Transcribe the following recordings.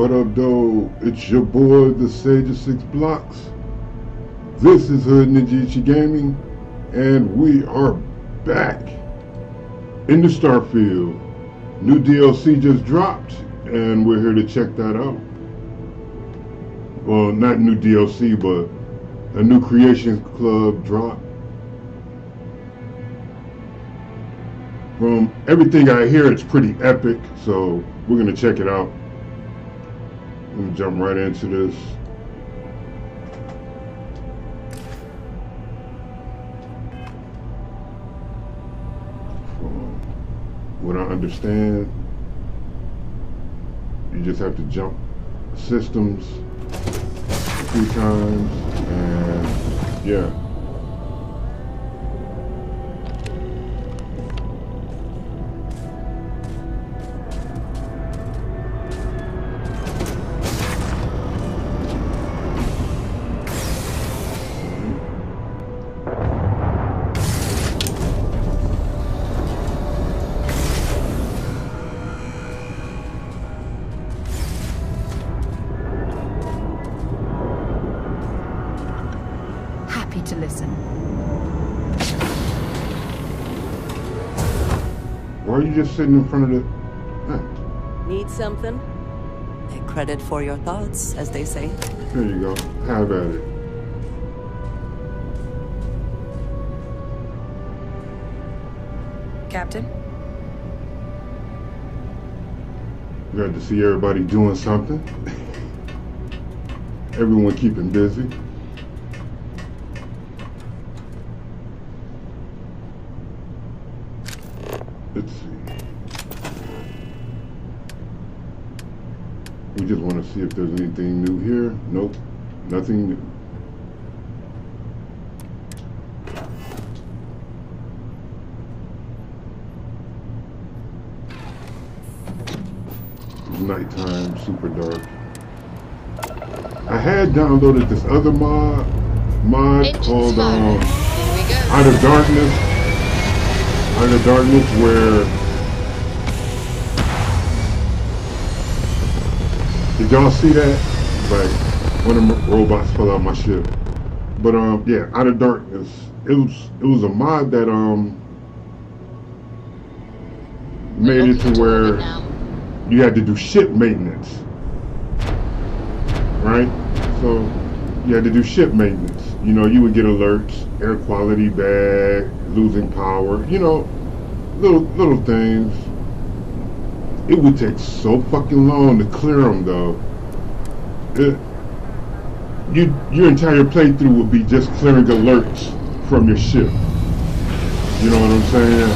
What up, though? It's your boy, the Sage of Six Blocks. This is Hood Ninja Gaming, and we are back in the Starfield. New DLC just dropped, and we're here to check that out. Well, not new DLC, but a new Creation Club drop. From everything I hear, it's pretty epic, so we're gonna check it out. Let me jump right into this. From what I understand, you just have to jump systems a few times, and yeah. To listen. Why are you just sitting in front of the... Need something? Take credit for your thoughts, as they say. There you go. Have at it. Captain? Glad to see everybody doing something. Everyone keeping busy. Let's see. We just want to see if there's anything new here. Nope, nothing new. It's nighttime, super dark. I had downloaded this other mod called Out of Darkness. Out of Darkness, where did y'all see that? Like one of the robots fell out my ship. But yeah, Out of Darkness. It was a mod that made it to where you had to do ship maintenance. Right? So you had to do ship maintenance. You know, you would get alerts, air quality bad, losing power, you know, little things. It would take so fucking long to clear them, though. Your entire playthrough would be just clearing alerts from your ship. You know what I'm saying?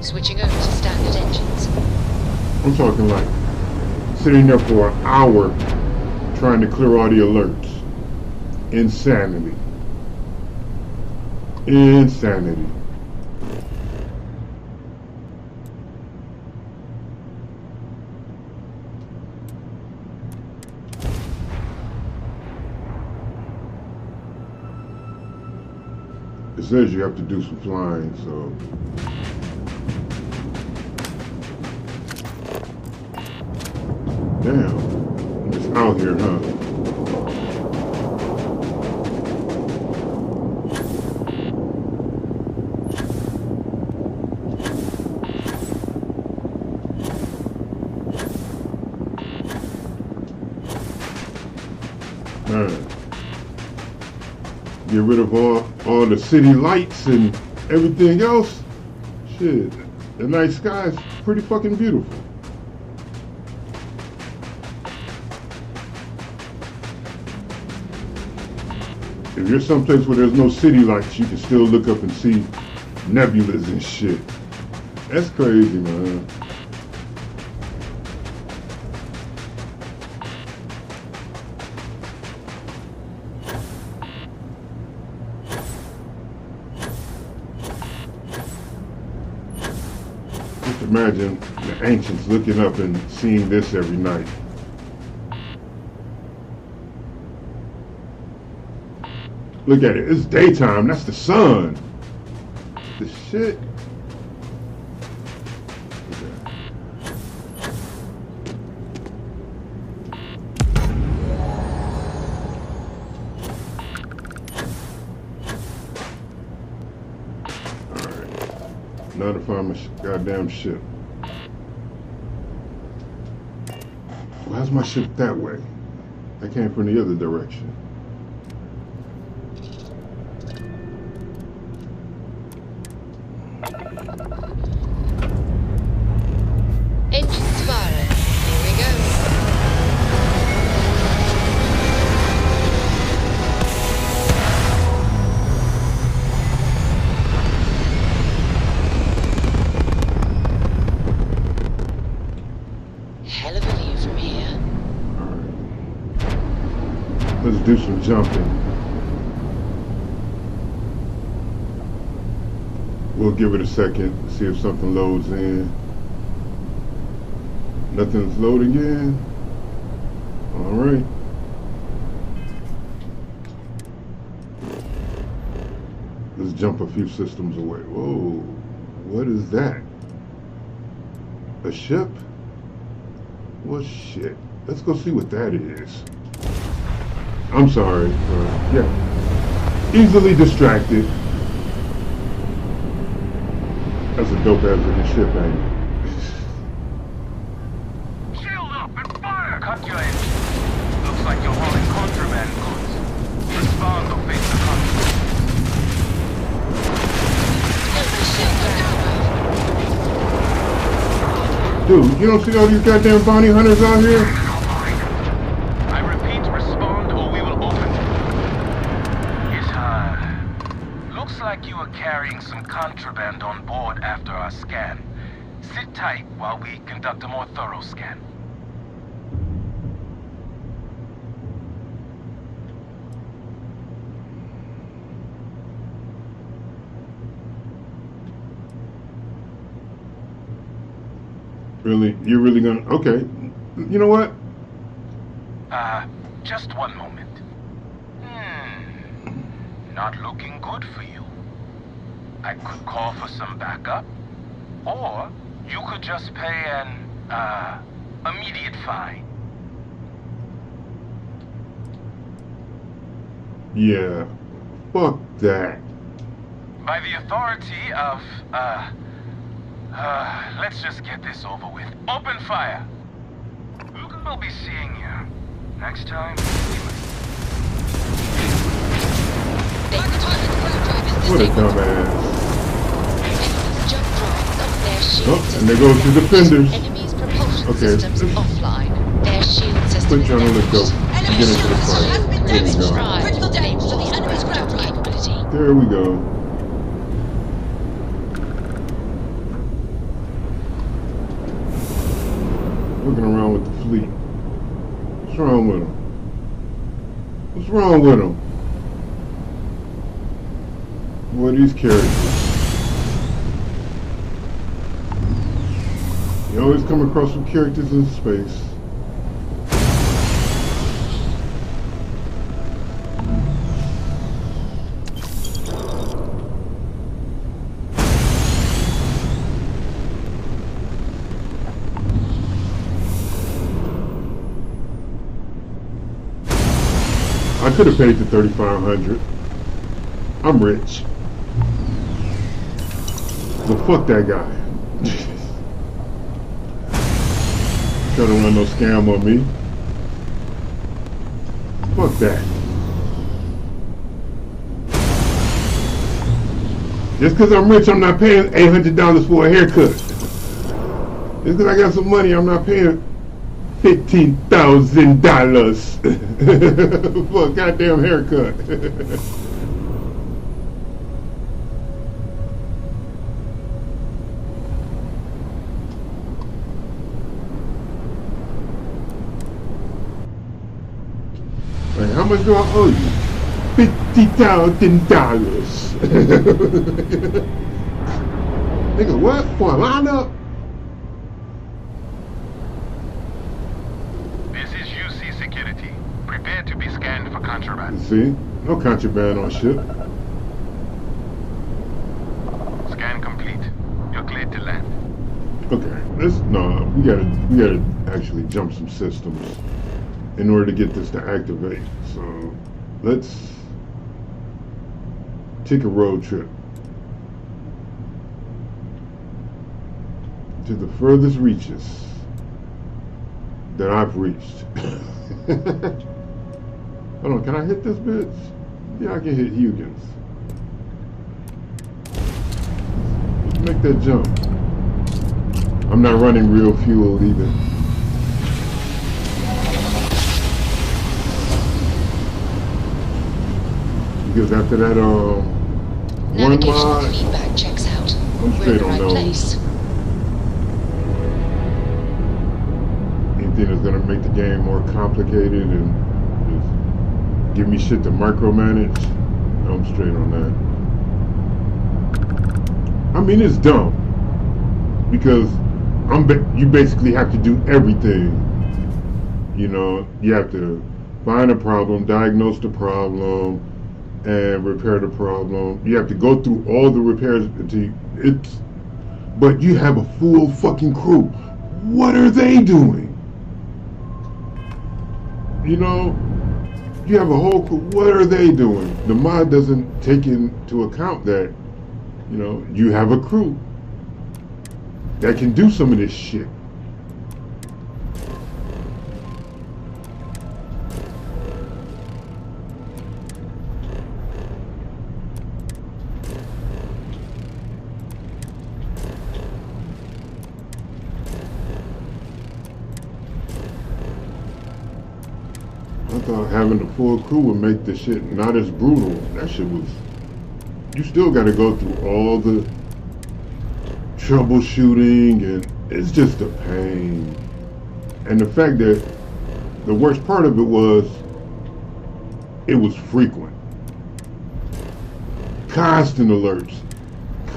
Switching over to standard engines. I'm talking like sitting there for an hour trying to clear all the alerts. Insanity. Insanity. It says you have to do some flying, so... Damn. It's out here, huh? Get rid of all the city lights and everything else. Shit, the night sky is pretty fucking beautiful. If you're someplace where there's no city lights, you can still look up and see nebulas and shit. That's crazy, man. Just imagine the ancients looking up and seeing this every night. Look at it. It's daytime. That's the sun. The shit. Okay. Now to find my goddamn ship. Why's my ship that way? I came from the other direction. Engines firing. Here we go. Hell of a view from here. Alright. Let's do some jumping. We'll give it a second, see if something loads in. Nothing's loading in. Alright. Let's jump a few systems away. Whoa, what is that? A ship? Well, shit. Let's go see what that is. I'm sorry. Yeah. Easily distracted. That's a dope ass looking ship, ain't it? Shield up and fire! Cut your engine. Looks like you're hauling contraband goods. Respond or face the consequences. Dude, you don't see all these goddamn bounty hunters out here? I repeat, respond or we will open. Yes, looks like you are carrying some contraband on board after our scan. Sit tight while we conduct a more thorough scan. Really? You're really gonna... Okay. You know what? Just one moment. Not looking good for you. I could call for some backup, or you could just pay an, immediate fine. Yeah. Fuck that. By the authority of, let's just get this over with. Open fire! We'll be seeing you. Next time, What a dumbass. Oh, and there goes the defenders. Okay, offline. Their shield system quick trying to let go. Get into the fight. There we go. There we go. Looking around with the fleet. What's wrong with them? What's wrong with them? What are these characters? You always come across some characters in space. I could have paid the $3,500. I'm rich. But fuck that guy. Trying to run no scam on me. Fuck that. Just because I'm rich, I'm not paying $800 for a haircut. Just because I got some money, I'm not paying $15,000 for a goddamn haircut. Like, how much do I owe you? $50,000. Nigga, what? For a lineup? To be scanned for contraband. See? No contraband on ship. Scan complete. You're cleared to land. Okay. We gotta actually jump some systems in order to get this to activate. So let's take a road trip. to the furthest reaches that I've reached. Hold on, can I hit this bitch? Yeah, I can hit Huygens. Let's make that jump. I'm not running real fuel either. Because after that, one Navigational mod, feedback checks out. I'm We're in straight the on right those. place. Anything that's gonna make the game more complicated and just give me shit to micromanage, I'm straight on that. I mean, it's dumb because you basically have to do everything. You know, you have to find a problem, diagnose the problem, and repair the problem. You have to go through all the repairs but you have a full fucking crew. What are they doing? You know, you have a whole crew. What are they doing? The mod doesn't take into account that, you know, you have a crew that can do some of this shit. I thought having a full crew would make the shit not as brutal. That shit was... You still gotta go through all the troubleshooting, and it's just a pain. And the fact that the worst part of it was frequent. Constant alerts.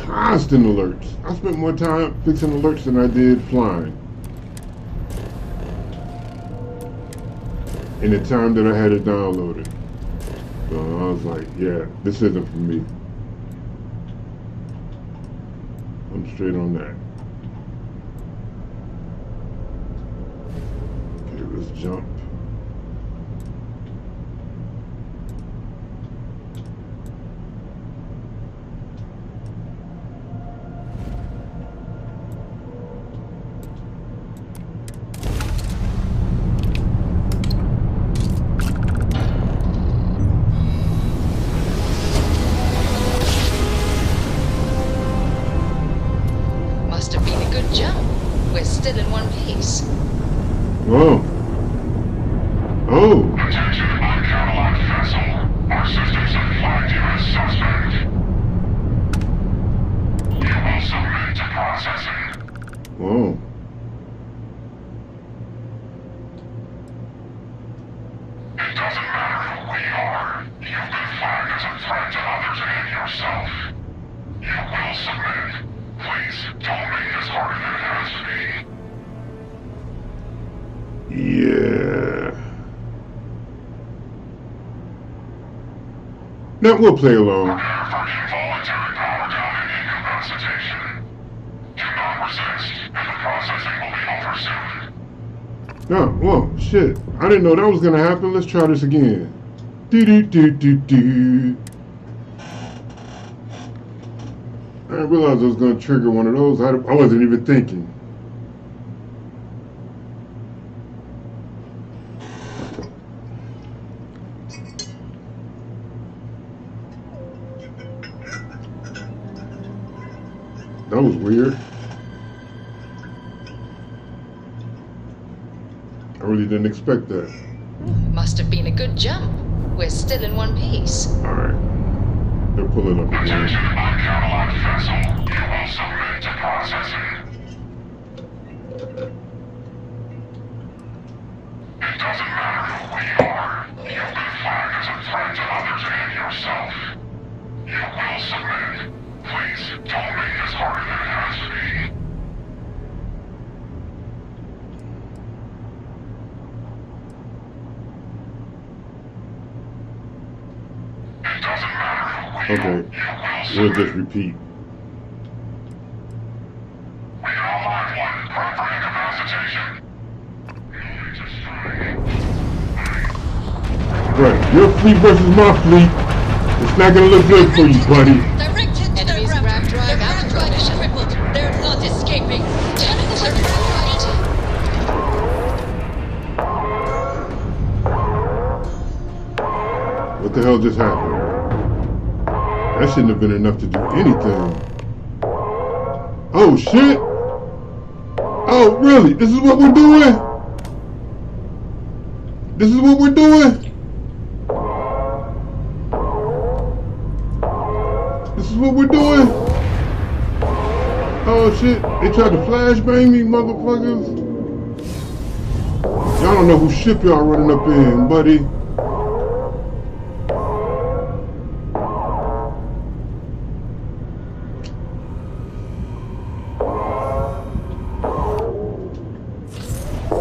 Constant alerts. I spent more time fixing alerts than I did flying. In the time that I had it downloaded. So I was like, yeah, this isn't for me. I'm straight on that. Okay, let's jump. Must have been a good jump. We're still in one piece. Whoa. Oh. Attention uncataloged vessel. Our systems have flagged you as suspect. You will submit to processing. Whoa. It doesn't matter who we are. You've been flagged as a threat to others and yourself. You will submit. Please, don't make this harder than it has to be. Yeah. Now we'll play along. Prepare for involuntary power down and incapacitation. Do not resist, and the processing will be over soon. No, well, shit. I didn't know that was gonna happen. Let's try this again. Do. I didn't realize I was gonna trigger one of those. I wasn't even thinking. That was weird. I really didn't expect that. Must have been a good jump. We're still in one piece. Alright. They're pulling up Attention again. uncataloged vessel. You will submit to processing. It doesn't matter who we are. You've been flagged as a threat to others and yourself. You will submit. Please, don't make this harder than it has to be. It doesn't matter who we are. Okay. You will We'll submit. just repeat. We are Line 1, proper incapacitation. Moving to strike. Right. Your fleet versus my fleet. It's not gonna look good for you, buddy. Directed to their raptor. Their raptor drive is crippled. They're not escaping. Turn What the hell just happened? That shouldn't have been enough to do anything. Oh shit! Oh really? This is what we're doing? This is what we're doing? This is what we're doing? Oh shit, they tried to flashbang me, motherfuckers. Y'all don't know whose ship y'all running up in, buddy.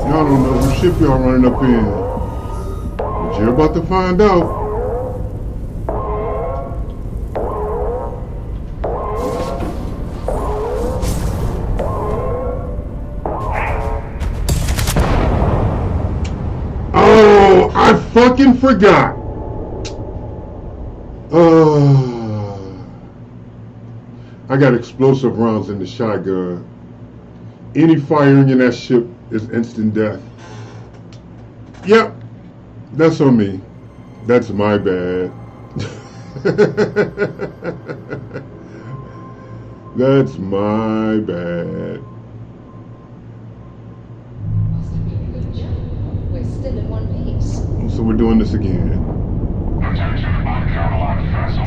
Y'all don't know whose ship y'all running up in. But you're about to find out. I fucking forgot. I got explosive rounds in the shotgun. Any firing in that ship is instant death. Yep, that's on me. That's my bad. That's my bad. We're still in one piece. So we're doing this again. Attention, on Caroline vessel.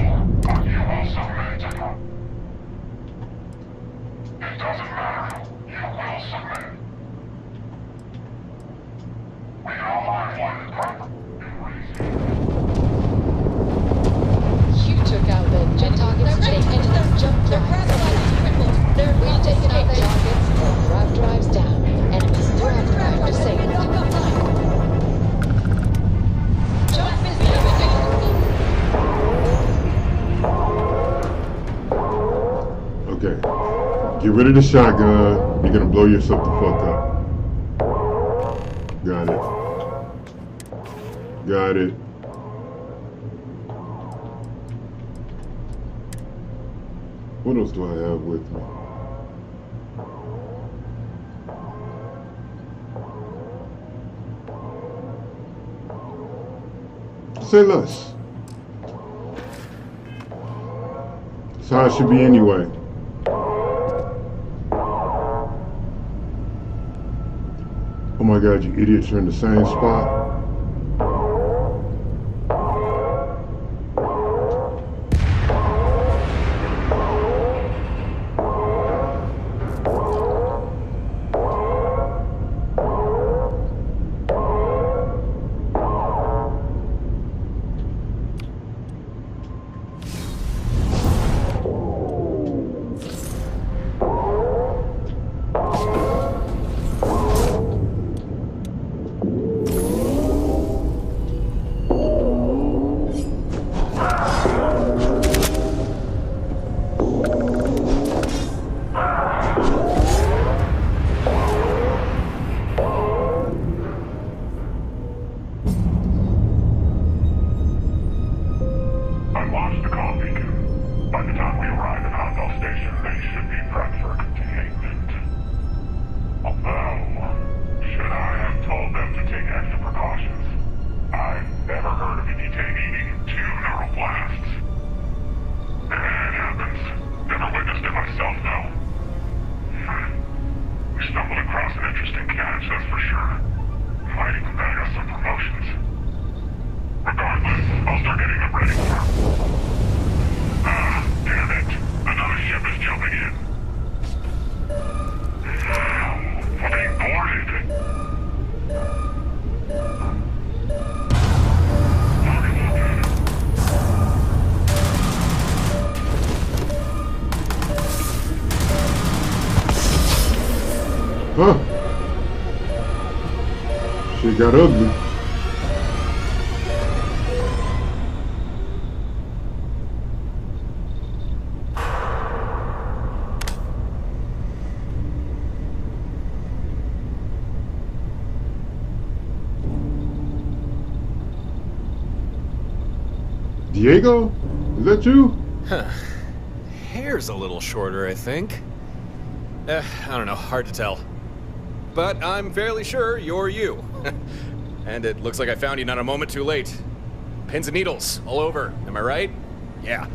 Are you also ready to go? It doesn't matter. You will submit. We are live one prep. You took out the jet targets. They entered their jump drives. We've taken out their targets. Their grab drives down. Enemies grab drive disabled. Jump is limited. Okay. Get rid of the shotgun. You're gonna blow yourself the fuck up. Got it. Got it. What else do I have with me? Say less. That's how it should be anyway. Oh my god, you idiots are in the same spot. Huh. Shit got ugly. Diego? Is that you? Huh. Hair's a little shorter, I think. I don't know, hard to tell. but I'm fairly sure you're you. And it looks like I found you not a moment too late. Pins and needles all over, am I right? Yeah,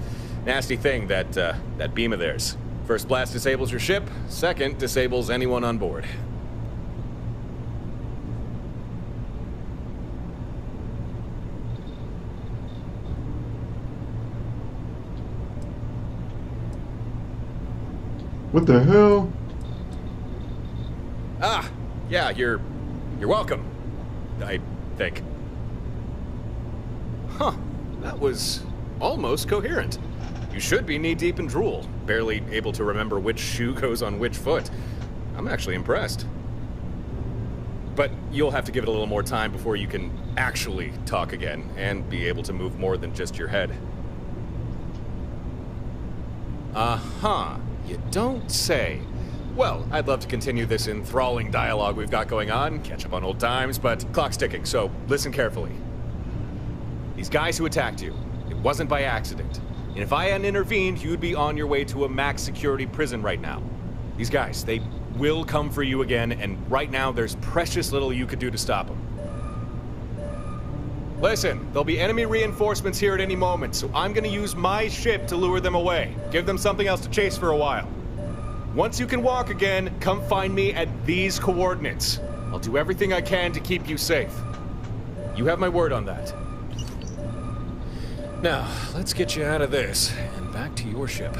nasty thing, that beam of theirs. First blast disables your ship, second disables anyone on board. What the hell? Ah, yeah, you're welcome, I think. Huh, that was almost coherent. You should be knee-deep in drool, barely able to remember which shoe goes on which foot. I'm actually impressed. But you'll have to give it a little more time before you can actually talk again, and be able to move more than just your head. Uh-huh, you don't say. Well, I'd love to continue this enthralling dialogue we've got going on, catch up on old times, but clock's ticking, so listen carefully. These guys who attacked you, it wasn't by accident. And if I hadn't intervened, you'd be on your way to a max security prison right now. These guys, they will come for you again, and right now there's precious little you could do to stop them. Listen, there'll be enemy reinforcements here at any moment, so I'm gonna use my ship to lure them away. Give them something else to chase for a while. Once you can walk again, come find me at these coordinates. I'll do everything I can to keep you safe. You have my word on that. Now, let's get you out of this, and back to your ship.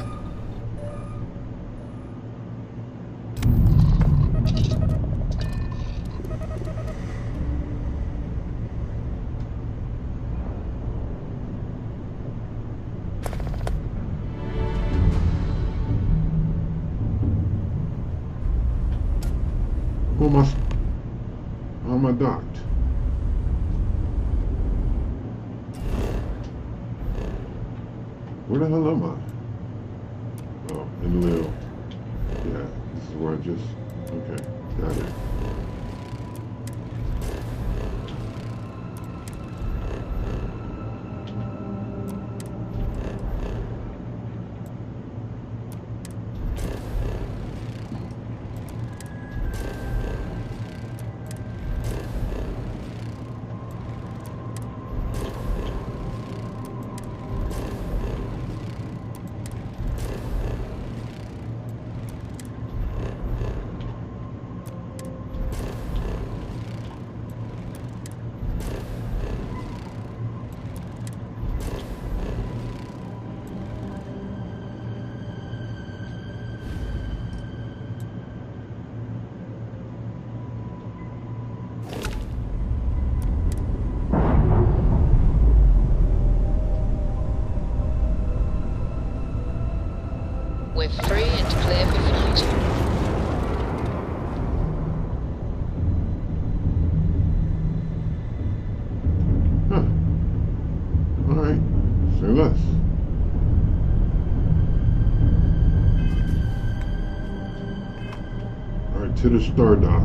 How am I docked? Where the hell am I? Oh, in the middle. Yeah, this is where I just... Okay, got it. We're free and clear for flight. Huh. Alright, say less. Alright, to the star dock.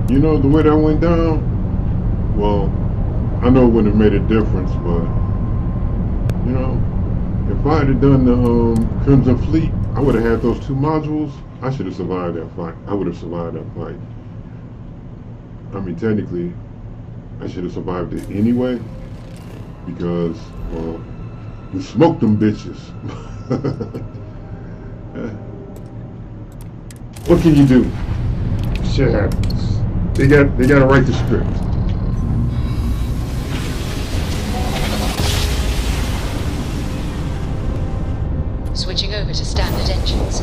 You know, the way that went down, well, I know it wouldn't have made a difference, but, you know, if I had done the Crimson Fleet, I would have had those 2 modules. I should have survived that fight. I would have survived that fight. I mean, technically, I should have survived it anyway, because, well, we smoked them bitches. What can you do? Shit happens. They gotta write the script. Switching over to standard engines.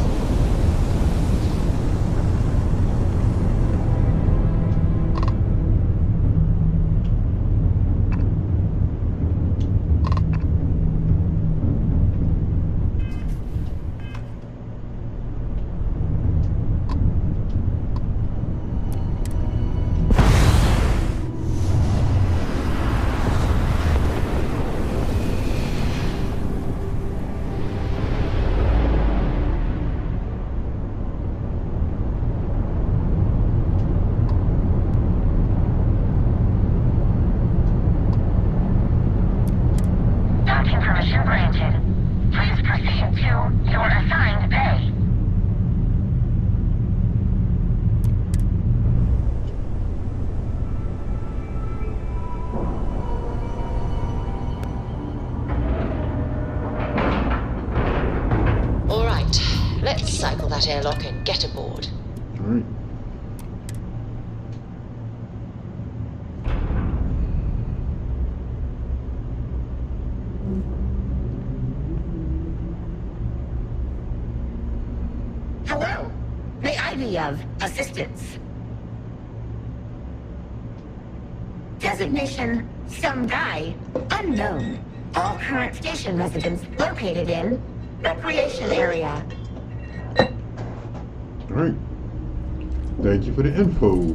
that airlock and get aboard. All right. Hello. May I be of assistance? Designation, some guy, unknown. All current station residents located in recreation area. All right. Thank you for the info.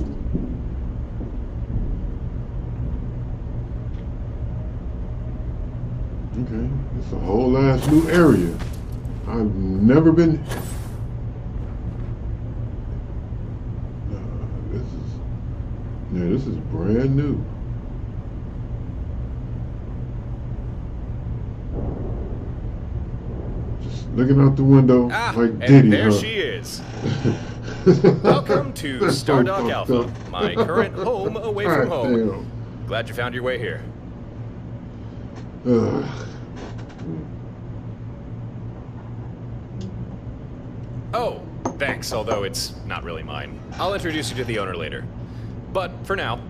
Okay, it's a whole ass new area. I've never been. This is brand new. Just looking out the window like Diddy. And there she is. Welcome to Stardock Alpha, my current home away from home. Damn. Glad you found your way here. Oh, thanks, although it's not really mine. I'll introduce you to the owner later. But for now,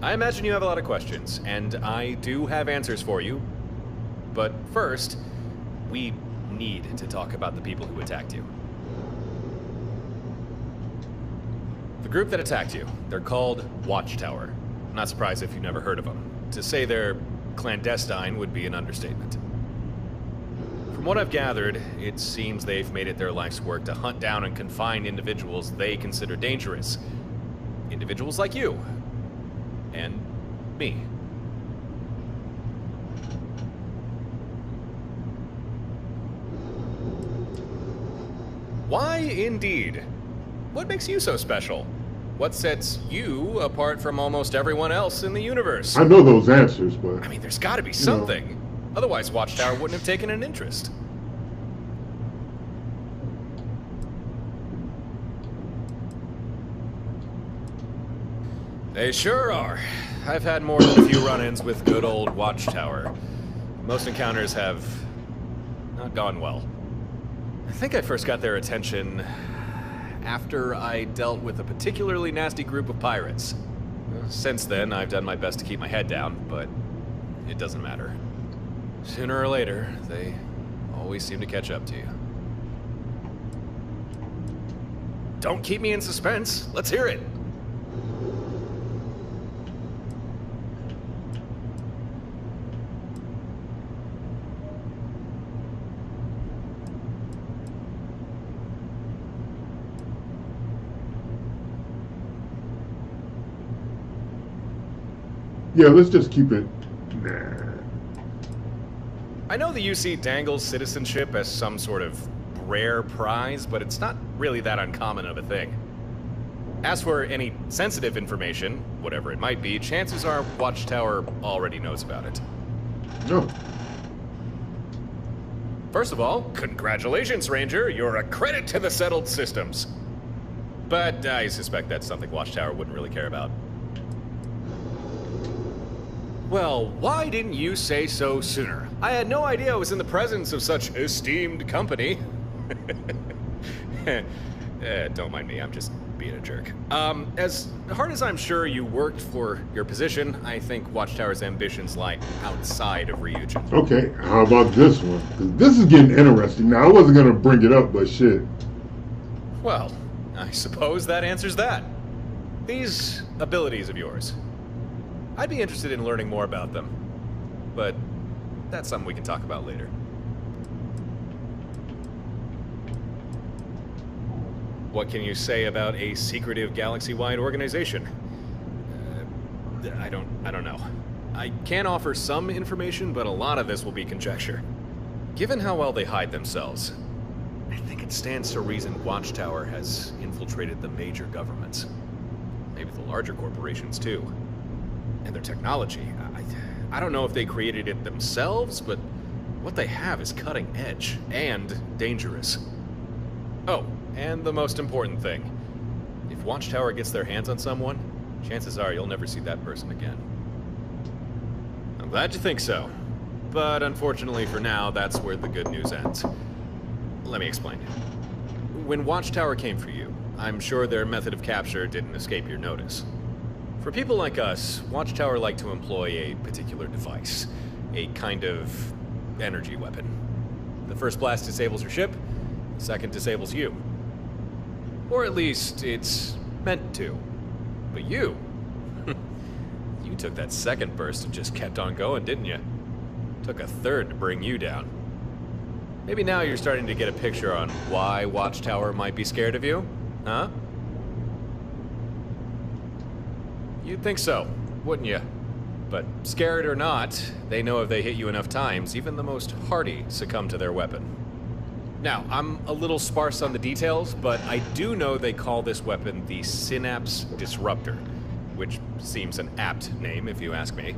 I imagine you have a lot of questions, and I do have answers for you. But first, we need to talk about the people who attacked you. The group that attacked you, they're called Watchtower. I'm not surprised if you've never heard of them. To say they're clandestine would be an understatement. From what I've gathered, it seems they've made it their life's work to hunt down and confine individuals they consider dangerous. Individuals like you. And me. Why indeed? What makes you so special? What sets you apart from almost everyone else in the universe? I know those answers, but I mean, there's gotta be something. Otherwise, Watchtower wouldn't have taken an interest. They sure are. I've had more than a few run-ins with good old Watchtower. Most encounters have not gone well. I think I first got their attention after I dealt with a particularly nasty group of pirates. Since then, I've done my best to keep my head down, but it doesn't matter. Sooner or later, they always seem to catch up to you. Don't keep me in suspense. Let's hear it. yeah, let's just keep it. Nah. I know the UC dangles citizenship as some sort of rare prize, but it's not really that uncommon of a thing. As for any sensitive information, whatever it might be, chances are Watchtower already knows about it. No. First of all, congratulations, Ranger. You're a credit to the settled systems. But I suspect that's something Watchtower wouldn't really care about. Well, why didn't you say so sooner? I had no idea I was in the presence of such esteemed company. Don't mind me, I'm just being a jerk. As hard as I'm sure you worked for your position, I think Watchtower's ambitions lie outside of Ryujin. Okay, how about this one? 'Cause this is getting interesting. Now, I wasn't gonna bring it up, but shit. Well, I suppose that answers that. These abilities of yours. I'd be interested in learning more about them, but that's something we can talk about later. What can you say about a secretive galaxy-wide organization? I don't know. I can offer some information, but a lot of this will be conjecture. Given how well they hide themselves, I think it stands to reason Watchtower has infiltrated the major governments. Maybe the larger corporations, too. And their technology. I don't know if they created it themselves, but what they have is cutting edge and dangerous. Oh, and the most important thing. If Watchtower gets their hands on someone, chances are you'll never see that person again. I'm glad you think so. But unfortunately for now, that's where the good news ends. Let me explain. when Watchtower came for you, I'm sure their method of capture didn't escape your notice. For people like us, Watchtower like to employ a particular device, a kind of energy weapon. The first blast disables your ship, the second disables you. Or at least, it's meant to. But you... you took that second burst and just kept on going, didn't you? Took a third to bring you down. Maybe now you're starting to get a picture on why Watchtower might be scared of you? Huh? You'd think so, wouldn't you? But scared or not, they know if they hit you enough times, even the most hardy succumb to their weapon. Now, I'm a little sparse on the details, but I do know they call this weapon the Synapse Disruptor, which seems an apt name if you ask me.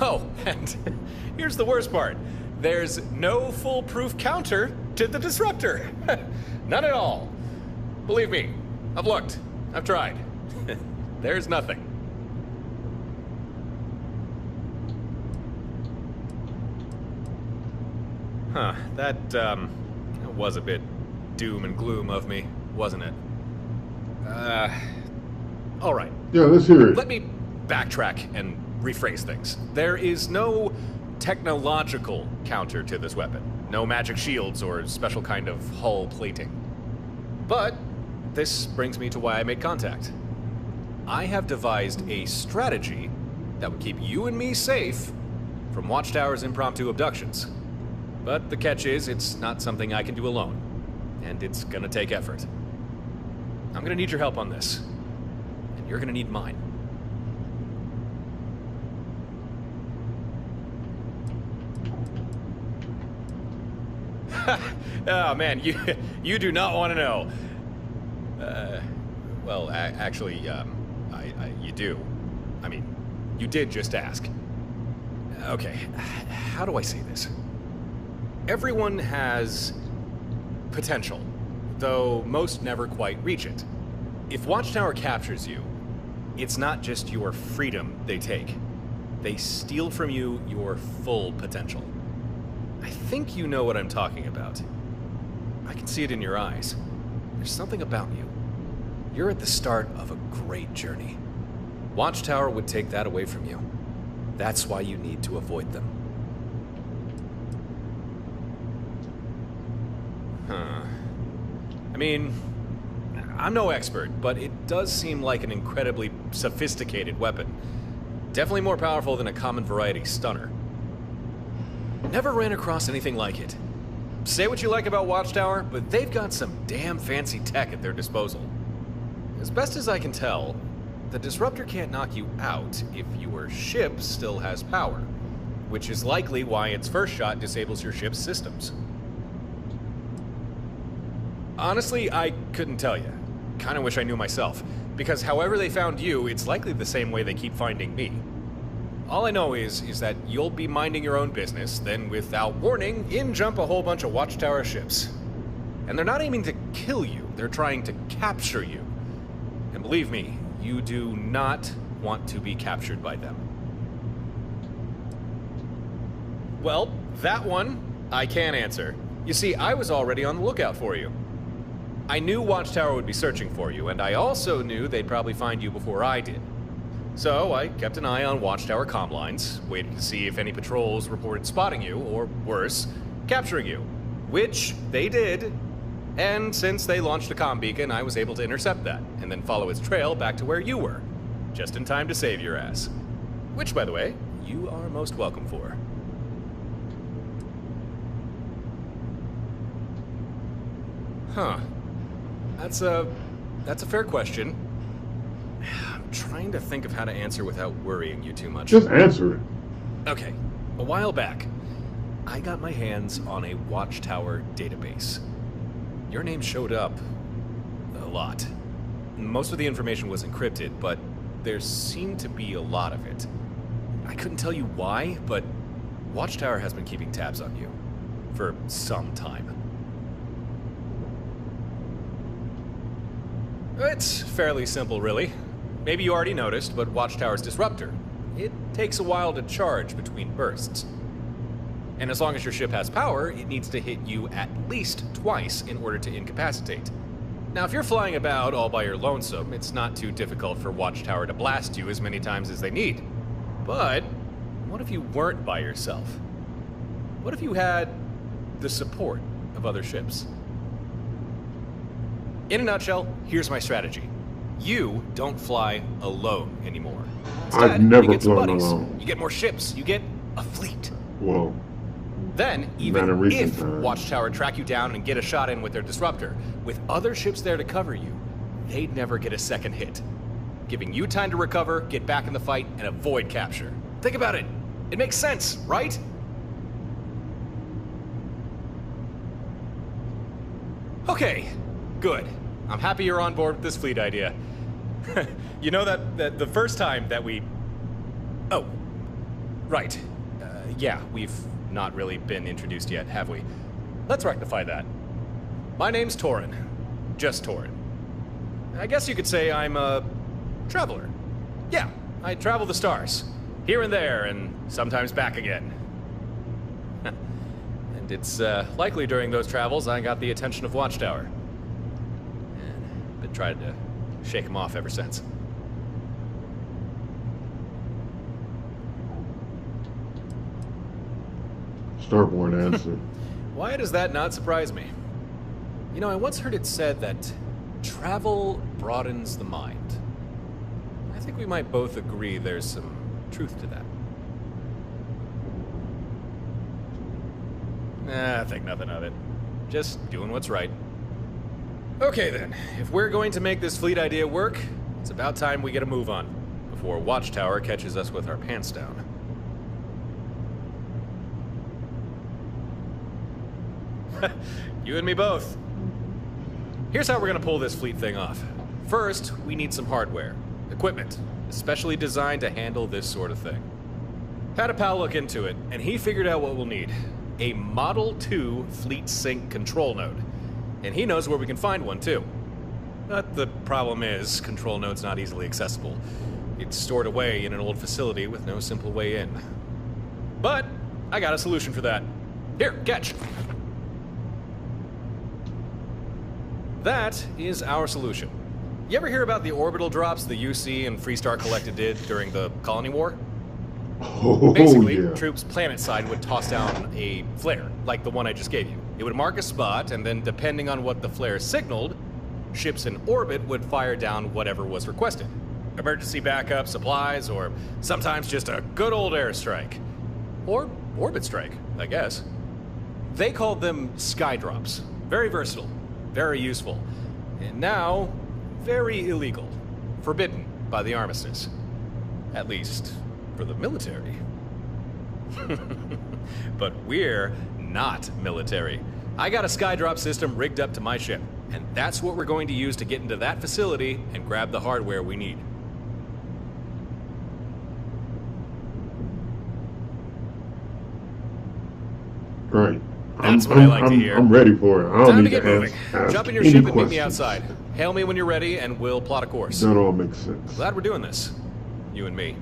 Oh, and here's the worst part. There's no foolproof counter to the Disruptor. None at all. Believe me, I've looked. I've tried. There's nothing. Huh, that was a bit doom and gloom of me, wasn't it? All right. Yeah, let's hear it. Let me backtrack and rephrase things. There is no technological counter to this weapon. No magic shields or special kind of hull plating. But this brings me to why I made contact. I have devised a strategy that would keep you and me safe from Watchtower's impromptu abductions. But the catch is, it's not something I can do alone, and it's gonna take effort. I'm gonna need your help on this, and you're gonna need mine. Oh man, you do not want to know. Well, actually, you do. I mean, you did just ask. Okay, how do I say this? Everyone has potential, though most never quite reach it. If Watchtower captures you, it's not just your freedom they take. They steal from you your full potential. I think you know what I'm talking about. I can see it in your eyes. There's something about you. You're at the start of a great journey. Watchtower would take that away from you. That's why you need to avoid them. Huh. I mean, I'm no expert, but it does seem like an incredibly sophisticated weapon. Definitely more powerful than a common variety stunner. Never ran across anything like it. Say what you like about Watchtower, but they've got some damn fancy tech at their disposal. As best as I can tell, the Disruptor can't knock you out if your ship still has power, which is likely why its first shot disables your ship's systems. Honestly, I couldn't tell you. Kinda wish I knew myself, because however they found you, it's likely the same way they keep finding me. All I know is that you'll be minding your own business, then without warning, in jump a whole bunch of Watchtower ships. And they're not aiming to kill you, they're trying to capture you. And believe me, you do not want to be captured by them. Well, that one, I can answer. You see, I was already on the lookout for you. I knew Watchtower would be searching for you, and I also knew they'd probably find you before I did. So I kept an eye on Watchtower comm lines, waiting to see if any patrols reported spotting you, or worse, capturing you. Which they did, and since they launched a comm beacon, I was able to intercept that, and then follow its trail back to where you were, just in time to save your ass. Which, by the way, you are most welcome for. Huh. That's a fair question. I'm trying to think of how to answer without worrying you too much. Just answer it. Okay. A while back, I got my hands on a Watchtower database. Your name showed up a lot. Most of the information was encrypted, but there seemed to be a lot of it. I couldn't tell you why, but Watchtower has been keeping tabs on you for some time. It's fairly simple, really. Maybe you already noticed, but Watchtower's Disruptor. It takes a while to charge between bursts. And as long as your ship has power, it needs to hit you at least twice in order to incapacitate. Now, if you're flying about all by your lonesome, it's not too difficult for Watchtower to blast you as many times as they need. But what if you weren't by yourself? What if you had the support of other ships? In a nutshell, here's my strategy. You don't fly alone anymore. Instead, I've never you get some flown buddies. alone. You get more ships. You get a fleet. Well, Then, Not in even recent if times. Watchtower track you down and get a shot in with their disruptor, with other ships there to cover you, they'd never get a second hit, giving you time to recover, get back in the fight, and avoid capture. Think about it. It makes sense, right? Okay, good. I'm happy you're on board with this fleet idea. You know that the first time that we... Oh, right. Yeah, we've not really been introduced yet, have we? Let's rectify that. My name's Torin. Just Torin. I guess you could say I'm a traveler. Yeah, I travel the stars. Here and there, and sometimes back again. And it's likely during those travels I got the attention of Watchtower. And been trying to shake him off ever since. Starborn answer. Why does that not surprise me? You know, I once heard it said that travel broadens the mind. I think we might both agree there's some truth to that. Nah, I think nothing of it. Just doing what's right. Okay then, if we're going to make this fleet idea work, it's about time we get a move on, before Watchtower catches us with our pants down. You and me both. Here's how we're gonna pull this fleet thing off. First, we need some hardware. Equipment, especially designed to handle this sort of thing. Had a pal look into it, and he figured out what we'll need. A Model 2 Fleet Sync control node. And he knows where we can find one, too. But the problem is, control node's not easily accessible. It's stored away in an old facility with no simple way in. But I got a solution for that. Here, catch! That is our solution. You ever hear about the orbital drops the UC and Freestar Collective did during the Colony War? Oh, Basically, yeah. troops planet-side would toss down a flare, like the one I just gave you. It would mark a spot, and then depending on what the flare signaled, ships in orbit would fire down whatever was requested. Emergency backup, supplies, or sometimes just a good old airstrike. Or orbit strike, I guess. They called them sky drops. Very versatile, very useful, and now very illegal. Forbidden by the armistice. At least for the military. But we're not military. I got a skydrop system rigged up to my ship, and that's what we're going to use to get into that facility and grab the hardware we need. Right. That's what I like to hear. I'm ready for it. I don't Time to need get moving. ask Jump in your any ship and meet me questions. outside. Hail me when you're ready, and we'll plot a course. That all makes sense. Glad we're doing this. You and me.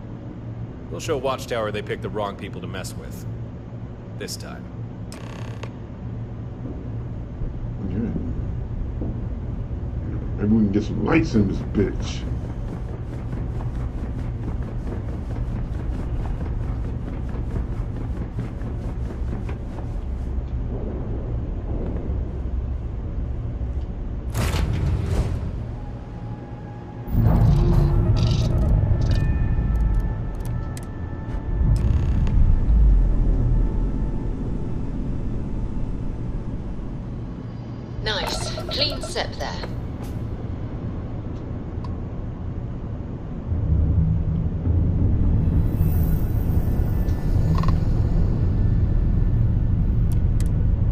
We'll show Watchtower they picked the wrong people to mess with. This time. Okay. Maybe we can get some lights in this bitch. Nice. Clean sep there.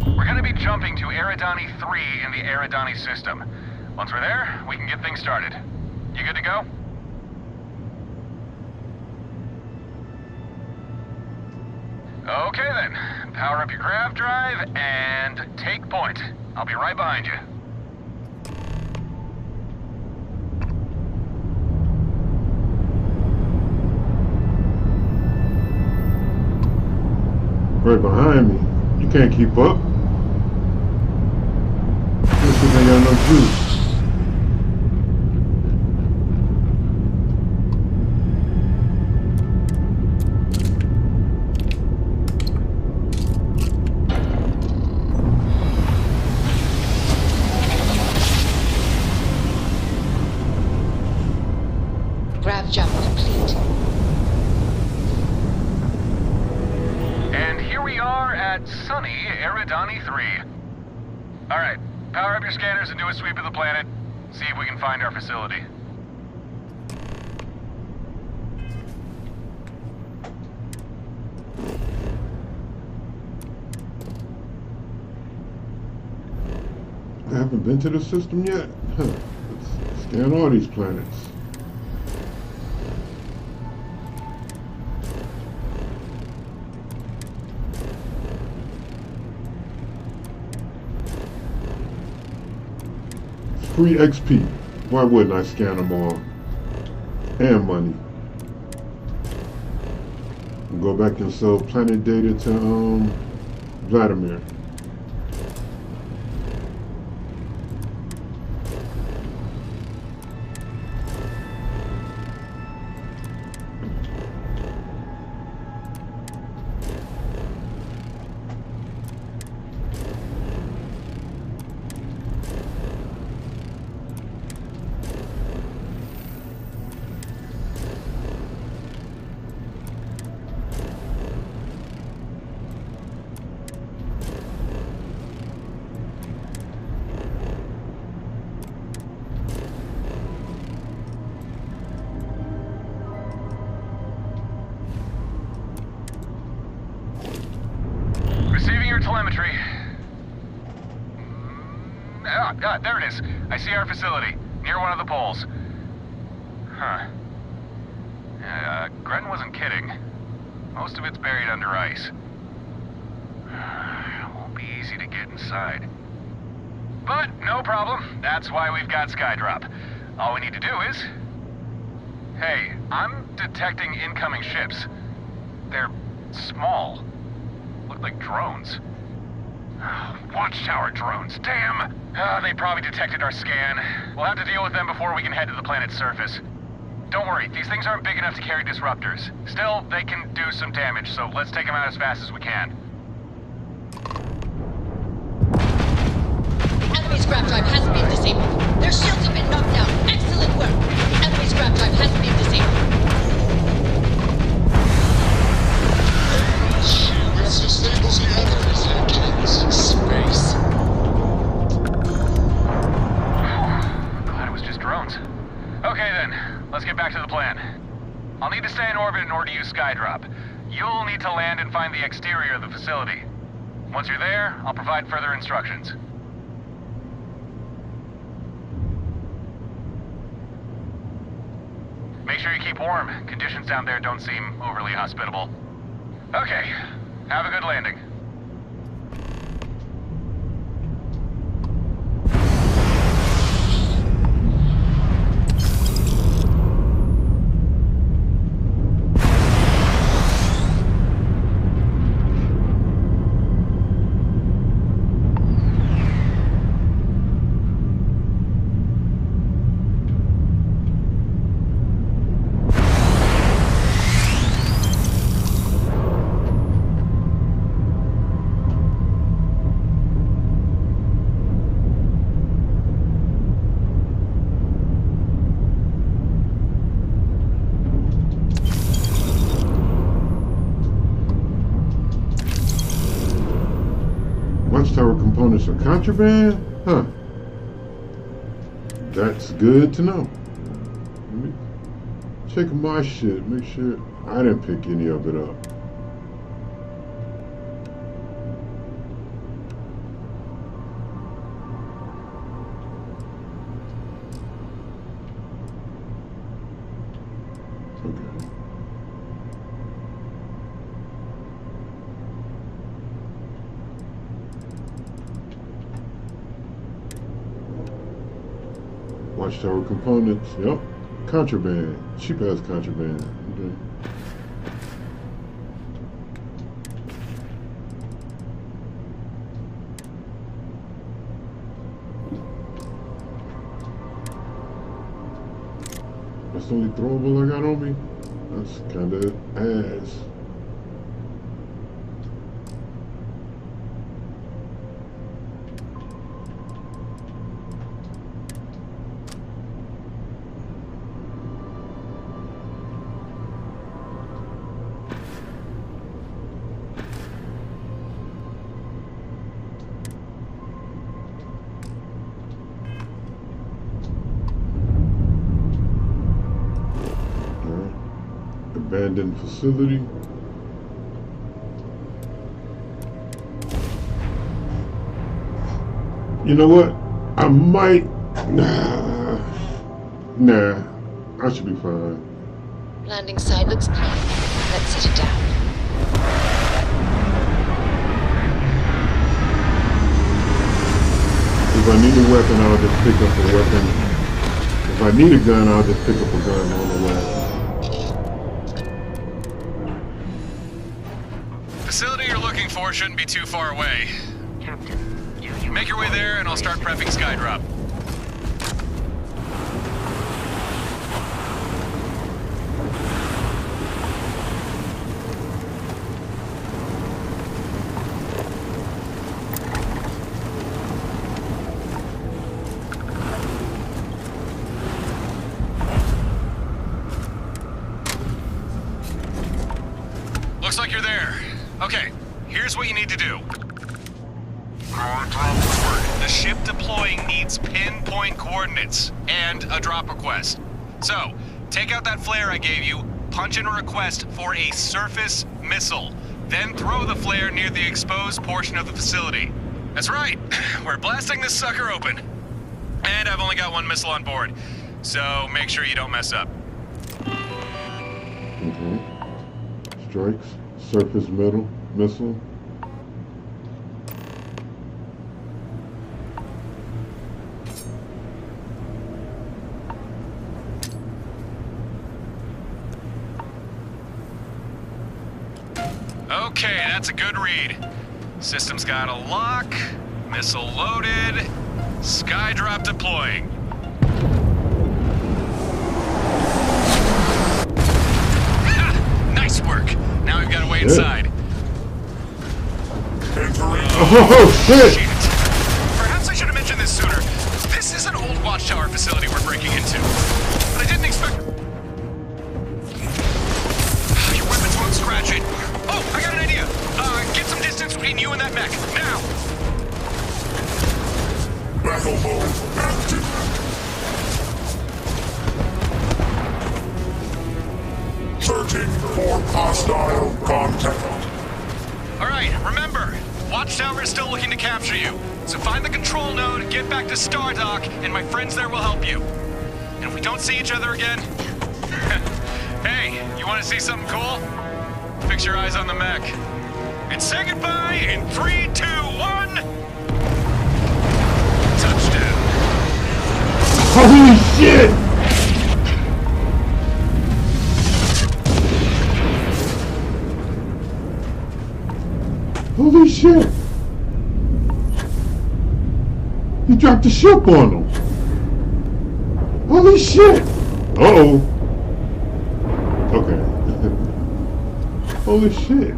We're gonna be jumping to Eridani 3 in the Eridani system. Once we're there, we can get things started. You good to go? Okay then. Power up your grav drive and take point. I'll be right behind you. Right behind me. You can't keep up. This shit ain't got no juice. Grav jump complete. And here we are at sunny Eridani 3. Alright, power up your scanners and do a sweep of the planet. See if we can find our facility. I haven't been to the system yet? Huh. Let's scan all these planets. Free XP. Why wouldn't I scan them all? And money. Go back and sell planet data to Vladimir. Receiving your telemetry. There it is. I see our facility, near one of the poles. Huh. Gren wasn't kidding. Most of it's buried under ice. Won't be easy to get inside. But no problem. That's why we've got Skydrop. All we need to do is... Hey, I'm detecting incoming ships. They're small. Look like drones. Watchtower drones, damn! They probably detected our scan. We'll have to deal with them before we can head to the planet's surface. Don't worry, these things aren't big enough to carry disruptors. Still, they can do some damage, so let's take them out as fast as we can. Enemy scrap drive has been disabled. Their shields have been knocked down. Excellent work. Enemy scrap drive has been disabled. This disables the others and gains space. Glad it was just drones. Okay then, let's get back to the plan. I'll need to stay in orbit in order to use Skydrop. You'll need to land and find the exterior of the facility. Once you're there, I'll provide further instructions. Make sure you keep warm. Conditions down there don't seem overly hospitable. Okay, have a good landing. Watchtower components are contraband? Huh. That's good to know. Let me check my shit, make sure I didn't pick any of it up. Okay. Watchtower components, yep. Contraband, cheap ass contraband. Okay. That's the only throwable I got on me? That's kinda ass. Abandoned facility. You know what? I might. Nah, I should be fine. Landing site looks clean. Let's sit it down. If I need a weapon, I'll just pick up a weapon. If I need a gun, I'll just pick up a gun on the way. Facility you're looking for shouldn't be too far away. Make your way there and I'll start prepping Skydrop. Looks like you're there. Okay, here's what you need to do. The ship deploying needs pinpoint coordinates and a drop request. So, take out that flare I gave you, punch in a request for a surface missile, then throw the flare near the exposed portion of the facility. That's right, we're blasting this sucker open. And I've only got one missile on board, so make sure you don't mess up. Okay. Strikes, surface missile. Okay, that's a good read. System's got a lock, missile loaded, Skydrop deploying. Ha! Nice work. Now we've got to wait inside. Oh, shit! Perhaps I should have mentioned this sooner. This is an old watchtower facility we're breaking into. But I didn't expect... Your weapons won't scratch it. Oh, I got an idea. Get some distance between you and that mech. Now! Battle mode active. Searching for hostile contact. Alright, remember, Watchtower is still looking to capture you. So find the control node, get back to Stardock, and my friends there will help you. And if we don't see each other again... Hey, you want to see something cool? Fix your eyes on the mech. And say goodbye in 3, 2, 1... Touchdown. Holy shit! Holy shit! He dropped the ship on him! Holy shit! Uh-oh! Okay. Holy shit!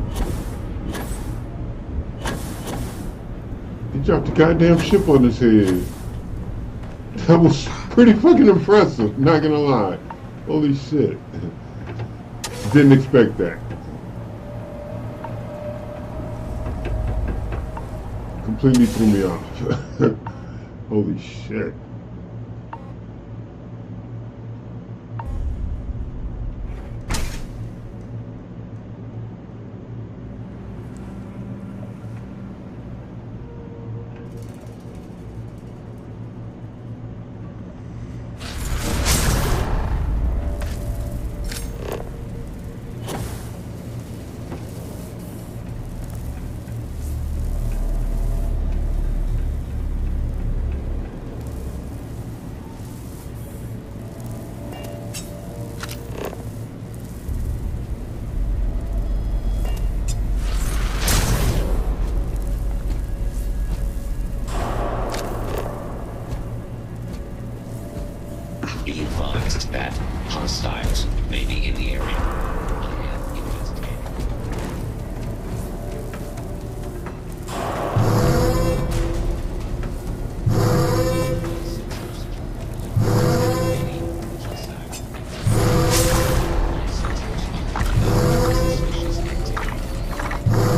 He dropped the goddamn ship on his head. That was pretty fucking impressive, not gonna lie. Holy shit. Didn't expect that. Completely threw me off. Holy shit.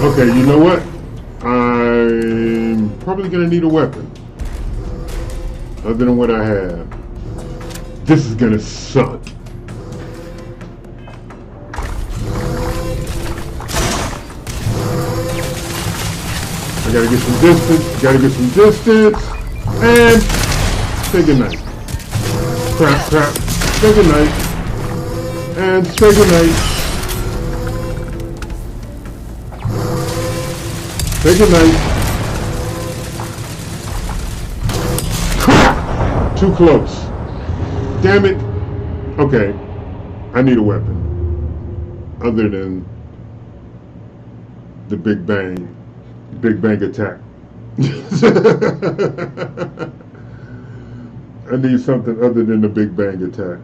Okay, you know what? I'm probably gonna need a weapon. Other than what I have. This is gonna suck. I gotta get some distance, and say goodnight. Crap, say goodnight, and say goodnight. Say goodnight. Crap! Too close. Damn it. Okay, I need a weapon. Other than the Big Bang attack. I need something other than the Big Bang attack.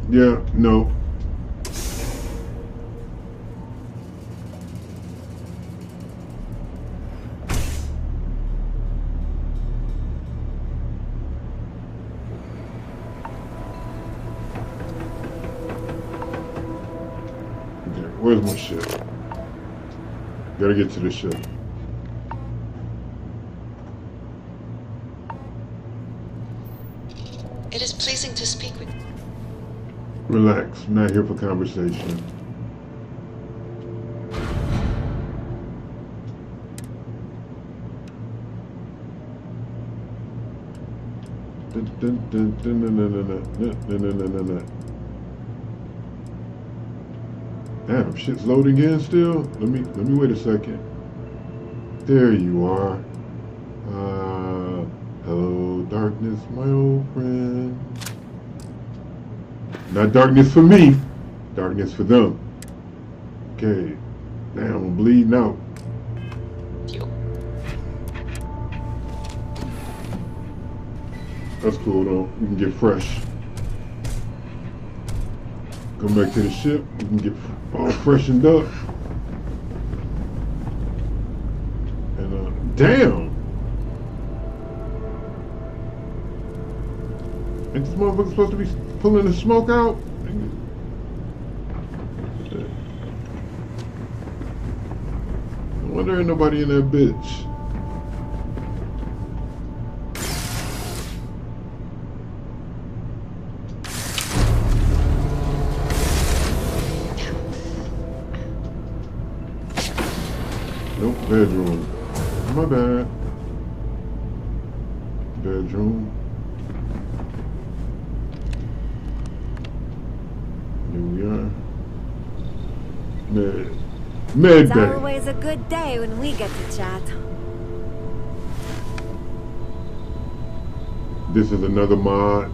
Yeah, no. Where's my ship? Gotta get to the ship. It is pleasing to speak with you. Relax, I'm not here for conversation. Damn, shit's loading in still. Let me wait a second. There you are. Hello, darkness, my old friend. Not darkness for me, darkness for them. Okay. Damn, I'm bleeding out. That's cool though. We can get fresh. Come back to the ship. We can get all freshened up. And damn! Ain't this motherfucker supposed to be pulling the smoke out? I wonder ain't nobody in that bitch. Nope, bedroom. My bad. Bedroom. Here we are. Med It's bay. always a good day when we get to chat. This is another mod.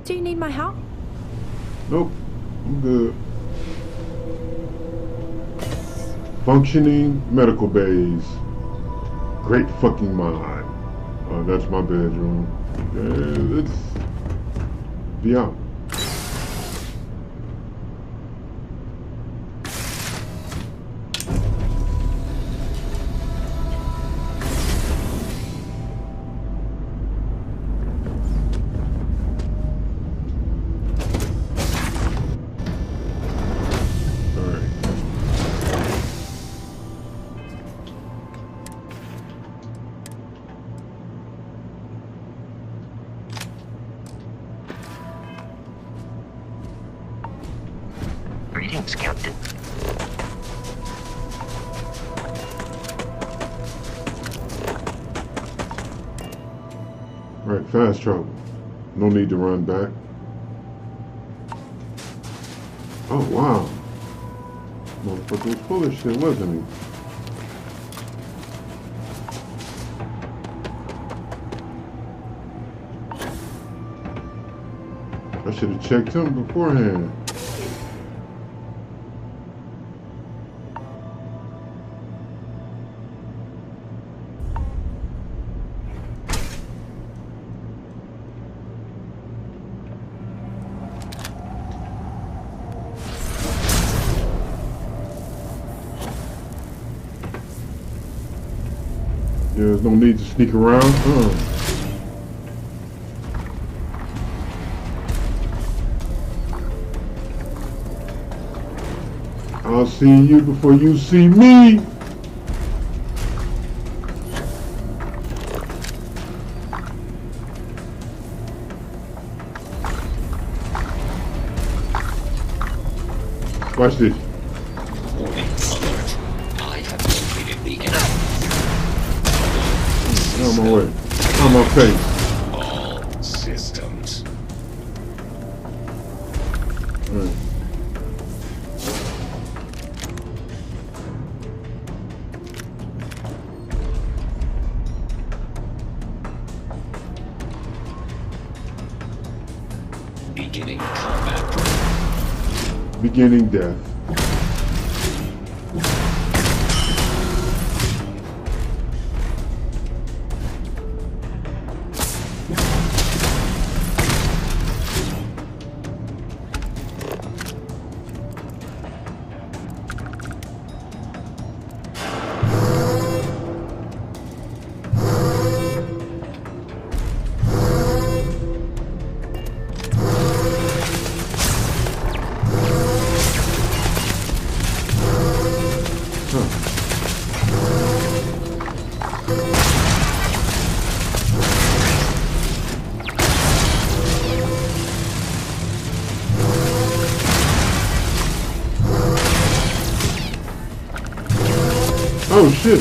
Do you need my help? Nope, I'm good. Functioning medical bays. Great fucking mod. That's my bedroom. Yeah, let's be out. Greetings, Captain. Right, fast travel. No need to run back. Oh, wow. Motherfucker was full of shit, wasn't he? I should have checked him beforehand. There's no need to sneak around. I'll see you before you see me. Watch this. Warning alert. I have located the enemy. On my way. On my face. All systems. All right. Beginning combat. Beginning death. Oh shit.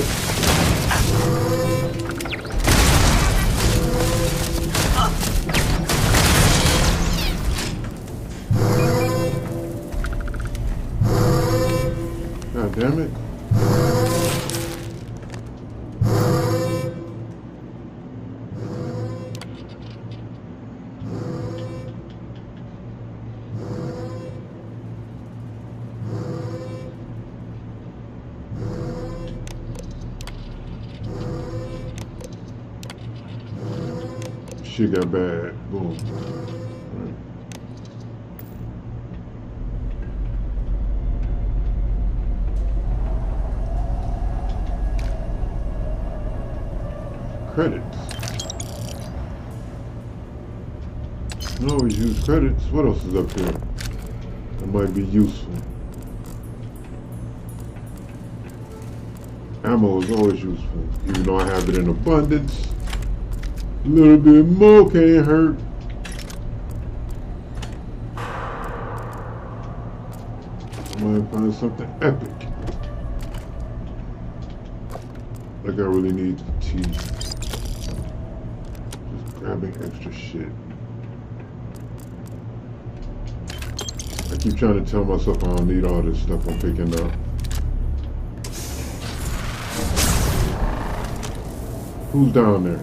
God damn it. Shit got bad. Boom. Right. Credits. I always use credits. What else is up here that might be useful? Ammo is always useful, even though I have it in abundance. A little bit more can't hurt. I might find something epic. Like I really need the tea. Just grabbing extra shit. I keep trying to tell myself I don't need all this stuff I'm picking up. Who's down there?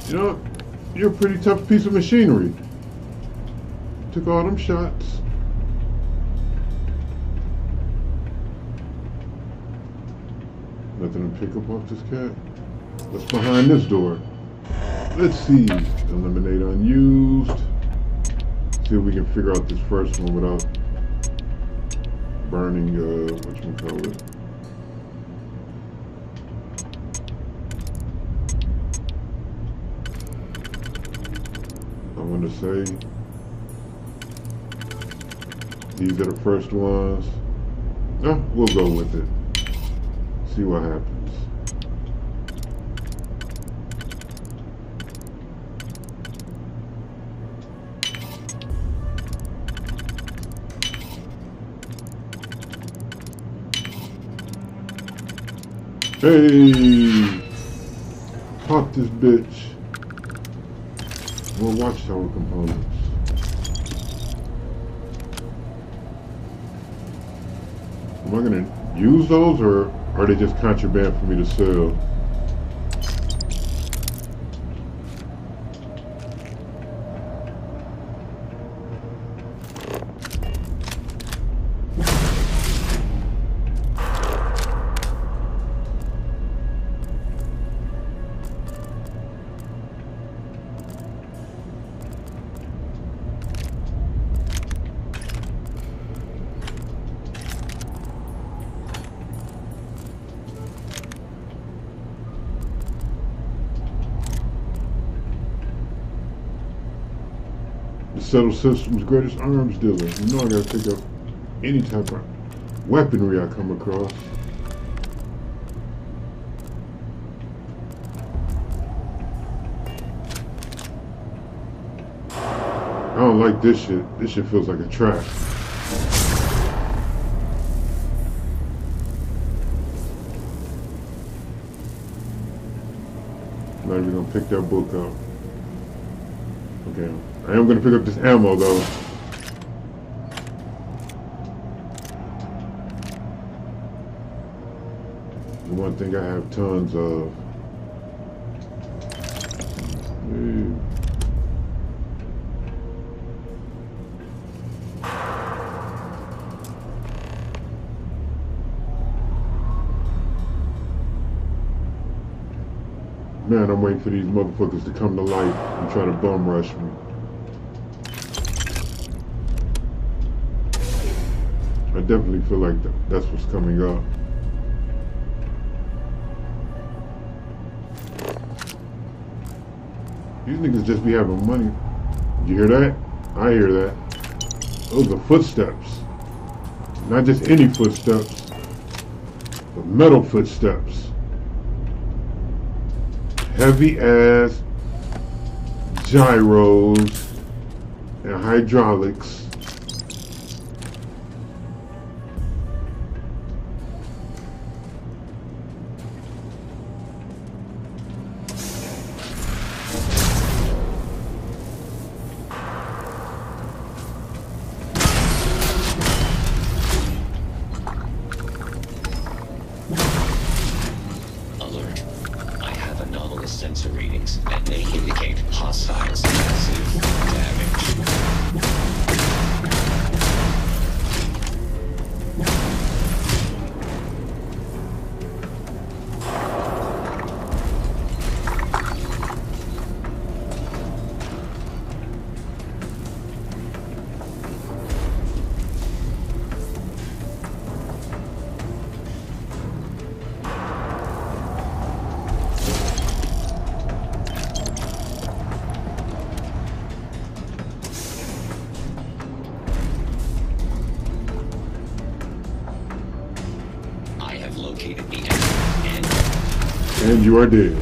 You know, you're a pretty tough piece of machinery. Took all them shots. Nothing to pick up off this cat. What's behind this door? Let's see. Eliminate unused. See if we can figure out this first one without burning, whatchamacallit. I want to say these are the first ones. We'll go with it. See what happens. Hey! Pop this bitch. More watchtower components. Am I gonna use those, or are they just contraband for me to sell? The Settle System's greatest arms dealer. You know I gotta pick up any type of weaponry I come across. I don't like this shit. This shit feels like a trap. Not even gonna pick that book up. Okay, I am gonna pick up this ammo though. The one thing I have tons of. Man, I'm waiting for these motherfuckers to come to life and try to bum rush me. I definitely feel like that's what's coming up. These niggas just be having money. You hear that? I hear that. Those are footsteps. Not just any footsteps, but metal footsteps. Heavy ass gyros and hydraulics. Sensor readings that may indicate hostiles massive damage. Located the end. And you are dead.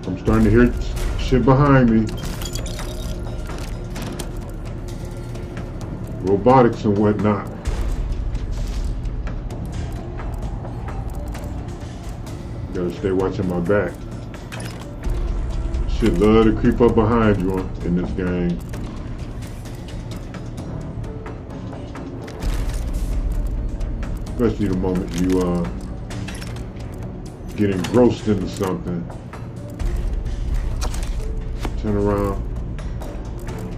I'm starting to hear shit behind me. Robotics and whatnot. Gotta stay watching my back. Shit love to creep up behind you in this game. Especially the moment you get engrossed into something. Turn around.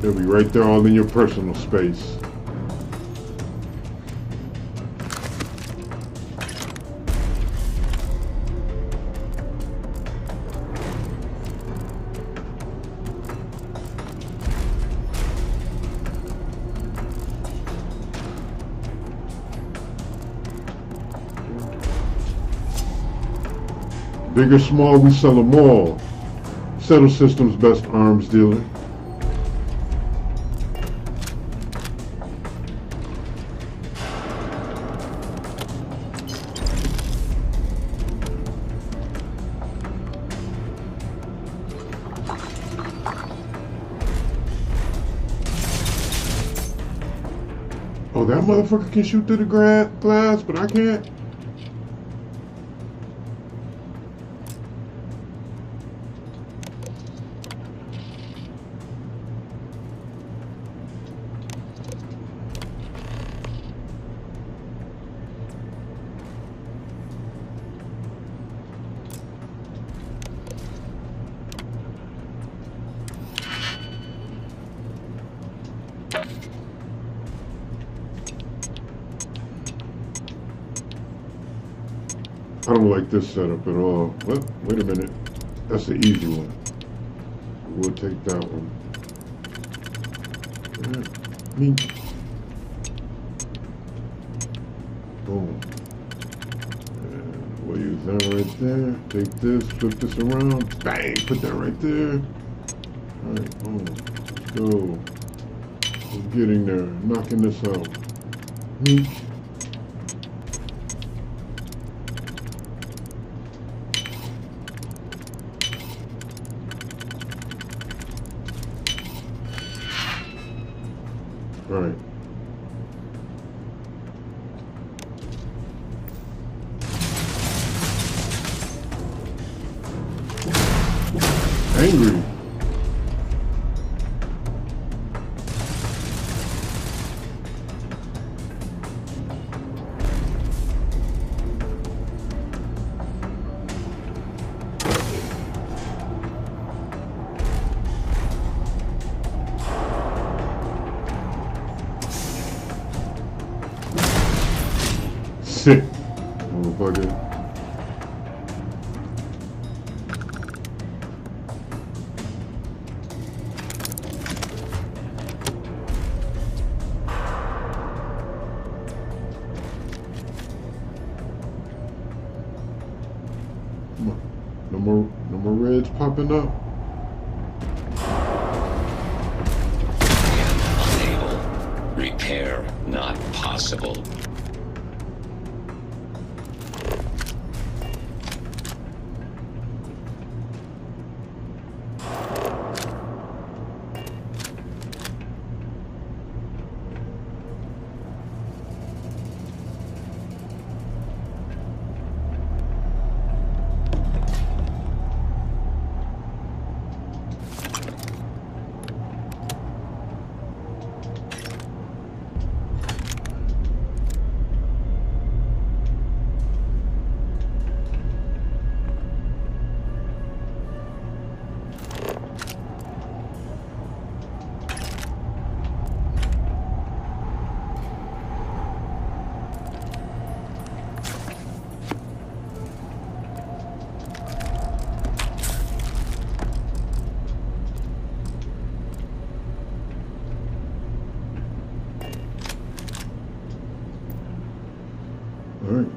They'll be right there all in your personal space. Big or small, we sell them all. Settle Systems' best arms dealer. Oh, that motherfucker can shoot through the glass, but I can't. I don't like this setup at all. Well, wait a minute. That's the easy one. We'll take that one. Mink. Boom. And we'll use that right there. Take this, flip this around. Bang! Put that right there. Alright, boom. Let's go. We're getting there. Knocking this out. Mink. Right. Angry. Sick, motherfucker. Come on. No more reds popping up. Unable. Repair not possible. All right.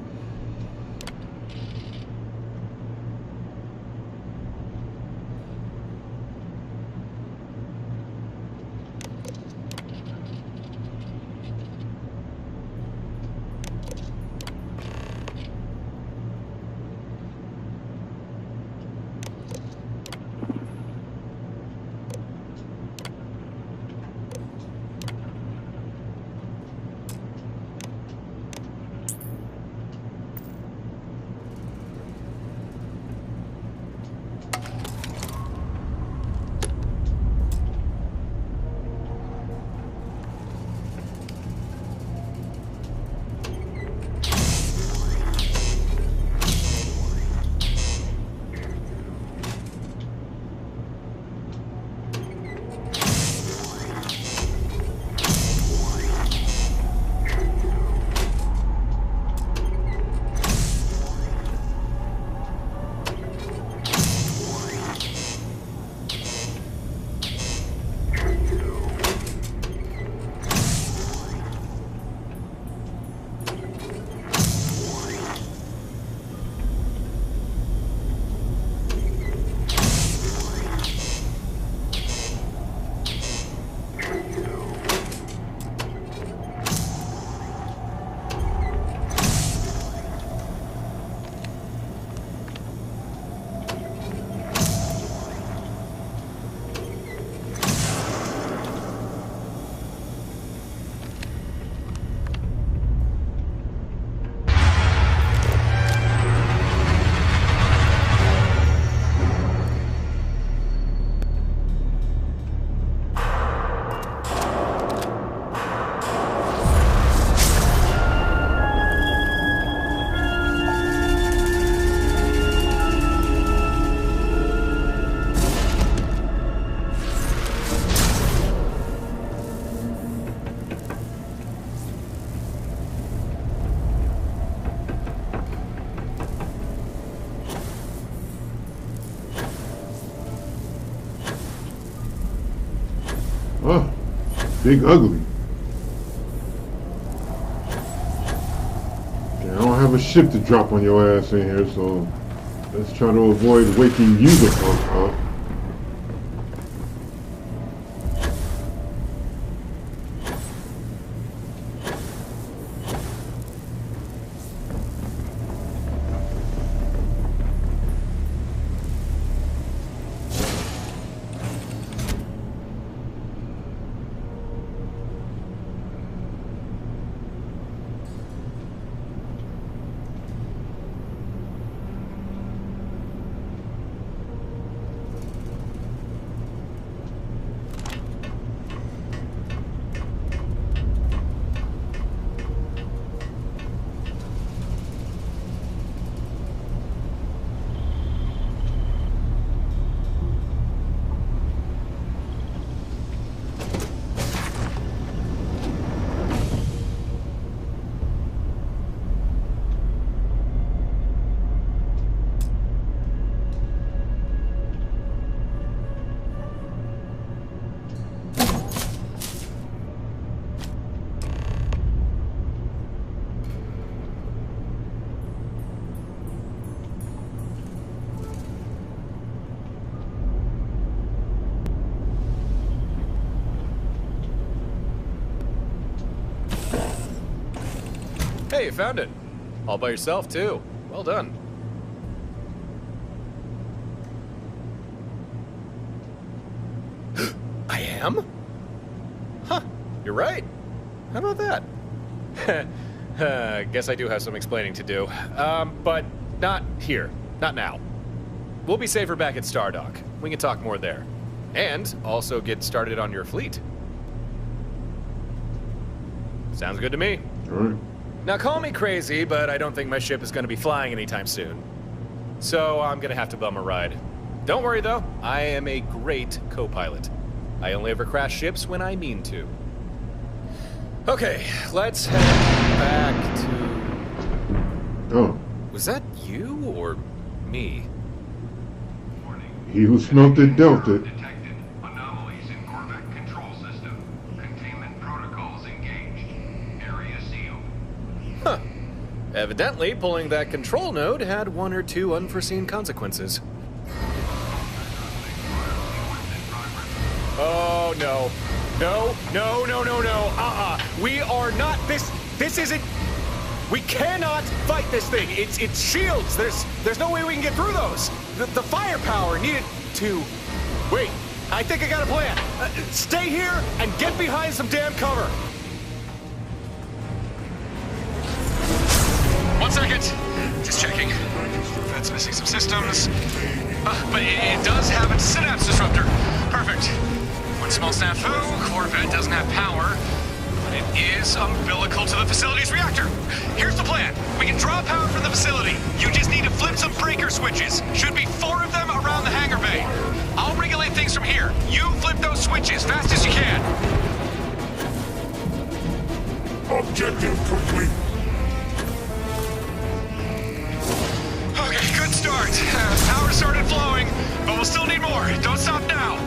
Big Ugly. Okay, I don't have a ship to drop on your ass in here, so let's try to avoid waking you the fuck up. Hey, you found it. All by yourself, too. Well done. I am? Huh, you're right. How about that? Guess I do have some explaining to do. But not here. Not now. We'll be safer back at Stardock. We can talk more there. And also get started on your fleet. Sounds good to me. All right. Now call me crazy, but I don't think my ship is going to be flying anytime soon. So I'm going to have to bum a ride. Don't worry though, I am a great co-pilot. I only ever crash ships when I mean to. Okay, let's head back to... Oh. Was that you or me? He who smelt it dealt it. Anomalies in Corvette control system. Containment protocols engaged. Area sealed. Huh. Evidently, pulling that control node had one or two unforeseen consequences. Oh, no. No, no, no, no, no. We are not... This isn't... We cannot fight this thing. It's shields. There's no way we can get through those. The firepower needed to... Wait, I think I got a plan. Stay here and get behind some damn cover. 1 second. Just checking. That's missing some systems. But it does have a synapse disruptor. Perfect. One small snafu. Corvette doesn't have power. But it is umbilical to the facility's reactor. Here's the plan. We can draw power from the facility. You just need to flip some breaker switches. Should be 4 of them around the hangar bay. I'll regulate things from here. You flip those switches fast as you can. Objective complete. Okay, good start. Power started flowing, but we'll still need more. Don't stop now.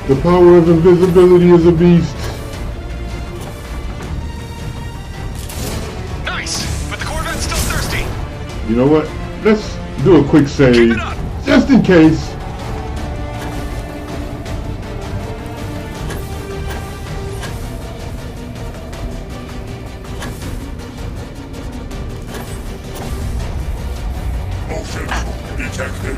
The power of invisibility is a beast. Nice, but the Corvette's still thirsty. You know what? Let's do a quick save. Keep it up. Just in case. Motion detected.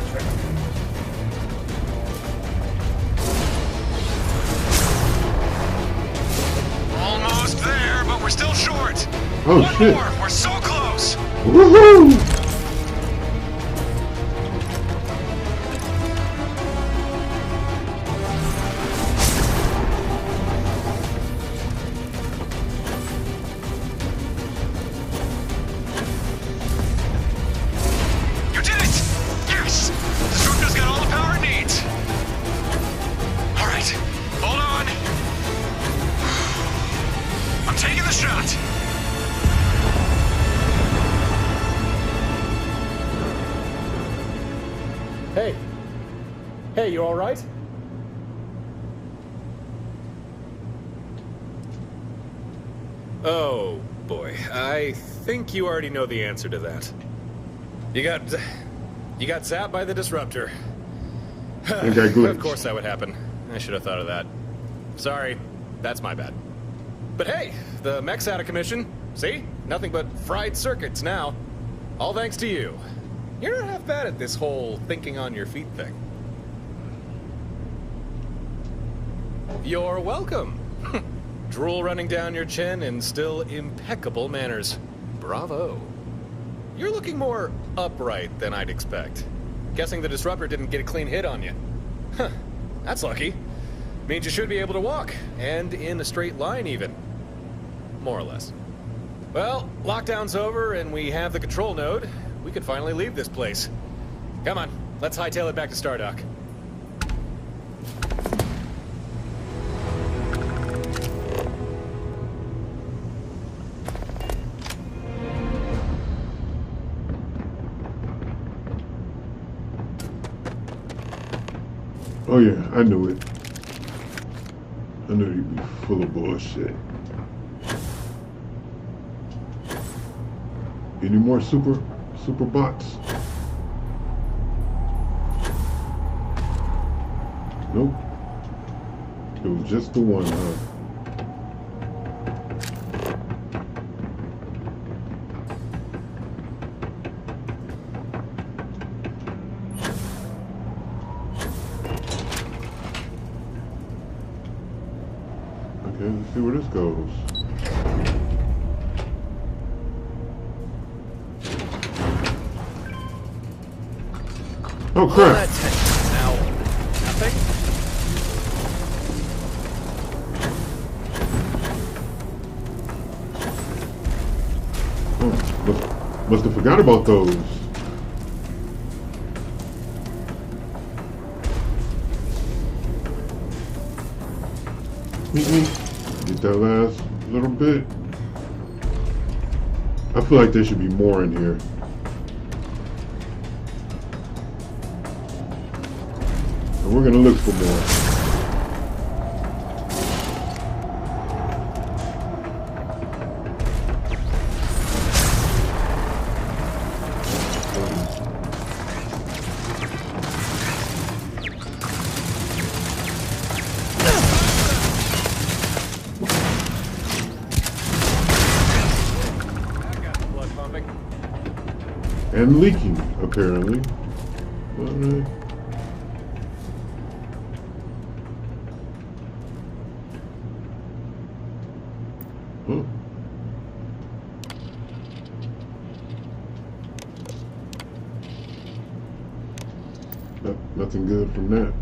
Almost there, but we're still short. Oh, One shit. more. We're so close. Woohoo! You did it! Yes! Disruptor's got all the power it needs. All right, hold on. I'm taking the shot. Hey. Hey, you alright? Oh, boy. I think you already know the answer to that. You got zapped by the disruptor. And got glitched. Of course that would happen. I should have thought of that. Sorry, that's my bad. But hey, the mech's out of commission. See? Nothing but fried circuits now. All thanks to you. You're not half bad at this whole thinking on your feet thing. You're welcome. Drool running down your chin and still impeccable manners. Bravo. You're looking more upright than I'd expect. Guessing the disruptor didn't get a clean hit on you. Huh, that's lucky. Means you should be able to walk, and in a straight line even. More or less. Well, lockdown's over and we have the control node. We can finally leave this place. Come on, let's hightail it back to Stardock. Oh yeah, I knew it. I knew you'd be full of bullshit. Any more super bots? Nope. It was just the one, huh? Okay, let's see where this goes. Oh crap! Now, nothing? Oh, must have forgot about those. Get that last little bit. I feel like there should be more in here. And we're gonna look for more. And leaking, apparently. Oh. Nothing good from that.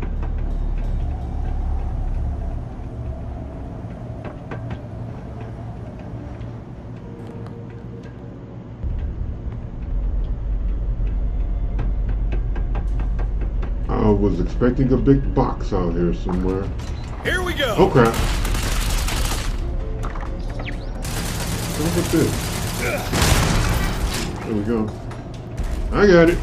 I was expecting a big box out here somewhere. Here we go. Oh crap. Look at this. There we go. I got it.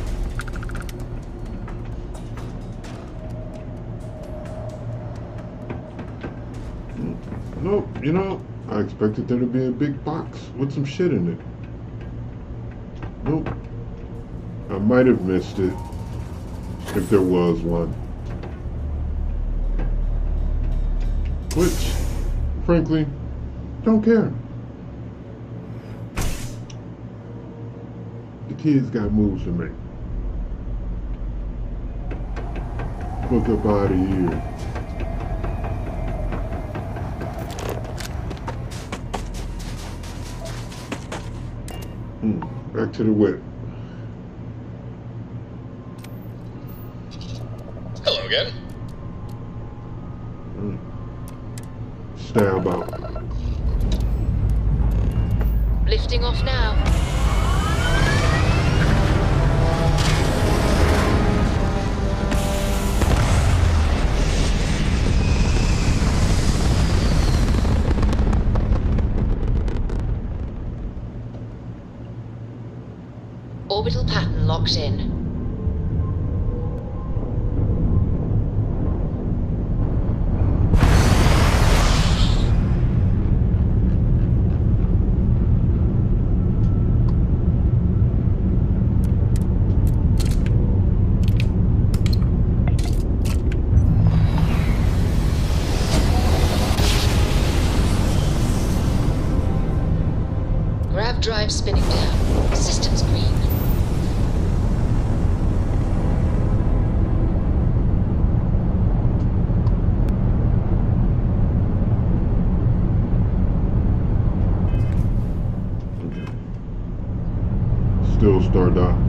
Nope, you know, I expected there to be a big box with some shit in it. Nope. I might have missed it. If there was one. Which, frankly, don't care. The kids got moves to make. Fuck up out of here. Back to the whip. Hello again. Stab out. Lifting off now. Orbital pattern locked in. Stardock.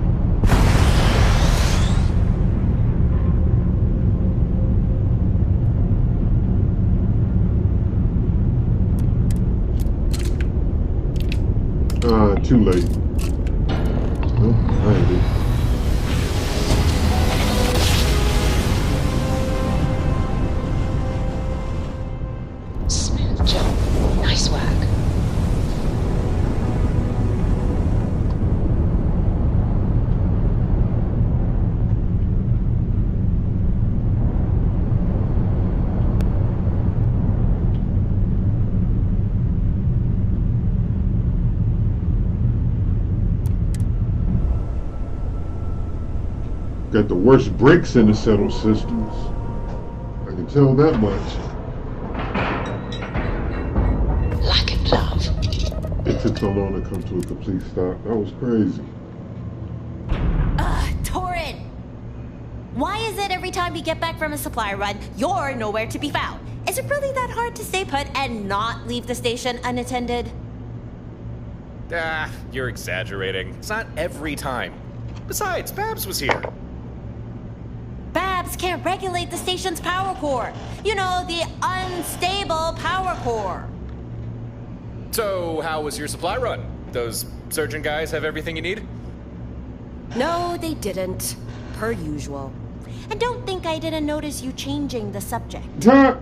Too late. Oh, alrighty. Smooth jump. Nice work. Got the worst brakes in the settled systems. I can tell that much. Like a glove. It took so long to come to a complete stop. That was crazy. Torin! Why is it every time you get back from a supply run, you're nowhere to be found? Is it really that hard to stay put and not leave the station unattended? You're exaggerating. It's not every time. Besides, Babs was here. Babs can't regulate the station's power core. You know, the unstable power core. So, how was your supply run? Those surgeon guys have everything you need? No, they didn't. Per usual. And don't think I didn't notice you changing the subject. It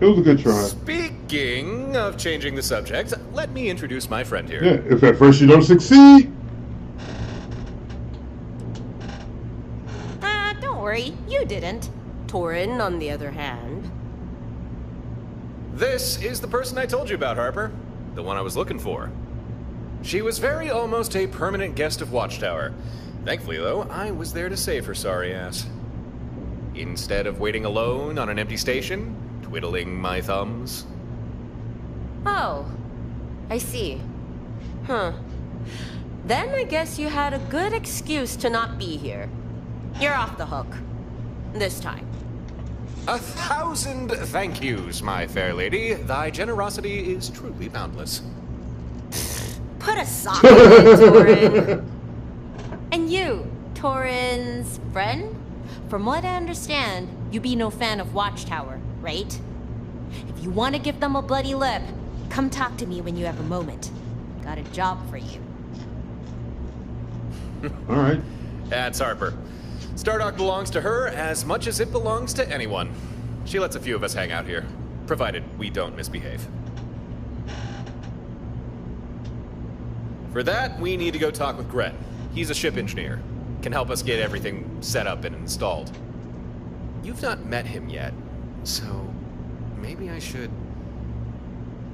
was a good try. Speaking of changing the subject, let me introduce my friend here. Yeah, if at first you don't succeed. Don't worry, you didn't. Torin, on the other hand. This is the person I told you about, Harper. The one I was looking for. She was very almost a permanent guest of Watchtower. Thankfully, though, I was there to save her sorry ass. Instead of waiting alone on an empty station, twiddling my thumbs. Oh, I see. Huh. Then I guess you had a good excuse to not be here. You're off the hook. This time. 1,000 thank yous, my fair lady. Thy generosity is truly boundless. Put a sock in it, Torin. And you, Torin's friend? From what I understand, you be no fan of Watchtower, right? If you want to give them a bloody lip, come talk to me when you have a moment. Got a job for you. All right. That's Harper. Stardock belongs to her as much as it belongs to anyone. She lets a few of us hang out here, provided we don't misbehave. For that, we need to go talk with Gren. He's a ship engineer. Can help us get everything set up and installed. You've not met him yet, so maybe I should...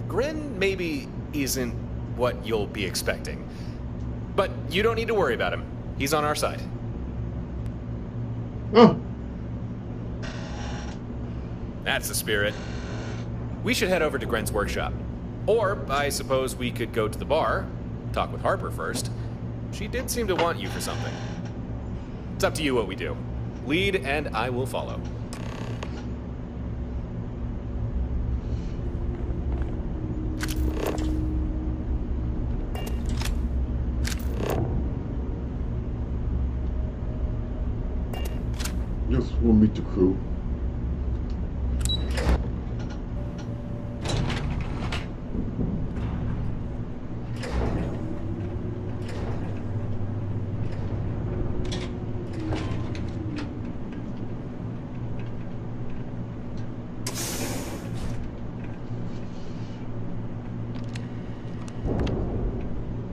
Gren maybe isn't what you'll be expecting. But you don't need to worry about him. He's on our side. Oh. That's the spirit. We should head over to Gren's workshop. Or, I suppose we could go to the bar, talk with Harper first. She did seem to want you for something. It's up to you what we do. Lead, and I will follow. Yes, we'll meet the crew.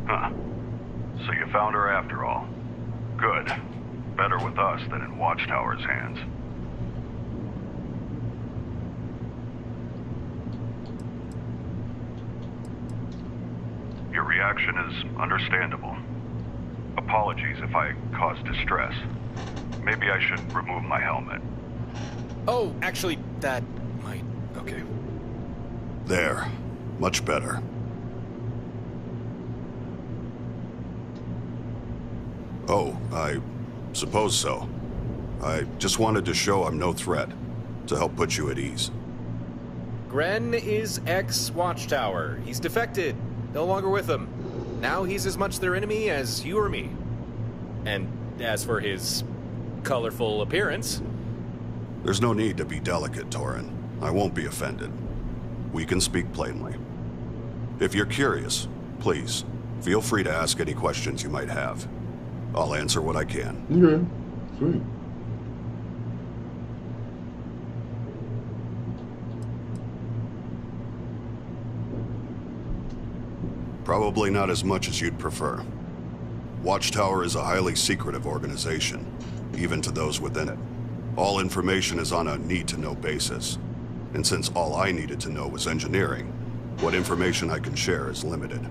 Huh. So you found her after all. Good. Better with us than in Watchtower's hands. Your reaction is understandable. Apologies if I caused distress. Maybe I should remove my helmet. Oh, actually, that might... Okay. There. Much better. Oh, I suppose so. I just wanted to show I'm no threat, to help put you at ease. Gren is ex-Watchtower. He's defected. No longer with them. Now he's as much their enemy as you or me. And as for his colorful appearance... There's no need to be delicate, Torin. I won't be offended. We can speak plainly. If you're curious, please, feel free to ask any questions you might have. I'll answer what I can. Okay, sweet. Probably not as much as you'd prefer. Watchtower is a highly secretive organization, even to those within it. All information is on a need-to-know basis. And since all I needed to know was engineering, what information I can share is limited.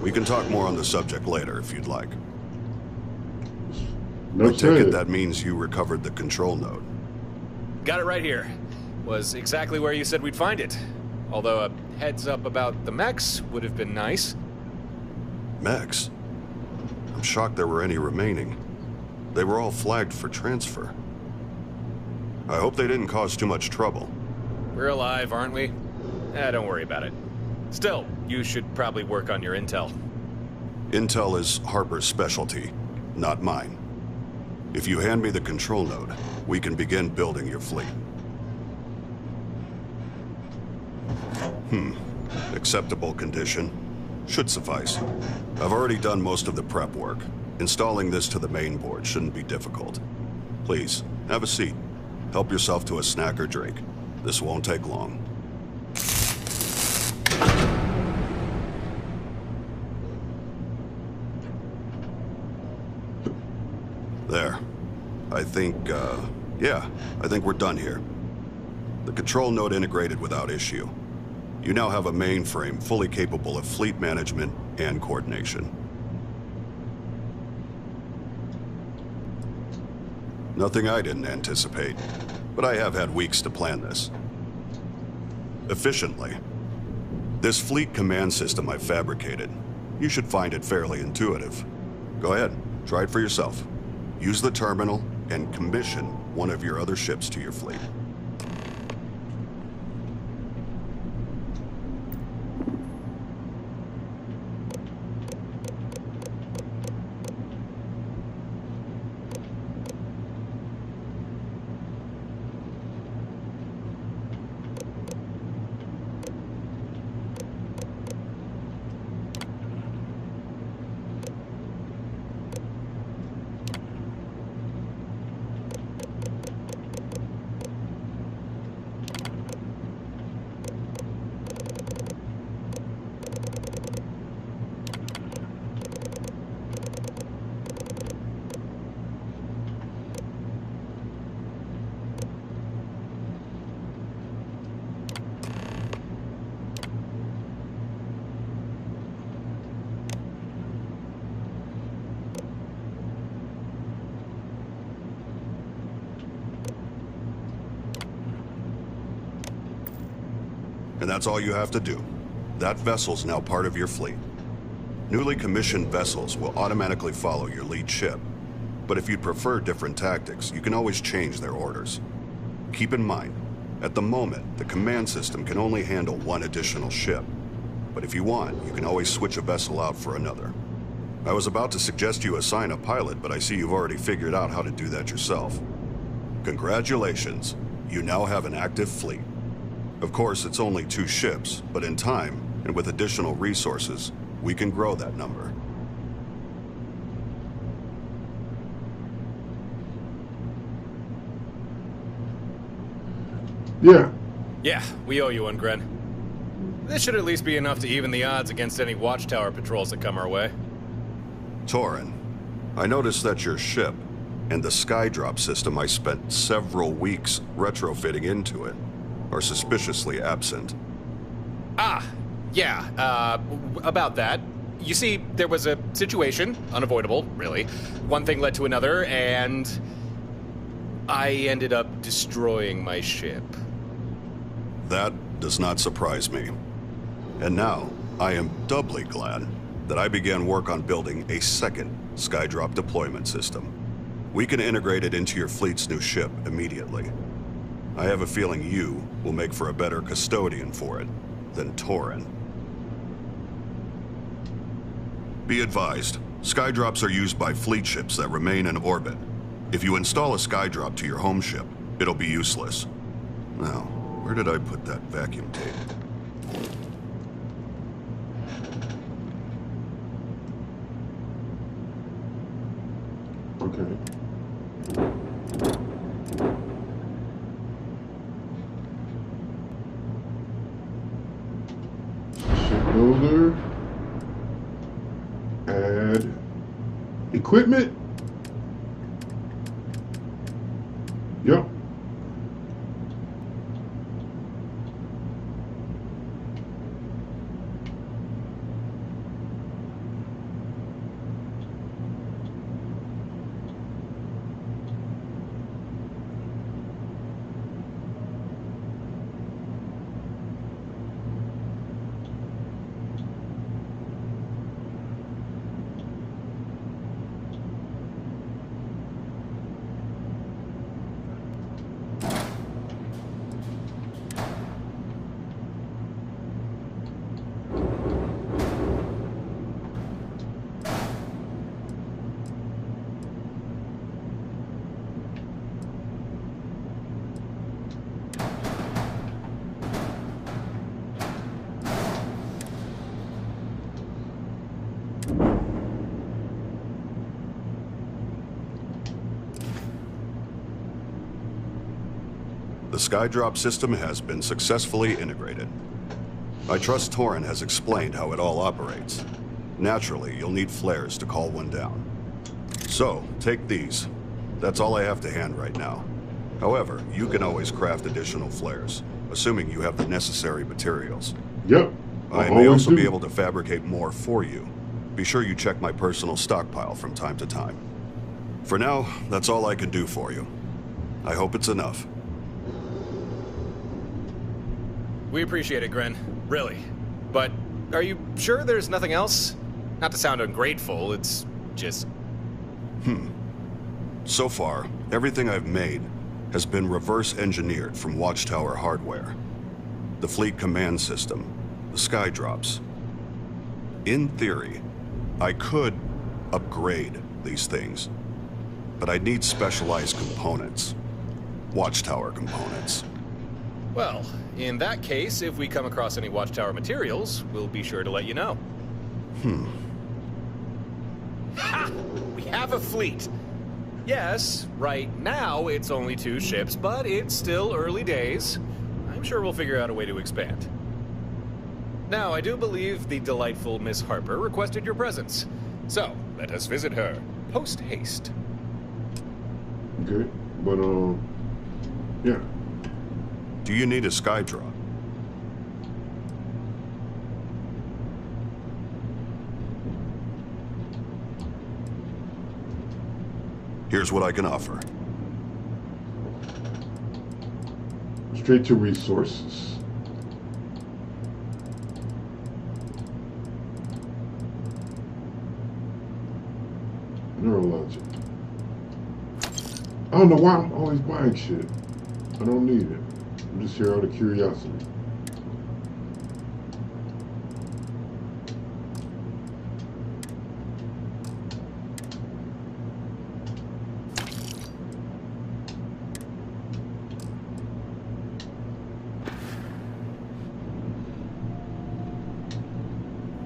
We can talk more on the subject later if you'd like. I take it that means you recovered the control node. Got it right here. Was exactly where you said we'd find it. Although a heads up about the mechs would have been nice. Mechs? I'm shocked there were any remaining. They were all flagged for transfer. I hope they didn't cause too much trouble. We're alive, aren't we? Don't worry about it. Still, you should probably work on your intel. Intel is Harper's specialty, not mine. If you hand me the control node, we can begin building your fleet. Acceptable condition. Should suffice. I've already done most of the prep work. Installing this to the main board shouldn't be difficult. Please, have a seat. Help yourself to a snack or drink. This won't take long. There. I think we're done here. The control node integrated without issue. You now have a mainframe fully capable of fleet management and coordination. Nothing I didn't anticipate, but I have had weeks to plan this. Efficiently. This fleet command system I've fabricated, you should find it fairly intuitive. Go ahead, try it for yourself. Use the terminal and commission one of your other ships to your fleet. And that's all you have to do. That vessel's now part of your fleet. Newly commissioned vessels will automatically follow your lead ship. But if you'd prefer different tactics, you can always change their orders. Keep in mind, at the moment, the command system can only handle one additional ship. But if you want, you can always switch a vessel out for another. I was about to suggest you assign a pilot, but I see you've already figured out how to do that yourself. Congratulations, you now have an active fleet. Of course, it's only 2 ships, but in time, and with additional resources, we can grow that number. Yeah. Yeah, we owe you one, Gren. This should at least be enough to even the odds against any Watchtower patrols that come our way. Torin, I noticed that your ship, and the Skydrop system I spent several weeks retrofitting into it, are suspiciously absent. About that. You see, there was a situation, unavoidable, really. One thing led to another, and I ended up destroying my ship. That does not surprise me. And now, I am doubly glad that I began work on building a second Skydrop deployment system. We can integrate it into your fleet's new ship immediately. I have a feeling you will make for a better custodian for it than Torin. Be advised, Skydrops are used by fleet ships that remain in orbit. If you install a skydrop to your home ship, it'll be useless. Now, where did I put that vacuum tape? Okay. Shipbuilder. Add equipment. Yep. The skydrop system has been successfully integrated. I trust Torin has explained how it all operates. Naturally, you'll need flares to call one down. So, take these. That's all I have to hand right now. However, you can always craft additional flares, assuming you have the necessary materials. Yep. I may also be able to fabricate more for you. Be sure you check my personal stockpile from time to time. For now, that's all I can do for you. I hope it's enough. We appreciate it, Grin. Really. But are you sure there's nothing else? Not to sound ungrateful, it's just... So far, everything I've made has been reverse engineered from Watchtower hardware. The fleet command system, the skydrops. In theory, I could upgrade these things, but I'd need specialized components. Watchtower components. Well, in that case, if we come across any Watchtower materials, we'll be sure to let you know. Ha! We have a fleet! Yes, right now it's only 2 ships, but it's still early days. I'm sure we'll figure out a way to expand. Now, I do believe the delightful Miss Harper requested your presence. So, let us visit her, post-haste. Okay, but, yeah. Do you need a skydrop? Here's what I can offer. Straight to resources. Neurologic. I don't know why I'm always buying shit. I don't need it. I'm just here out of curiosity.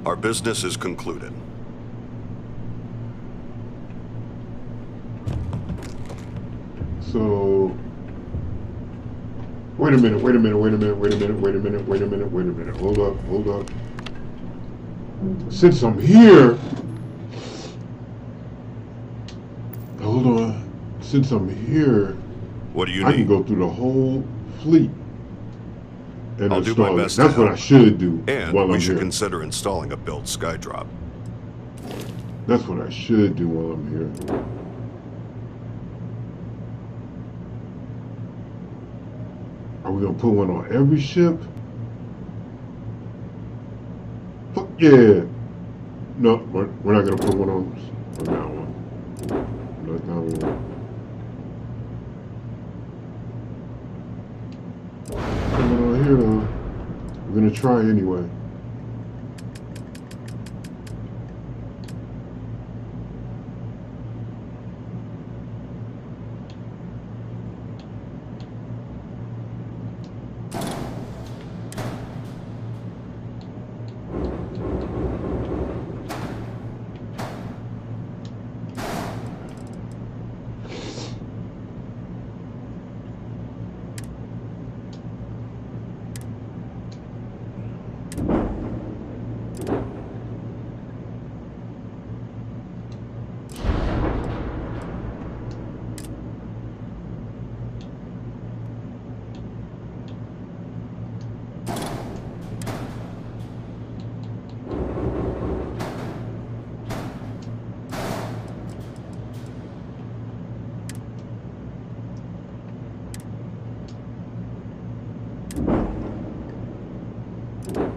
Our business is concluded. So, wait a minute. Hold up. Since I'm here, hold on. Since I'm here, what do you I need? can go through the whole fleet. And I'll do my best. That's what I should do. And while we I'm should here. consider installing a built skydrop. That's what I should do while I'm here. Are we gonna put one on every ship? Fuck yeah! No, we're not gonna put one on that one. Not that one. Coming on here though. We're gonna try anyway. Do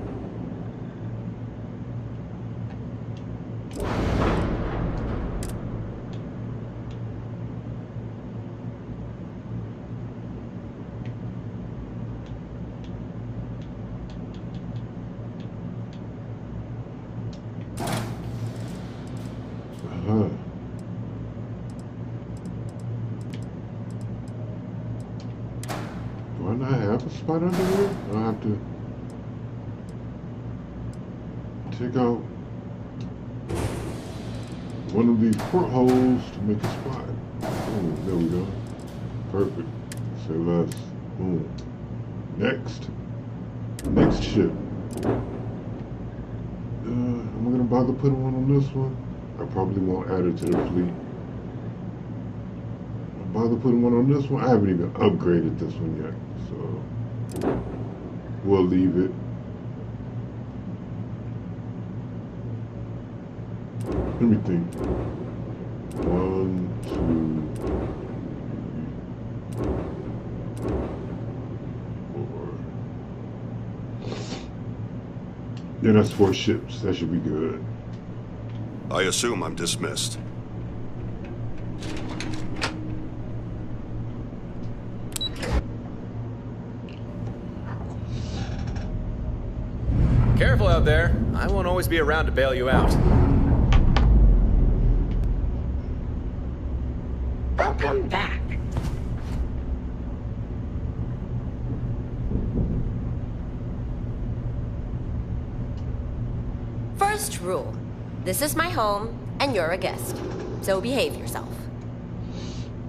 I not have a spot under here? I have to take out one of these portholes to make a spot. Oh, there we go. Perfect. Say less. Boom. Next. Next ship. Am I gonna bother putting one on this one? I probably won't add it to the fleet. Bother putting one on this one? I haven't even upgraded this one yet, so we'll leave it. Let me think. 1, 2, 4. Yeah, that's 4 ships. That should be good. I assume I'm dismissed. Careful out there. I won't always be around to bail you out. Welcome back. First rule. This is my home, and you're a guest. So behave yourself.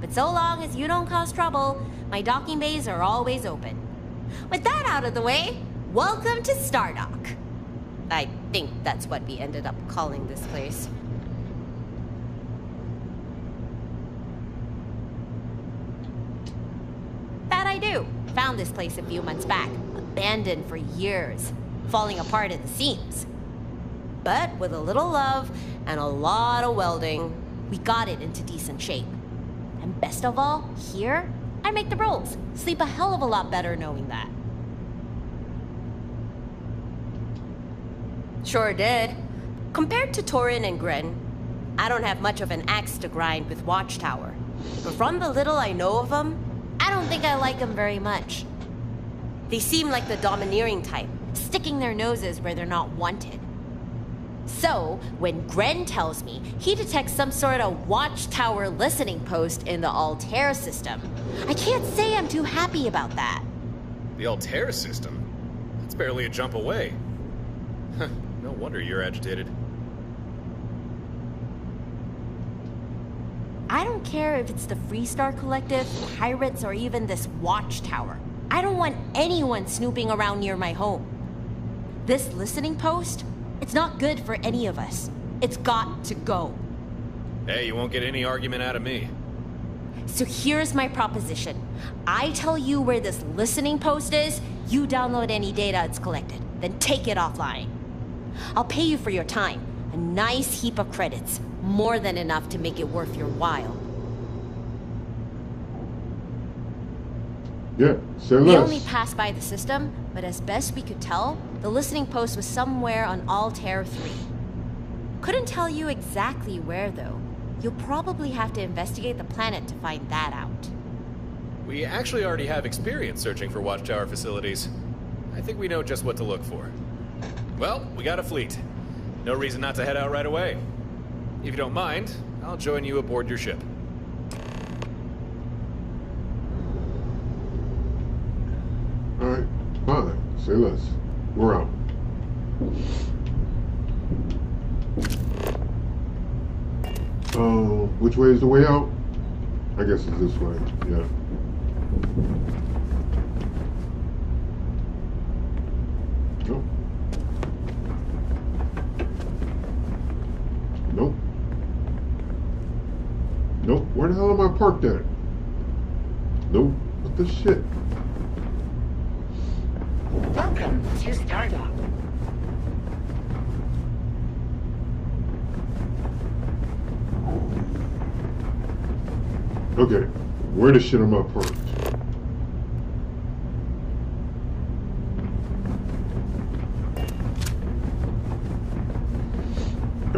But so long as you don't cause trouble, my docking bays are always open. With that out of the way, welcome to Stardock. I think that's what we ended up calling this place. That I do. Found this place a few months back, abandoned for years, falling apart at the seams. But with a little love and a lot of welding, we got it into decent shape. And best of all, here, I make the rolls. Sleep a hell of a lot better knowing that. Sure did. Compared to Torin and Gren, I don't have much of an axe to grind with Watchtower. But from the little I know of them, I don't think I like them very much. They seem like the domineering type, sticking their noses where they're not wanted. So, when Gren tells me he detects some sort of Watchtower listening post in the Altair system, I can't say I'm too happy about that. The Altair system? That's barely a jump away. No wonder you're agitated. I don't care if it's the Freestar Collective, pirates, or even this Watchtower. I don't want anyone snooping around near my home. This listening post, it's not good for any of us. It's got to go. Hey, you won't get any argument out of me. So here's my proposition. I tell you where this listening post is, you download any data it's collected, then take it offline. I'll pay you for your time, a nice heap of credits, more than enough to make it worth your while. Yeah, say less. We only passed by the system, but as best we could tell, the listening post was somewhere on Altair 3. Couldn't tell you exactly where, though. You'll probably have to investigate the planet to find that out. We actually already have experience searching for Watchtower facilities. I think we know just what to look for. Well, we got a fleet. No reason not to head out right away. If you don't mind, I'll join you aboard your ship. Alright, fine. Say less. We're out. Which way is the way out? I guess it's this way, yeah. Nope. Nope. Nope. Where the hell am I parked at? Nope. What the shit? Welcome to Stardock. Okay, where the shit am I parked?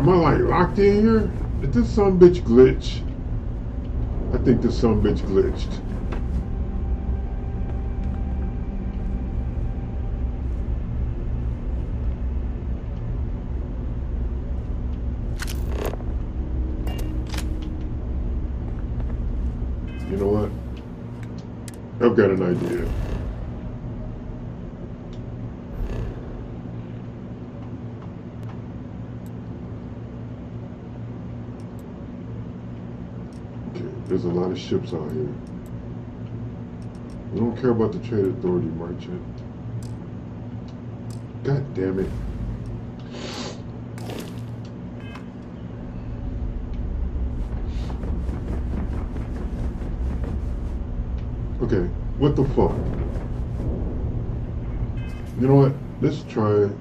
Am I like locked in here? Did this sumbitch glitch? I think this sumbitch glitched. You know what? I've got an idea. There's a lot of ships out here. We don't care about the Trade Authority merchant. God damn it. Okay, what the fuck? You know what? Let's try it.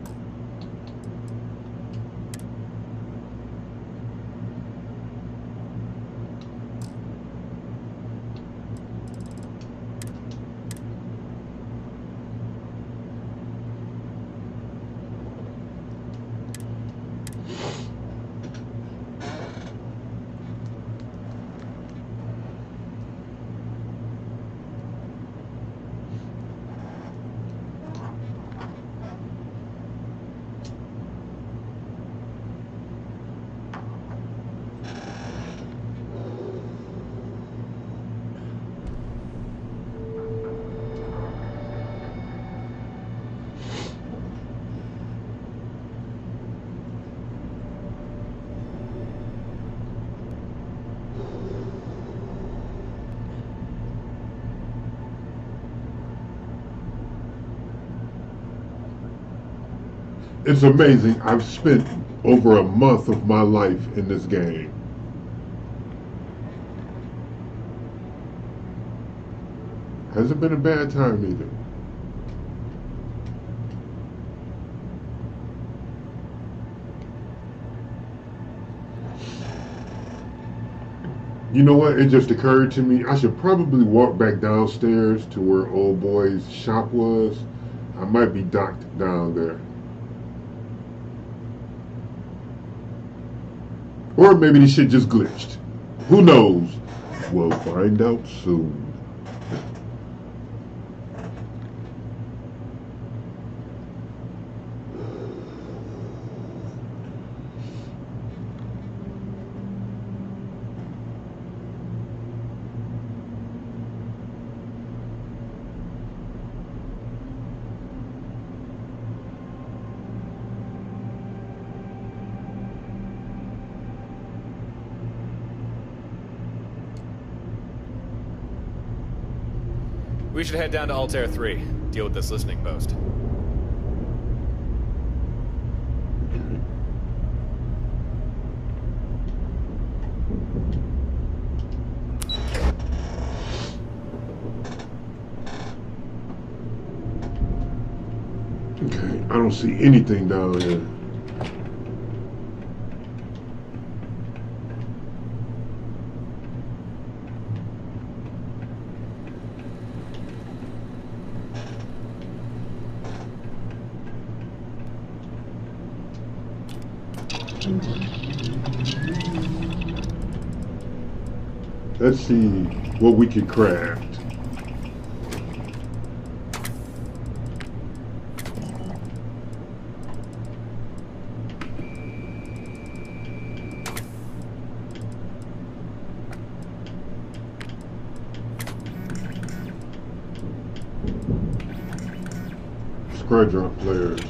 It's amazing. I've spent over a month of my life in this game. Hasn't been a bad time either. You know what? It just occurred to me, I should probably walk back downstairs to where old boy's shop was. I might be docked down there. Or maybe this shit just glitched. Who knows? We'll find out soon. We should head down to Altair 3, deal with this listening post. Okay, I don't see anything down here. Let's see what we can craft. Square drop players.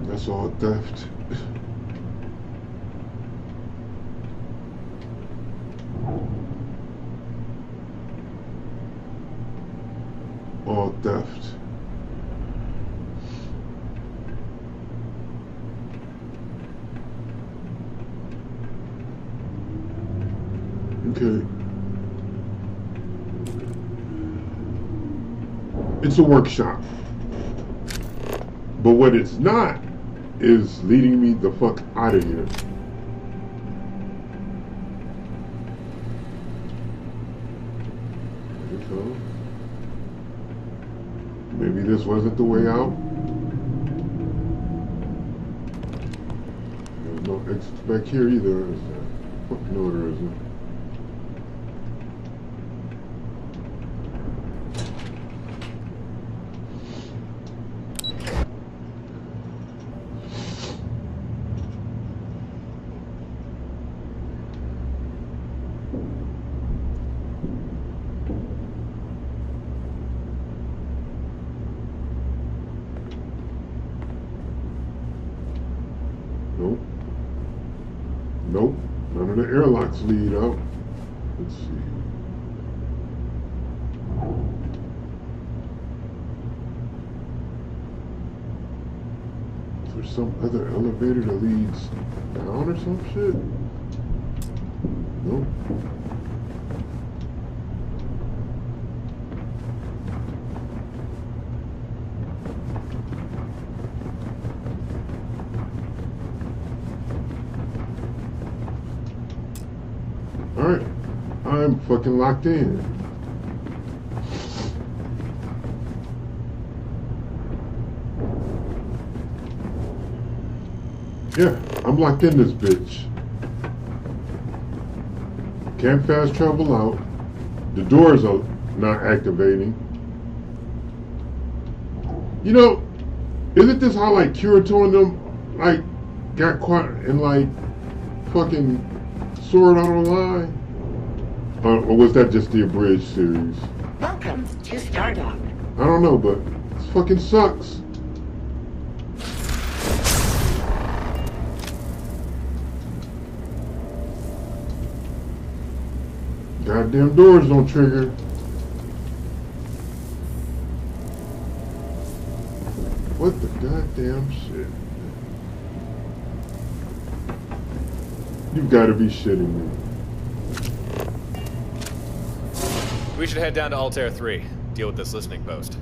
That's all theft. All theft. Okay. It's a workshop. But what it's not is leading me the fuck out of here. So, maybe this wasn't the way out. There's no exit back here either, is there? Fuck no, there isn't. Nope. Nope. None of the airlocks lead out. Let's see. Is there some other elevator that leads down or some shit? Nope. Alright, I'm fucking locked in. Yeah, I'm locked in this bitch. Can't fast travel out. The doors are not activating. You know, isn't this how like Kirito and them like got caught in like fucking Sword Art Online? Or was that just the abridged series? Welcome to Stardock. I don't know, but this fucking sucks. Goddamn doors don't trigger. What the goddamn shit? You've got to be shitting me. We should head down to Altair 3. Deal with this listening post.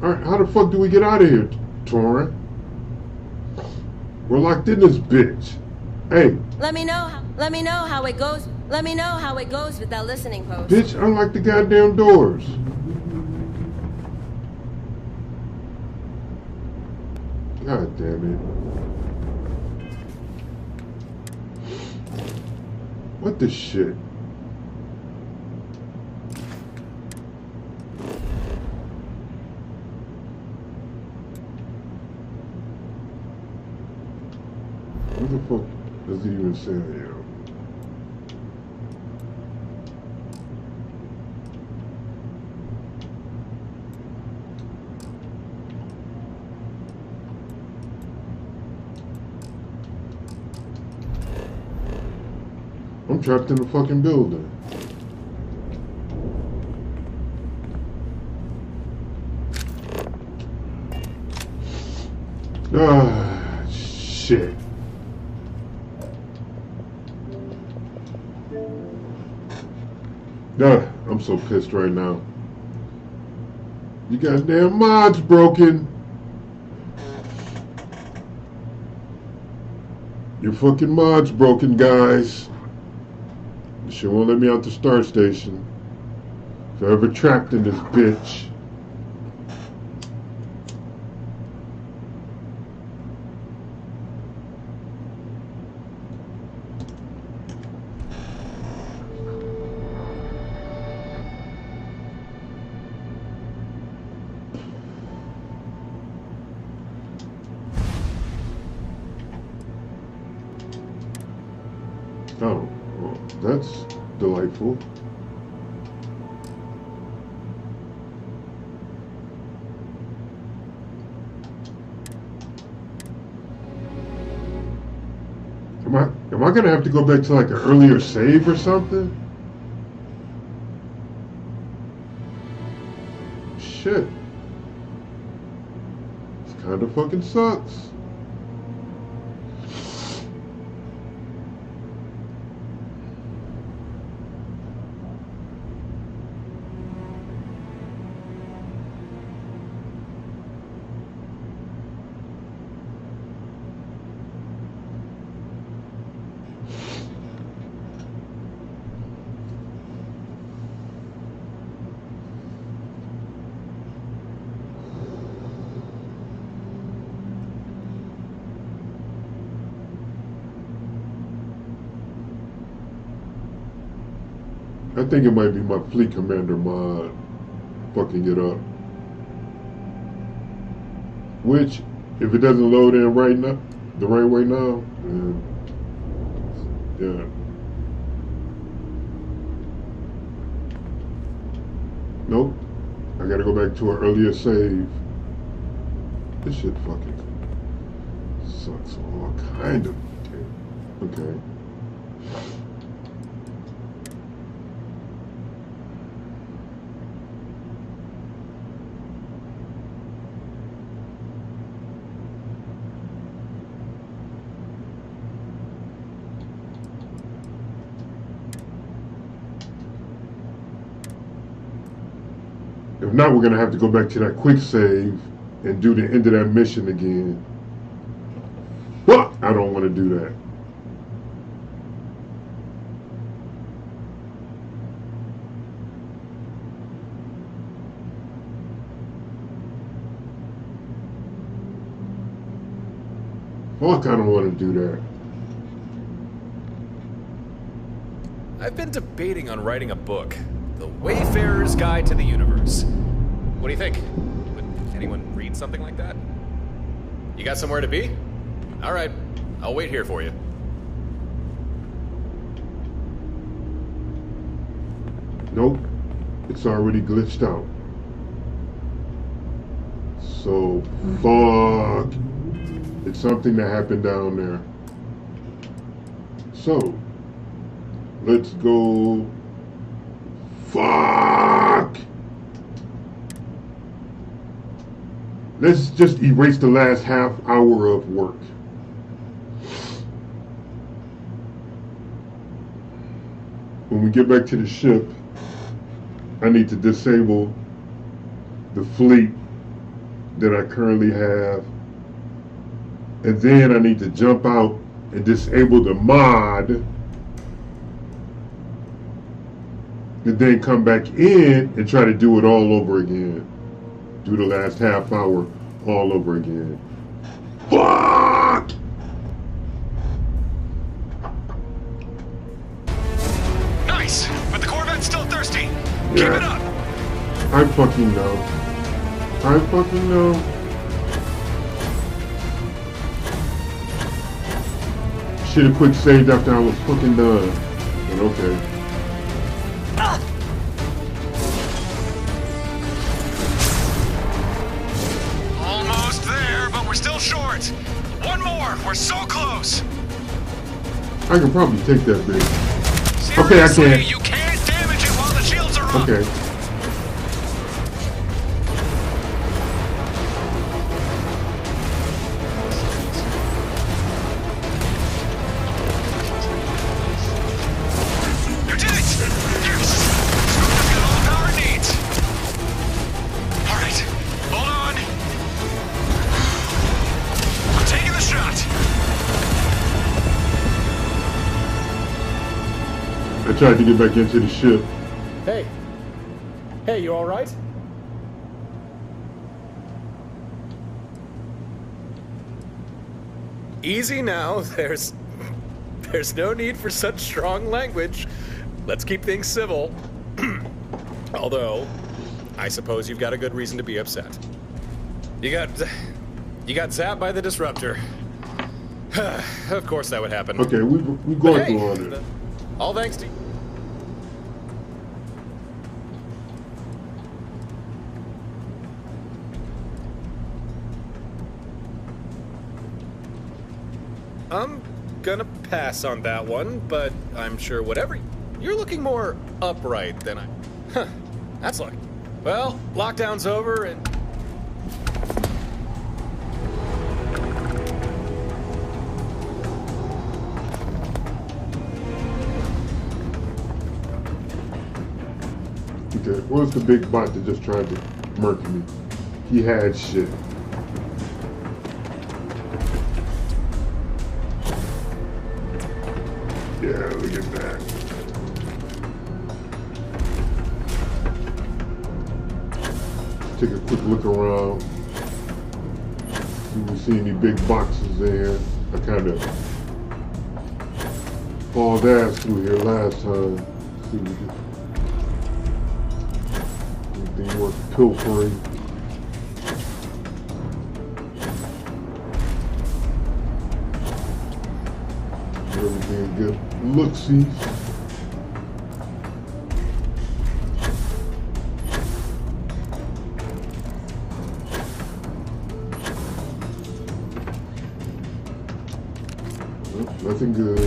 Alright, how the fuck do we get out of here, Torrent? We're locked in this bitch. Hey. Let me know how it goes. Let me know how it goes with that listening post. Bitch, unlock the goddamn doors. God damn it. What the shit? What the fuck does he even say here? I'm trapped in a fucking building. Ah, shit. Ah, I'm so pissed right now. You goddamn mod's broken. Your fucking mod's broken, guys. She won't let me out the star station. Forever trapped in this bitch. Oh, well, that's delightful. Am I gonna have to go back to like an earlier save or something? Shit. This kinda fucking sucks. I think it might be my fleet commander mod fucking it up. Which, if it doesn't load in right now, the right way now, then yeah. Nope. I gotta go back to an earlier save. This shit fucking sucks all kind of. Okay. If not, we're gonna have to go back to that quick save and do the end of that mission again. What? I don't want to do that. Fuck, I don't want to do that. I've been debating on writing a book. The Wayfarer's Guide to the Universe. What do you think? Would anyone read something like that? You got somewhere to be? All right, I'll wait here for you. Nope, it's already glitched out. So, fuck. It's something that happened down there. So, let's go. Fuck! Let's just erase the last half hour of work. When we get back to the ship, I need to disable the fleet that I currently have. And then I need to jump out and disable the mod. And then come back in and try to do it all over again. Do the last half hour all over again. Fuck! Nice! But the Corvette's still thirsty. Yeah. Keep it up! I fucking know. I fucking know. Should have quick saved after I was fucking done. But okay. Almost there, but we're still short. One more. We're so close. I can probably take that big. Seriously, okay, I can. You can't damage it while the shields are up. Okay. You did it! Yes! Scooter's got all the power it needs. All right, hold on. I'm taking the shot. I tried to get back into the ship. Hey. Hey, you all right? Easy now. There's no need for such strong language. Let's keep things civil. Although, I suppose you've got a good reason to be upset. You got zapped by the disruptor. Of course that would happen. Okay, we going through all this. All thanks to... I'm gonna pass on that one, but I'm sure whatever... You're looking more upright than I... Huh, that's lucky. Well, lockdown's over and... Okay, where's the big bot that just tried to murk me? He had shit. Yeah, look at that. Take a quick look around. See if we see any big boxes there. I kind of hauled ass through here last time. See what we get. Any more pilfering. Everything good. Look-see. Nothing good.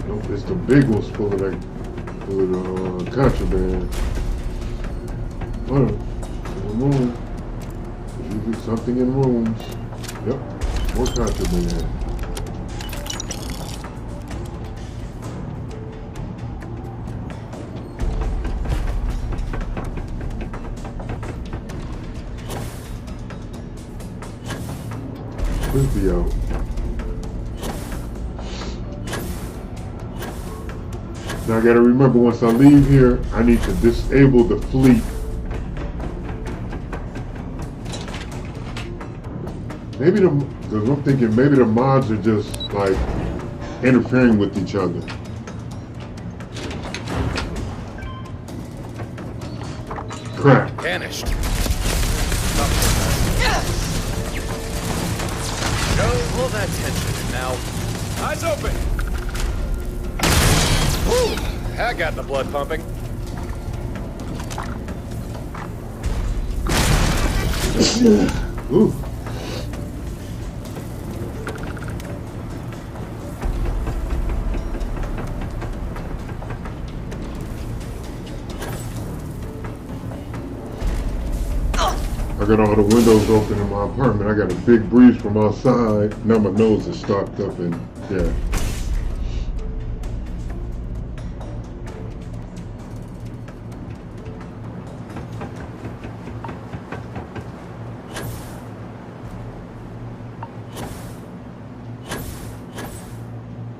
Nope, it's the big ones full of that, contraband. Oh, room. Usually something in rooms. Yep, more contraband. Be out. Now I gotta remember, once I leave here, I need to disable the fleet. Maybe because I'm thinking maybe the mods are just like interfering with each other. Crap. Vanished. All that tension, and now eyes open. Woo! That got the blood pumping. Ooh. I got all the windows open in my apartment. I got a big breeze from outside. Now my nose is stopped up and yeah.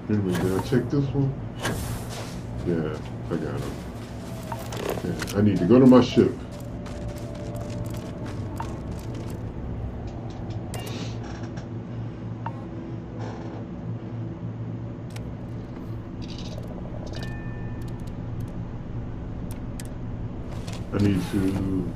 Anyway, did I check this one? Yeah, I got it. Yeah, I need to go to my ship. I need to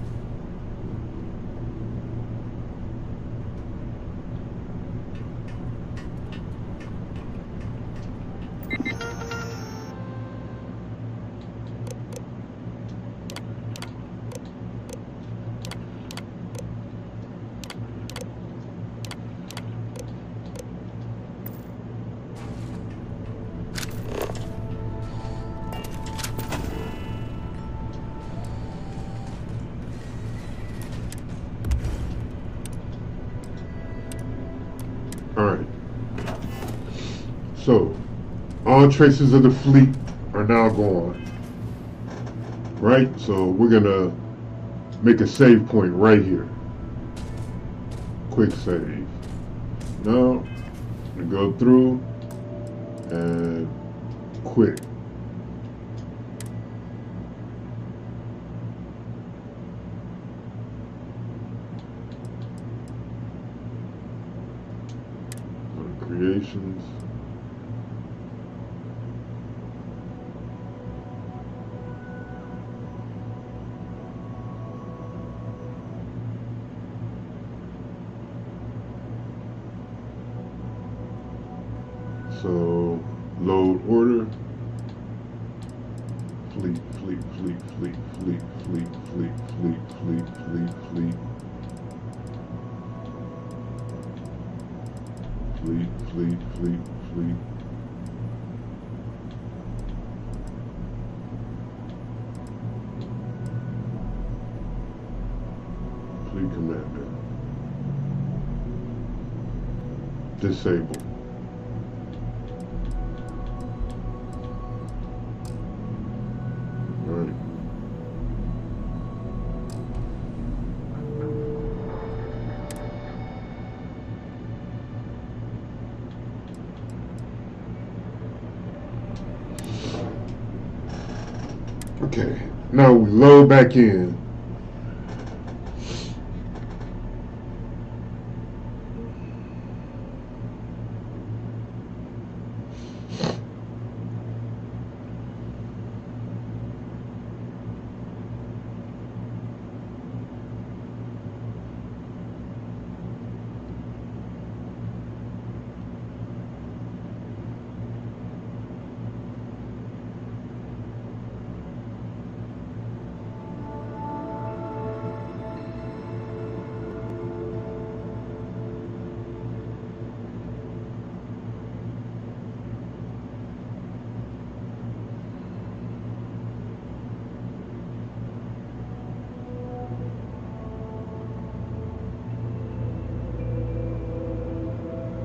Alright, so all traces of the fleet are now gone, right? So we're gonna make a save point right here. Quick save. Now, we go through and quit. Creations. So load order. Fleet. Fleet commander. Disable. Right. Okay, now we load back in.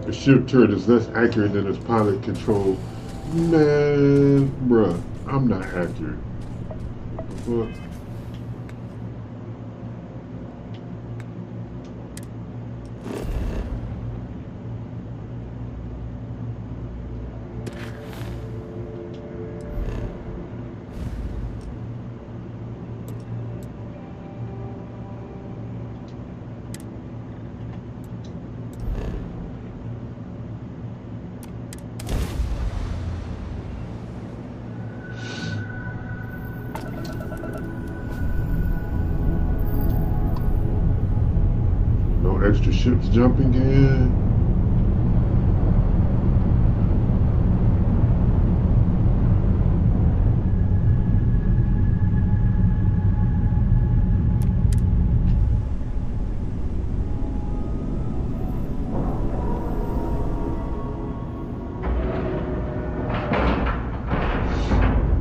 The ship turret is less accurate than its pilot control. Man, bruh, I'm not accurate. What? Extra ships jumping in.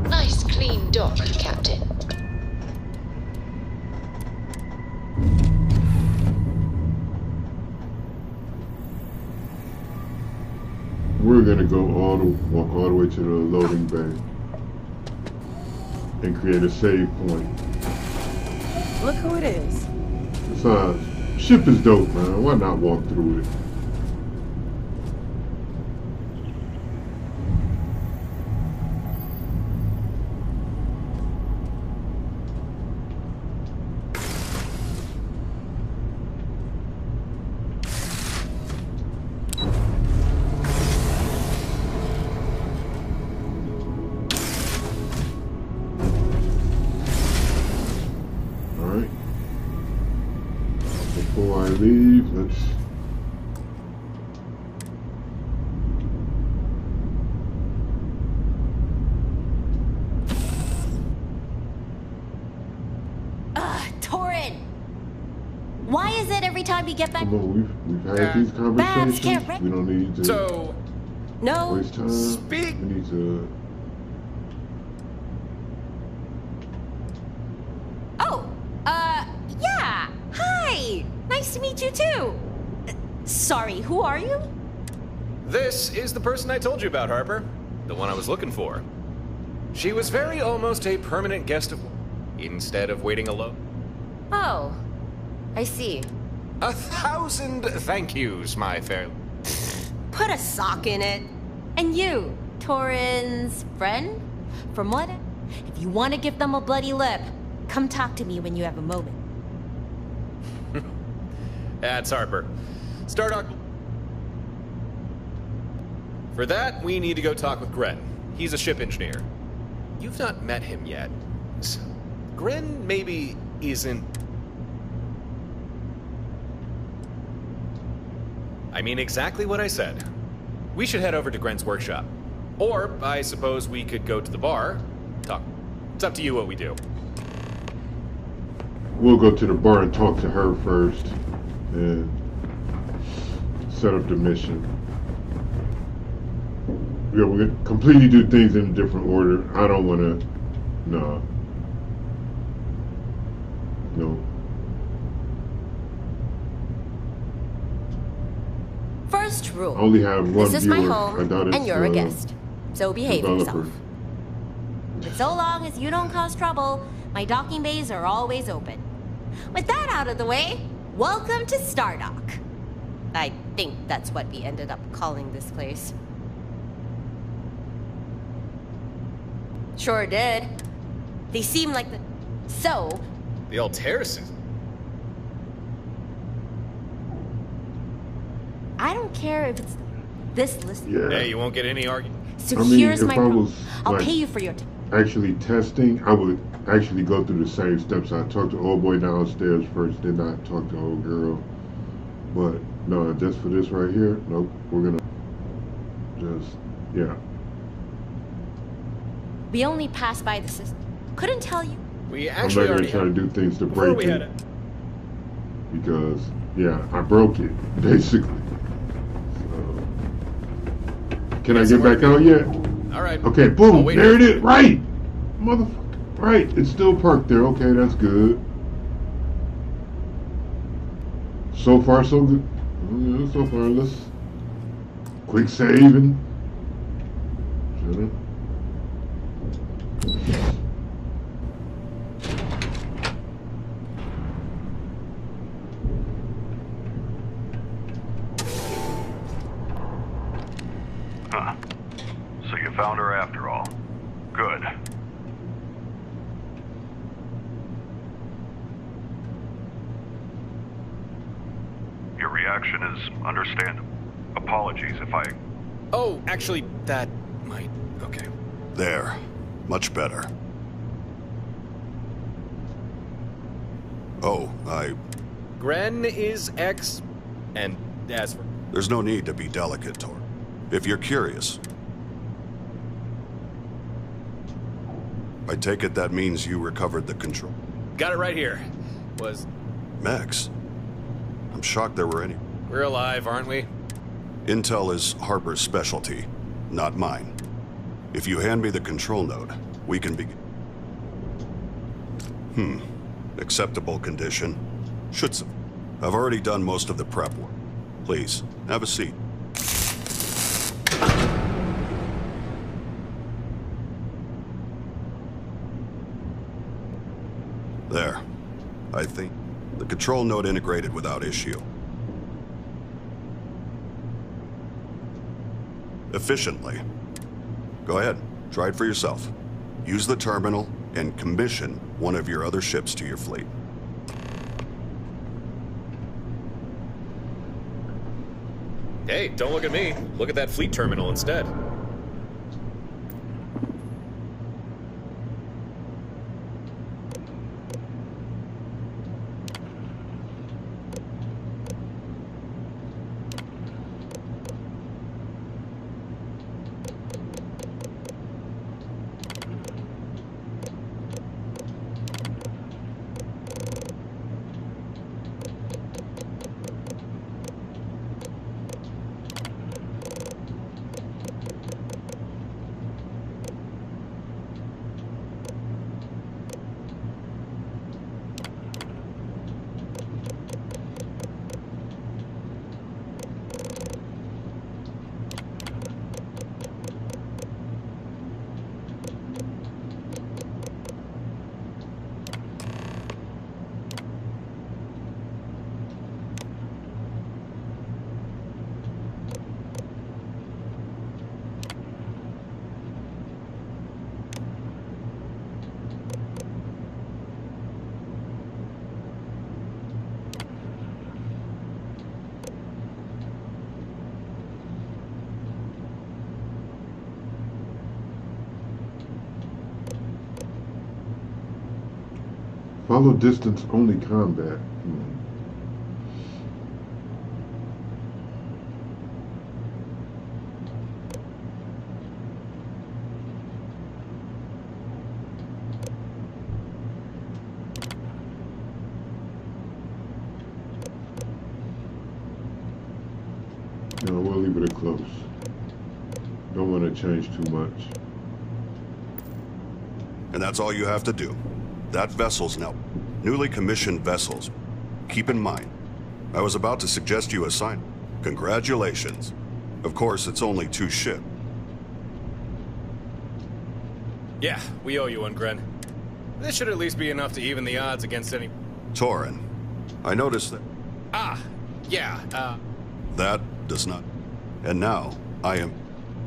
Nice clean dock, Captain. We're gonna go walk all the way to the loading bay and create a save point. Look who it is. Besides, ship is dope, man. Why not walk through it? Before I leave, let's... Torin! Why is it every time we get back... Come on, we've had these conversations. We don't need to waste time. We need to... Yeah! Hi! Nice to meet you too! Sorry, who are you? This is the person I told you about, Harper. The one I was looking for. She was very almost a permanent guest of... instead of waiting alone. Oh, I see. 1,000 thank yous, my fair... Put a sock in it. And you, Torin's friend? From what? If you want to give them a bloody lip, come talk to me when you have a moment. That's Harper. Stardock. For that, we need to go talk with Gren. He's a ship engineer. You've not met him yet. So, Gren maybe isn't... I mean exactly what I said. We should head over to Gren's workshop. Or, I suppose we could go to the bar, talk. It's up to you what we do. We'll go to the bar and talk to her first. And set up the mission. Yeah, we're gonna completely do things in a different order. I don't want to. No. First rule. I only have one This is viewer. my home, and you're a guest. So behave yourself. But so long as you don't cause trouble, my docking bays are always open. With that out of the way, welcome to Stardock. I think that's what we ended up calling this place. Sure did. They seem like the... So... The old terraces. I don't care if it's this list. Yeah. Hey, you won't get any argument. So I mean, here's my problem. I'll like, pay you for your... actually testing, I would actually go through the same steps. I talked to old boy downstairs first, then I talked to old girl. But no, just for this right here, nope. We're gonna just, yeah. We only passed by the system. Couldn't tell you. We I'm actually not gonna already try to do things to before break we it. had it. Because, yeah, I broke it, basically. So, can I get back out yet? All right. Okay, boom, wait. there it is, right! Motherfucker, right, it's still parked there, okay, that's good. So far, so good. Yeah, so far, let's Quick saving. Shut up. Huh. So you found her after all. Good. Your reaction is understandable. Apologies if I... Oh, actually, that might... Okay. There. Much better. Oh, Gren is X, and as for... There's no need to be delicate, Tor. If you're curious. I take it that means you recovered the control. Got it right here. Was... Max? I'm shocked there were any. We're alive, aren't we? Intel is Harper's specialty, not mine. If you hand me the control node, we can begin. Acceptable condition. Should I've already done most of the prep work. Please, have a seat. There. I think the control node integrated without issue. Efficiently. Go ahead, try it for yourself. Use the terminal and commission one of your other ships to your fleet. Hey, don't look at me. Look at that fleet terminal instead. Follow distance only combat. No, we'll leave it at close. Don't want to change too much. And that's all you have to do. That vessel's now newly commissioned vessels. Keep in mind, I was about to suggest you assign. Congratulations. Of course, it's only 2 ships. Yeah, we owe you one, Gren. This should at least be enough to even the odds against any... Torin, I noticed that... That does not... And now,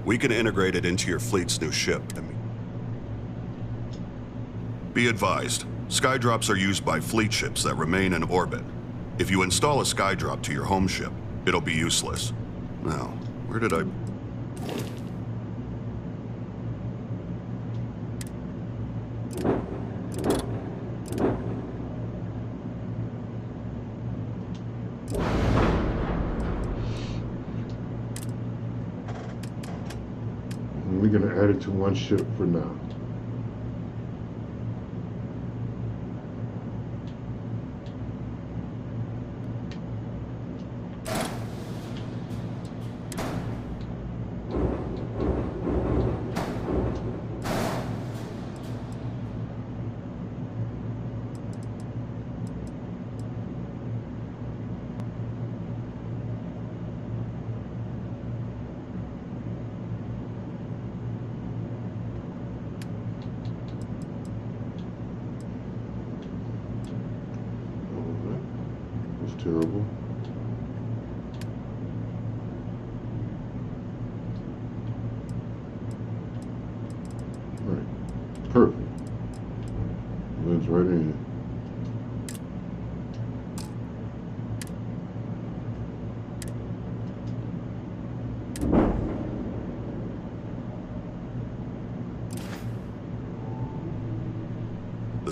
we can integrate it into your fleet's new ship. Be advised, skydrops are used by fleet ships that remain in orbit. If you install a skydrop to your home ship, it'll be useless. Now, where did I... We're going to add it to 1 ship for now.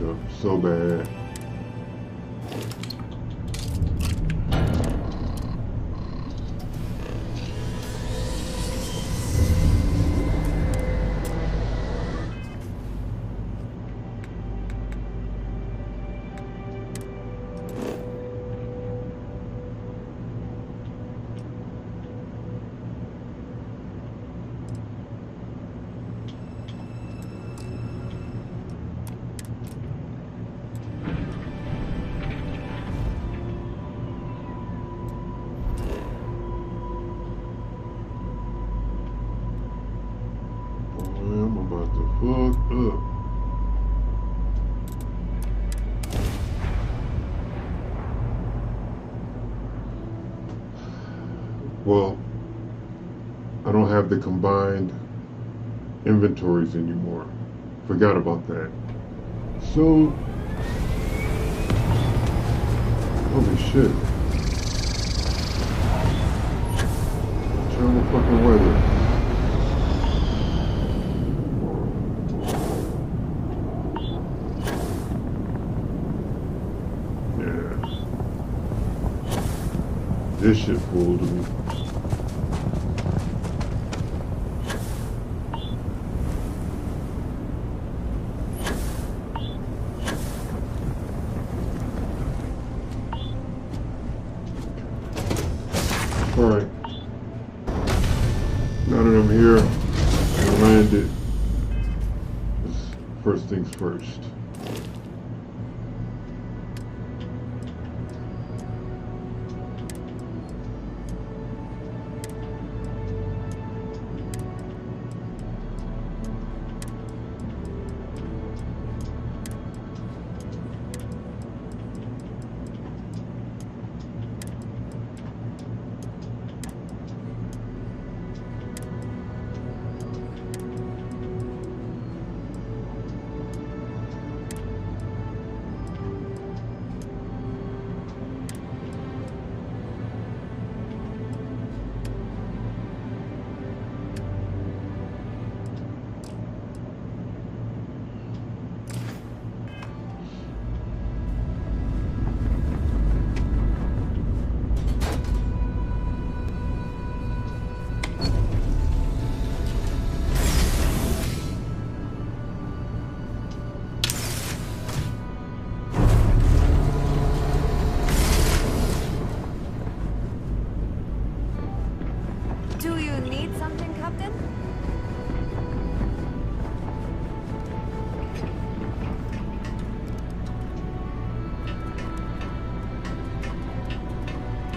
fucked up so bad. I'm about to fuck up. Well, I don't have the combined inventories anymore. Forgot about that. So, holy shit. Terrible fucking weather. This shit fooled me. Alright. Now that I'm here, I landed. First things first.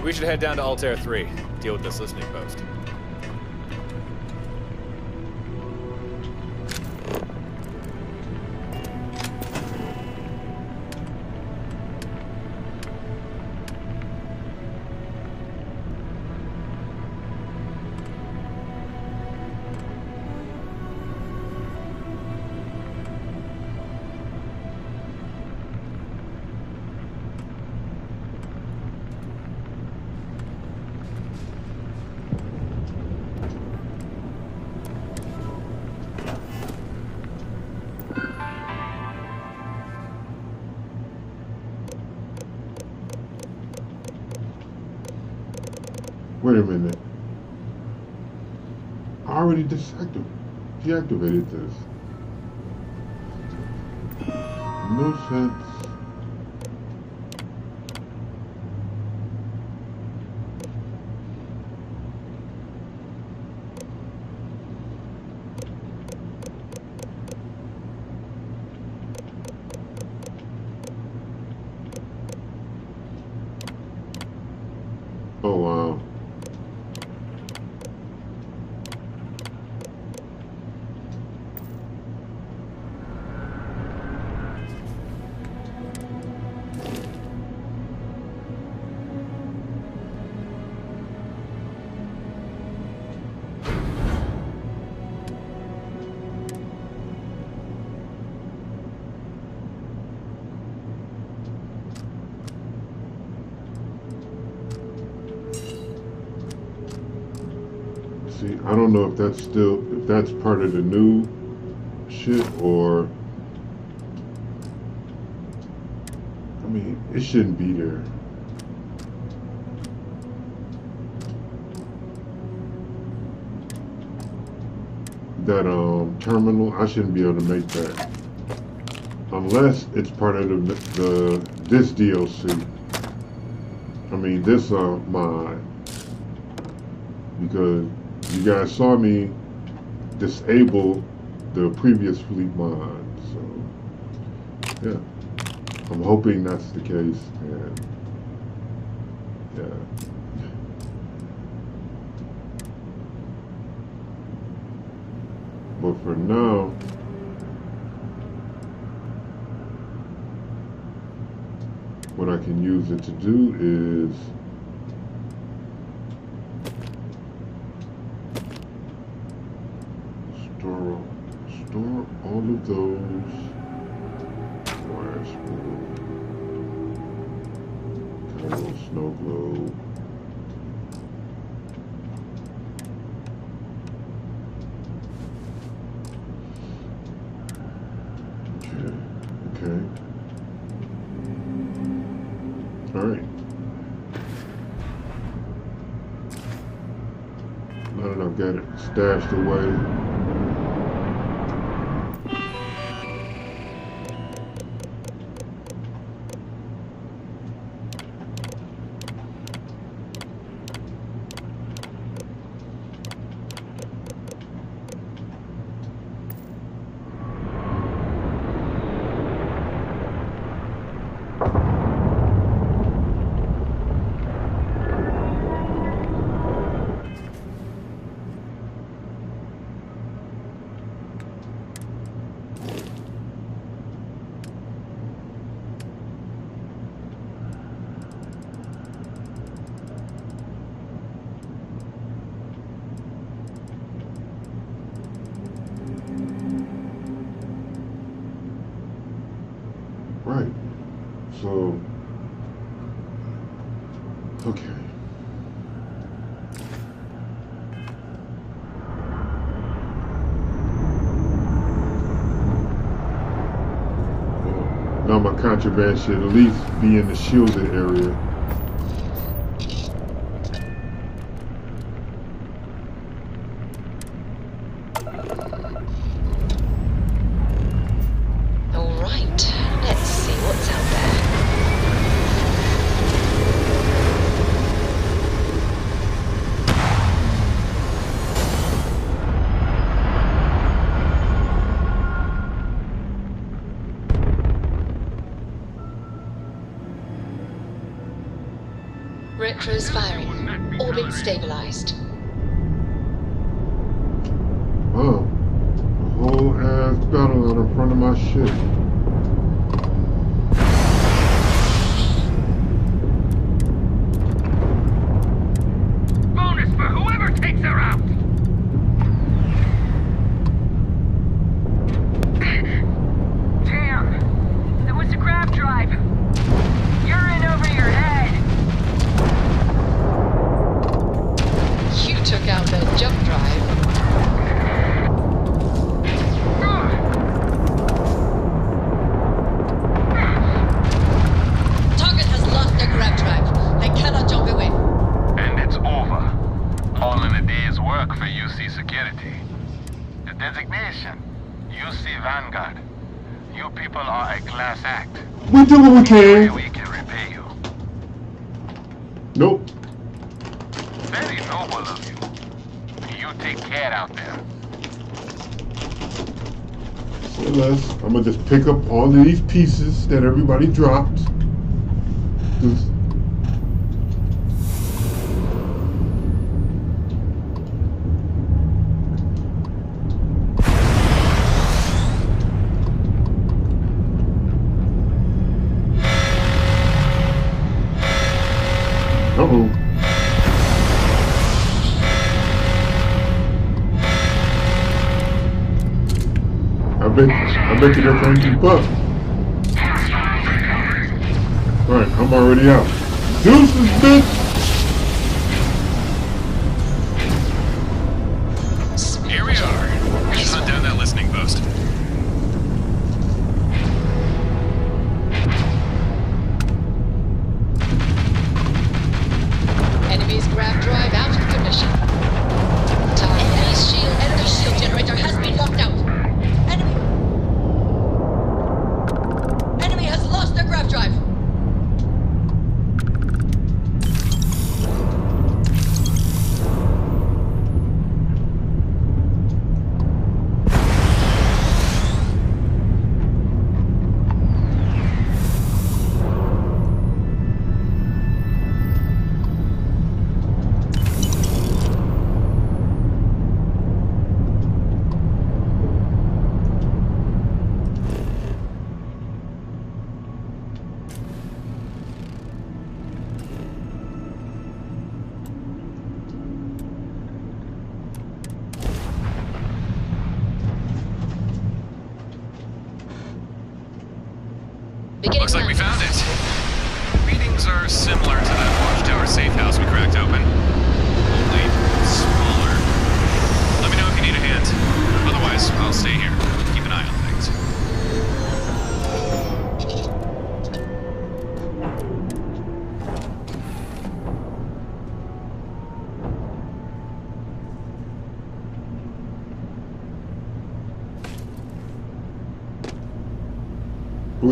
We should head down to Altair 3, deal with this listening post. Wait a minute. I already deactivated this. No sense. Oh wow. See, I don't know if that's part of the new shit or I mean, it shouldn't be there. That terminal, I shouldn't be able to make that unless it's part of this DLC. I mean this mod, because you guys saw me disable the previous fleet mod. So yeah, I'm hoping that's the case. And yeah. But for now, what I can use it to do is store all of those wire spool, little snow globe. Okay. All right. Now that I've got it stashed away. Right. So, okay. Now my contraband should at least be in the shielded area. Retros firing. Orbit stabilized. Oh, a whole ass battle out in front of my ship. Bonus for whoever takes her out! Damn! That was the grab drive! You're in over your head! You took out their jump drive. Target has lost their grab drive. They cannot jump away. And it's over. All in a day's work for UC Security. The designation, UC Vanguard. You people are a class act. We do what we can. We can repay you. Nope. Very noble of you. You take care out there. So I'm gonna just pick up all of these pieces that everybody dropped. Just uh-oh. I bet you they're trying to keep up. Right, I'm already out. Deuces, bitch! Here we are. Let's hunt down that listening post.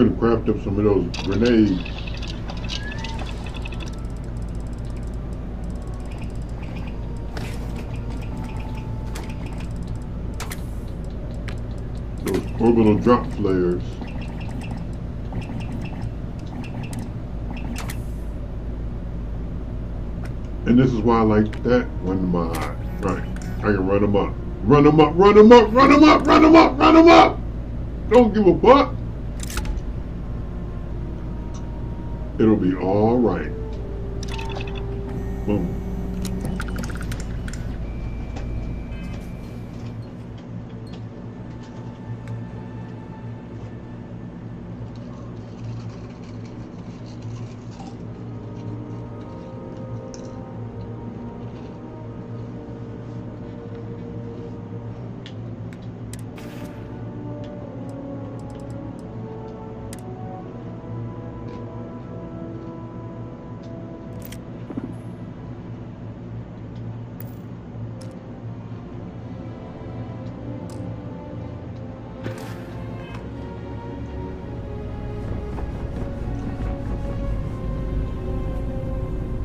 gonna craft up some of those grenades. Those orbital drop flares. And this is why I like that when right, I can run them up. Run them up, run them up, run them up, run them up, run them up! Don't give a fuck. It'll be all right. Boom.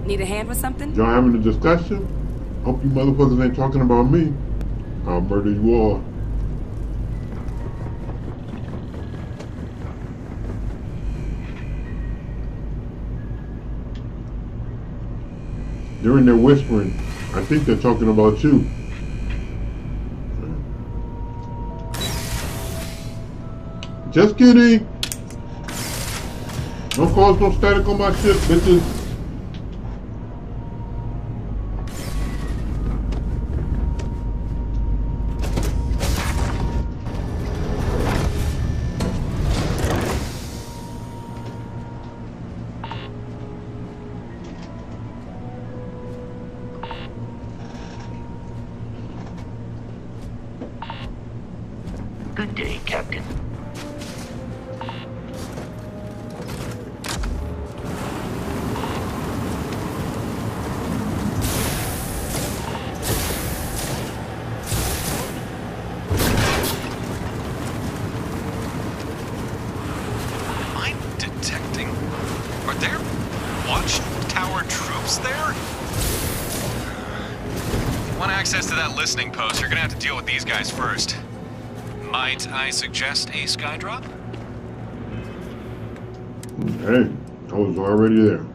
Need a hand with something? Y'all having a discussion? Hope you motherfuckers ain't talking about me. I'll murder you all. They're in there whispering. I think they're talking about you. Just kidding. Don't cause no static on my ship, bitches. Good day, Captain. Am I detecting? Are there watchtower troops there? If you want access to that listening post, you're gonna have to deal with these guys first. Might I suggest a skydrop? Hey, I was already there.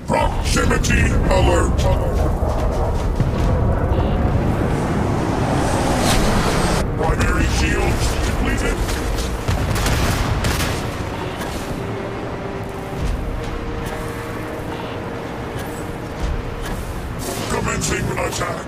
Proximity alert! Primary shields depleted. Commencing attack.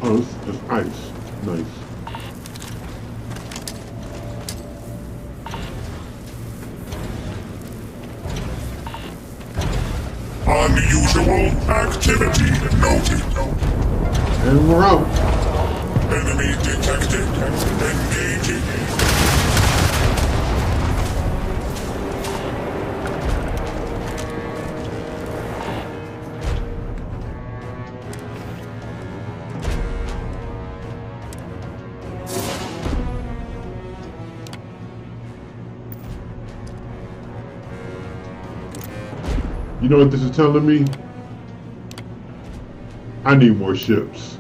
Oh, it's ice. Nice. Unusual activity noted. And we're out. Enemy detected. Engaging. You know what this is telling me? I need more ships.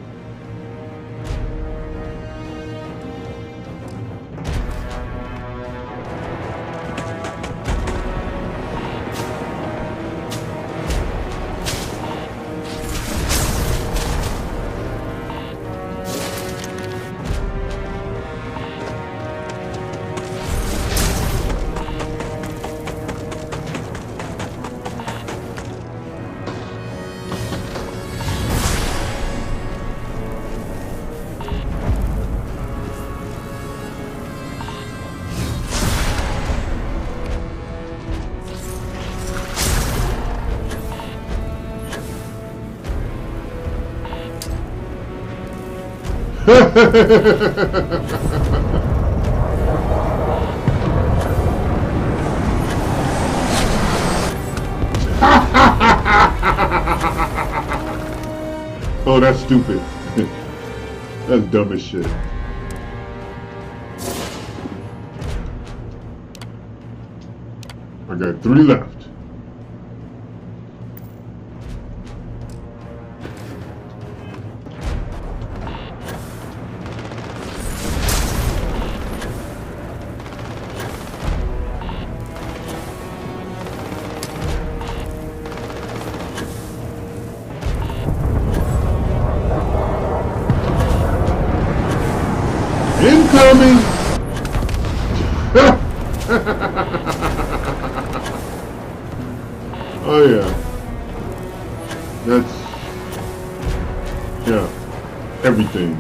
Oh, that's stupid. That's dumb as shit. I got 3 left. Incoming! Oh yeah. That's... yeah. Everything.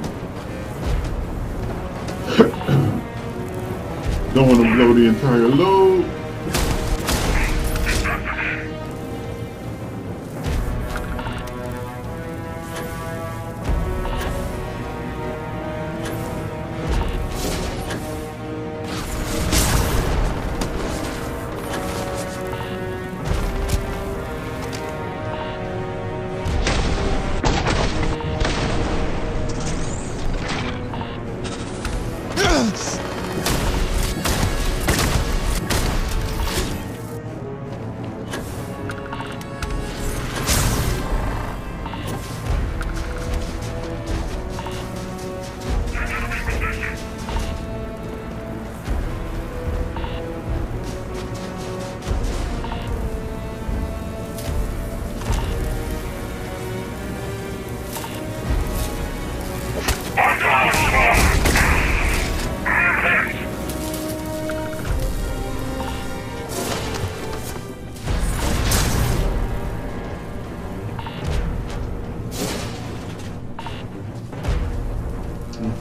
Don't want to blow the entire load.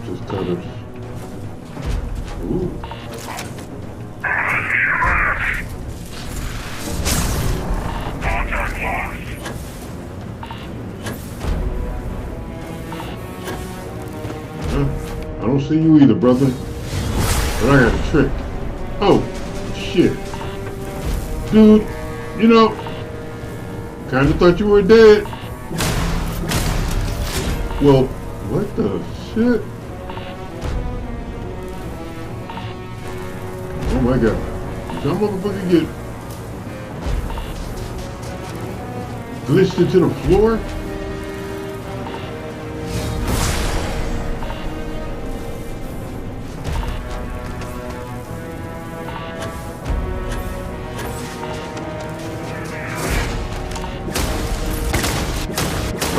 Just kind of... ooh. I don't see you either, brother. But I got a trick. Oh, shit. Dude, you know, kinda thought you were dead. Well, what the shit? Oh my god. Did y'all motherfucker get glitched into the floor?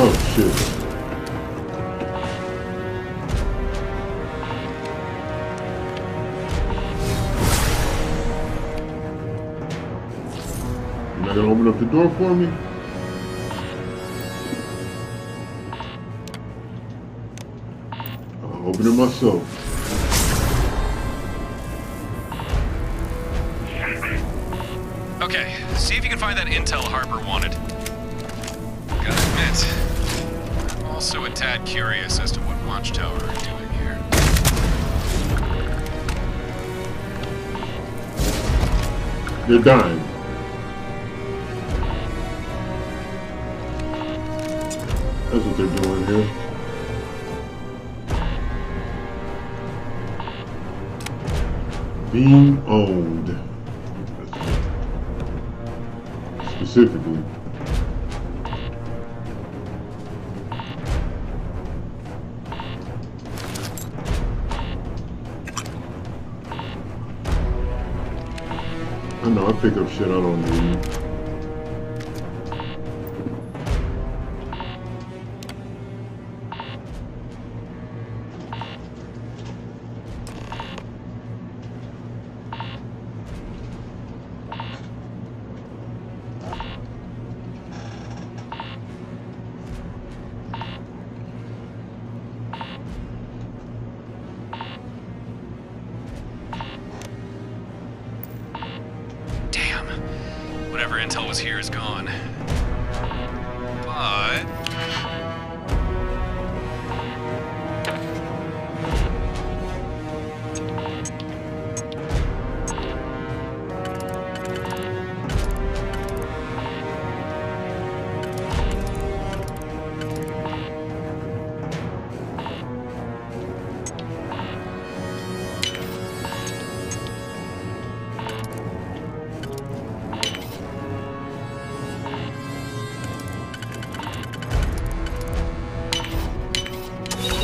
Oh shit. You're not gonna open up the door for me? Open it myself. Okay, see if you can find that intel Harper wanted. Gotta admit, I'm also a tad curious as to what Watchtower are doing here. You're dying. That's what they're doing here. Being owned. Specifically. I know, I pick up shit I don't need. Whatever intel was here is gone. But...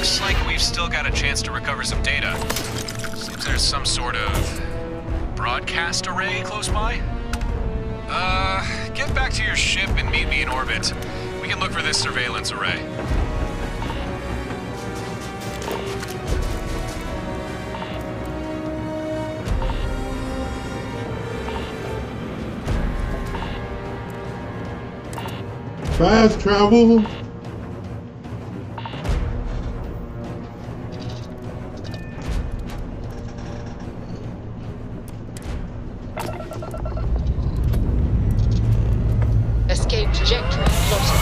looks like we've still got a chance to recover some data. Seems there's some sort of broadcast array close by. Get back to your ship and meet me in orbit. We can look for this surveillance array. Fast travel. Escape trajectory plotted.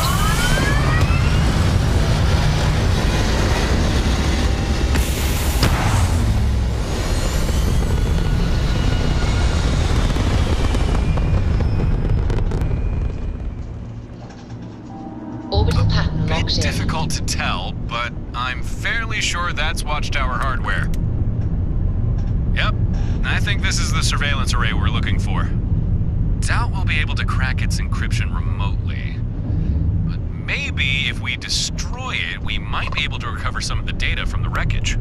Orbital pattern locked in. Difficult to tell, but I'm fairly sure that's Watchtower hardware. Yep, I think this is the surveillance array we're looking for. Doubt we'll be able to crack its encryption remotely. But maybe if we destroy it, we might be able to recover some of the data from the wreckage.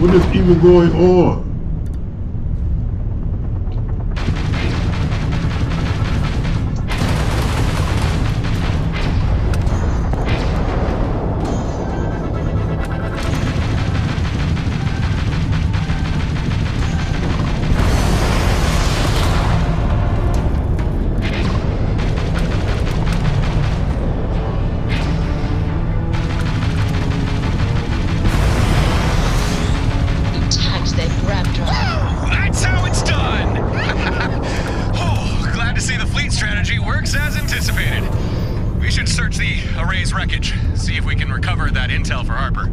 What is even going on? That's how it's done! Oh, glad to see the fleet strategy works as anticipated. We should search the array's wreckage, see if we can recover that intel for Harper.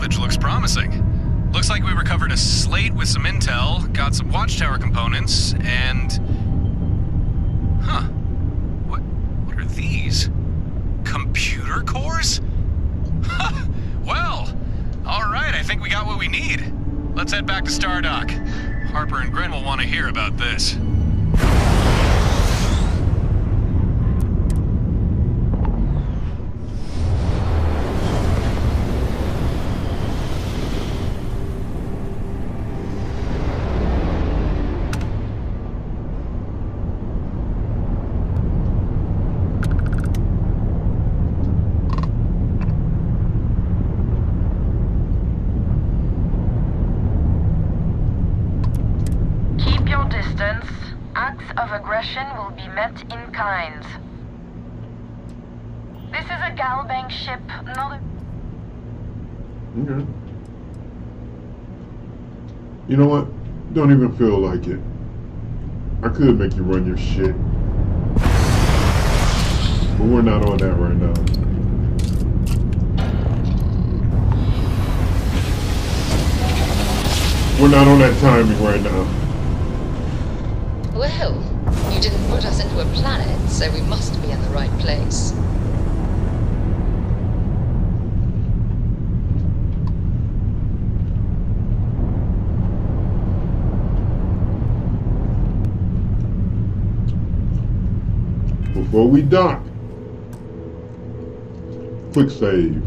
salvage looks promising. Looks like we recovered a slate with some intel, got some watchtower components, and... Huh. What are these? Computer cores? Well, alright, I think we got what we need. Let's head back to Stardock. Harper and Gren will want to hear about this. Will be met in kind. This is a Galbank ship, not a... Okay. You know what? Don't even feel like it. I could make you run your shit. But we're not on that right now. We're not on that timing right now. Well, you didn't put us into a planet, so we must be in the right place. Before we dock, quick save.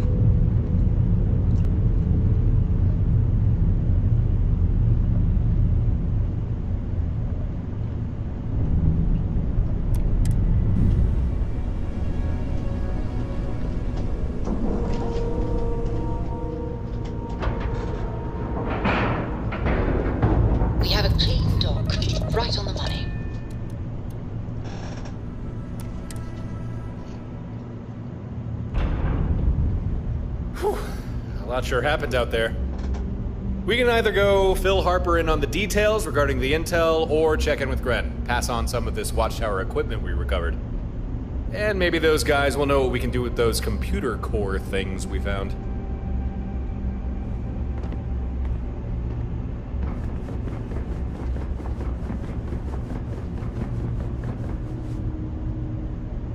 Sure happened out there. We can either go fill Harper in on the details regarding the intel, or check in with Gren, pass on some of this watchtower equipment we recovered. And maybe those guys will know what we can do with those computer core things we found.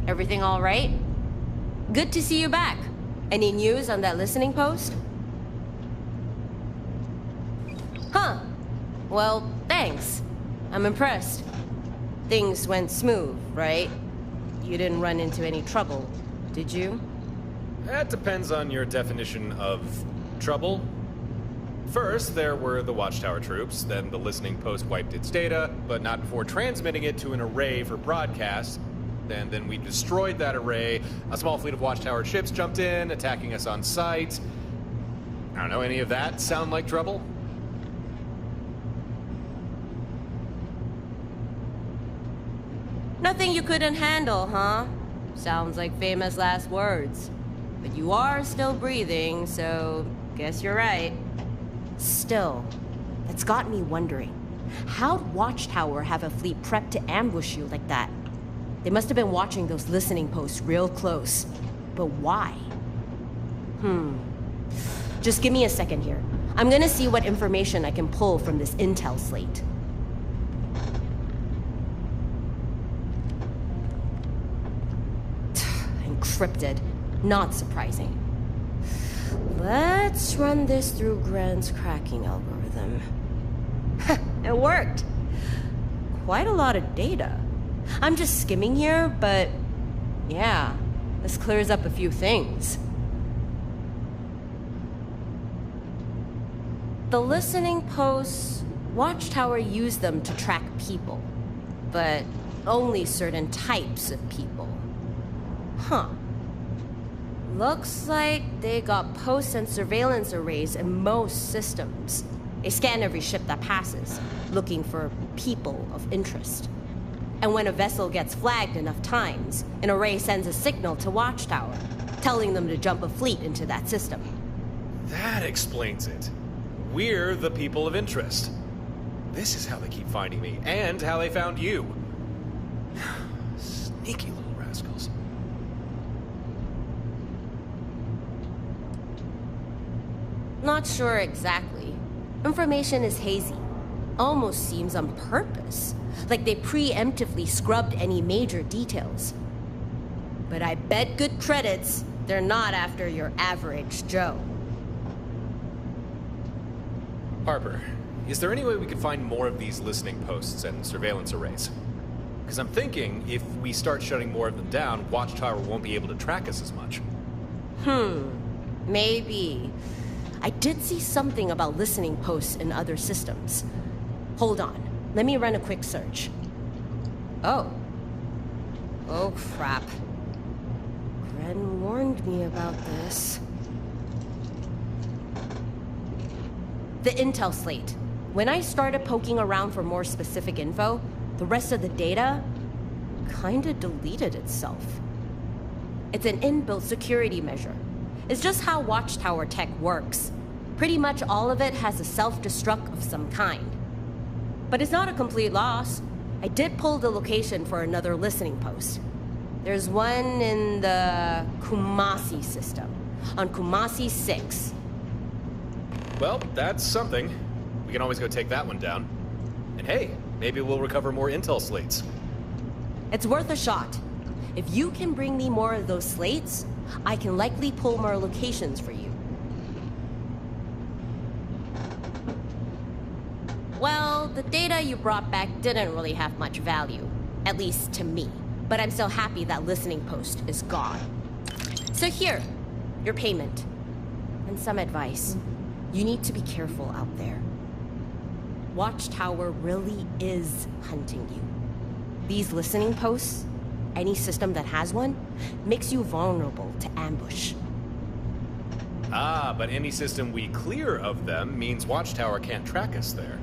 Everything all right? Good to see you back. Any news on that listening post? Huh. Well, thanks. I'm impressed. Things went smooth, right? You didn't run into any trouble, did you? That depends on your definition of trouble. First, there were the Watchtower troops, then the listening post wiped its data, but not before transmitting it to an array for broadcast. Then we destroyed that array. A small fleet of Watchtower ships jumped in, attacking us on sight. I don't know, any of that sound like trouble? Nothing you couldn't handle, huh? Sounds like famous last words. But you are still breathing, so guess you're right. Still, that's got me wondering. How'd Watchtower have a fleet prepped to ambush you like that? They must have been watching those listening posts real close. But why? Just give me a second here. I'm gonna see what information I can pull from this intel slate. Encrypted. Not surprising. Let's run this through Gren's cracking algorithm. It worked. Quite a lot of data. I'm just skimming here, but yeah, this clears up a few things. The listening posts, Watchtower used them to track people, but only certain types of people. Huh. Looks like they got posts and surveillance arrays in most systems. They scan every ship that passes, looking for people of interest. And when a vessel gets flagged enough times, an array sends a signal to Watchtower, telling them to jump a fleet into that system. That explains it. We're the people of interest. This is how they keep finding me, and how they found you. Sneaky little rascals. Not sure exactly. Information is hazy. Almost seems on purpose. Like they preemptively scrubbed any major details. But I bet good credits they're not after your average Joe. Harper, is there any way we could find more of these listening posts and surveillance arrays? Because I'm thinking if we start shutting more of them down, Watchtower won't be able to track us as much. Maybe. I did see something about listening posts in other systems. Hold on, let me run a quick search. Oh, crap. Gren warned me about this. The intel slate. When I started poking around for more specific info, the rest of the data kinda deleted itself. It's an inbuilt security measure. It's just how Watchtower tech works. Pretty much all of it has a self-destruct of some kind. But it's not a complete loss. I did pull the location for another listening post. There's one in the Kumasi system, on Kumasi 6. Well, that's something. We can always go take that one down. And hey, maybe we'll recover more intel slates. It's worth a shot. If you can bring me more of those slates, I can likely pull more locations for you. Well, the data you brought back didn't really have much value. At least to me. But I'm still happy that listening post is gone. So here, your payment. And some advice. You need to be careful out there. Watchtower really is hunting you. These listening posts, any system that has one, makes you vulnerable to ambush. Ah, but any system we clear of them means Watchtower can't track us there.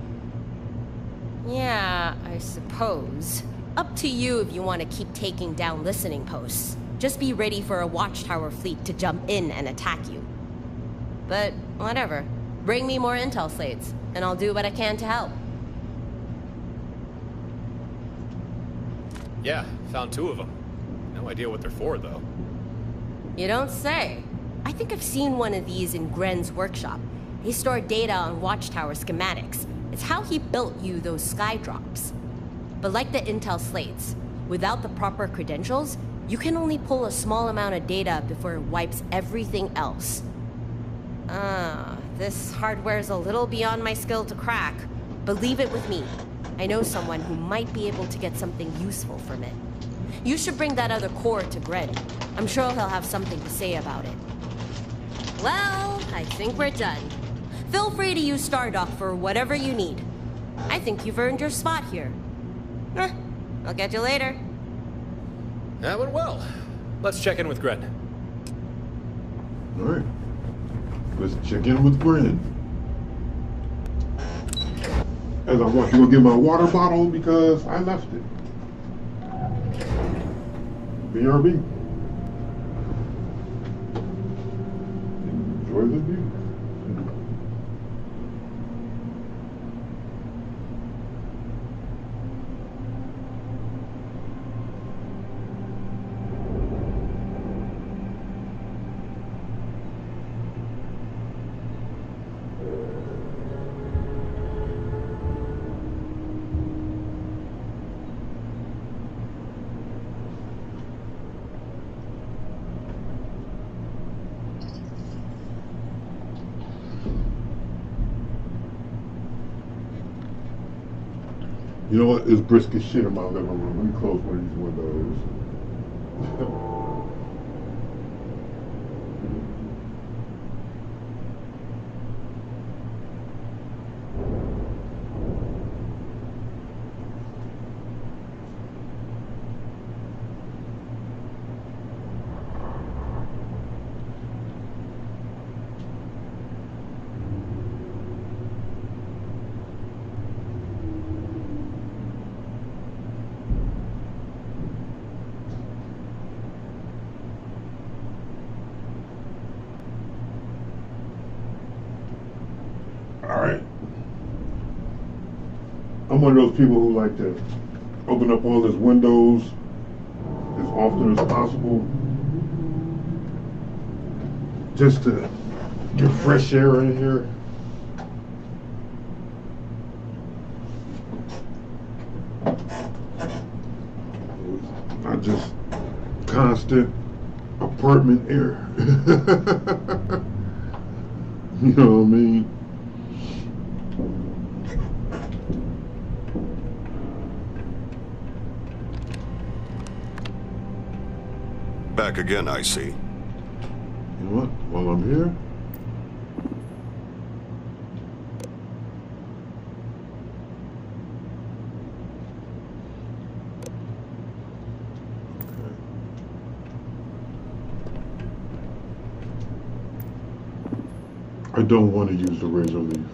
Yeah, I suppose. Up to you if you want to keep taking down listening posts. Just be ready for a Watchtower fleet to jump in and attack you. But whatever. Bring me more intel slates, and I'll do what I can to help. Yeah, found 2 of them. No idea what they're for, though. You don't say. I think I've seen one of these in Gren's workshop. He stored data on Watchtower schematics. It's how he built you those sky drops. But like the intel slates, without the proper credentials, you can only pull a small amount of data before it wipes everything else. This hardware's a little beyond my skill to crack, but leave it with me. I know someone who might be able to get something useful from it. You should bring that other core to Gren. I'm sure he'll have something to say about it. Well, I think we're done. Feel free to use Stardock for whatever you need. I think you've earned your spot here. I'll get you later. That went well. Let's check in with Gren. Alright. Let's check in with Gren. As I walk to go get my water bottle because I left it. BRB. Enjoy the view. You know what? It's brisk as shit in my living room. Let me close one of these windows. Alright. I'm one of those people who like to open up all his windows as often as possible just to Get fresh air in here. Not just constant apartment air. You know what I mean? Back again, I see. You know what? While I'm here, I don't want to use the razor leaf.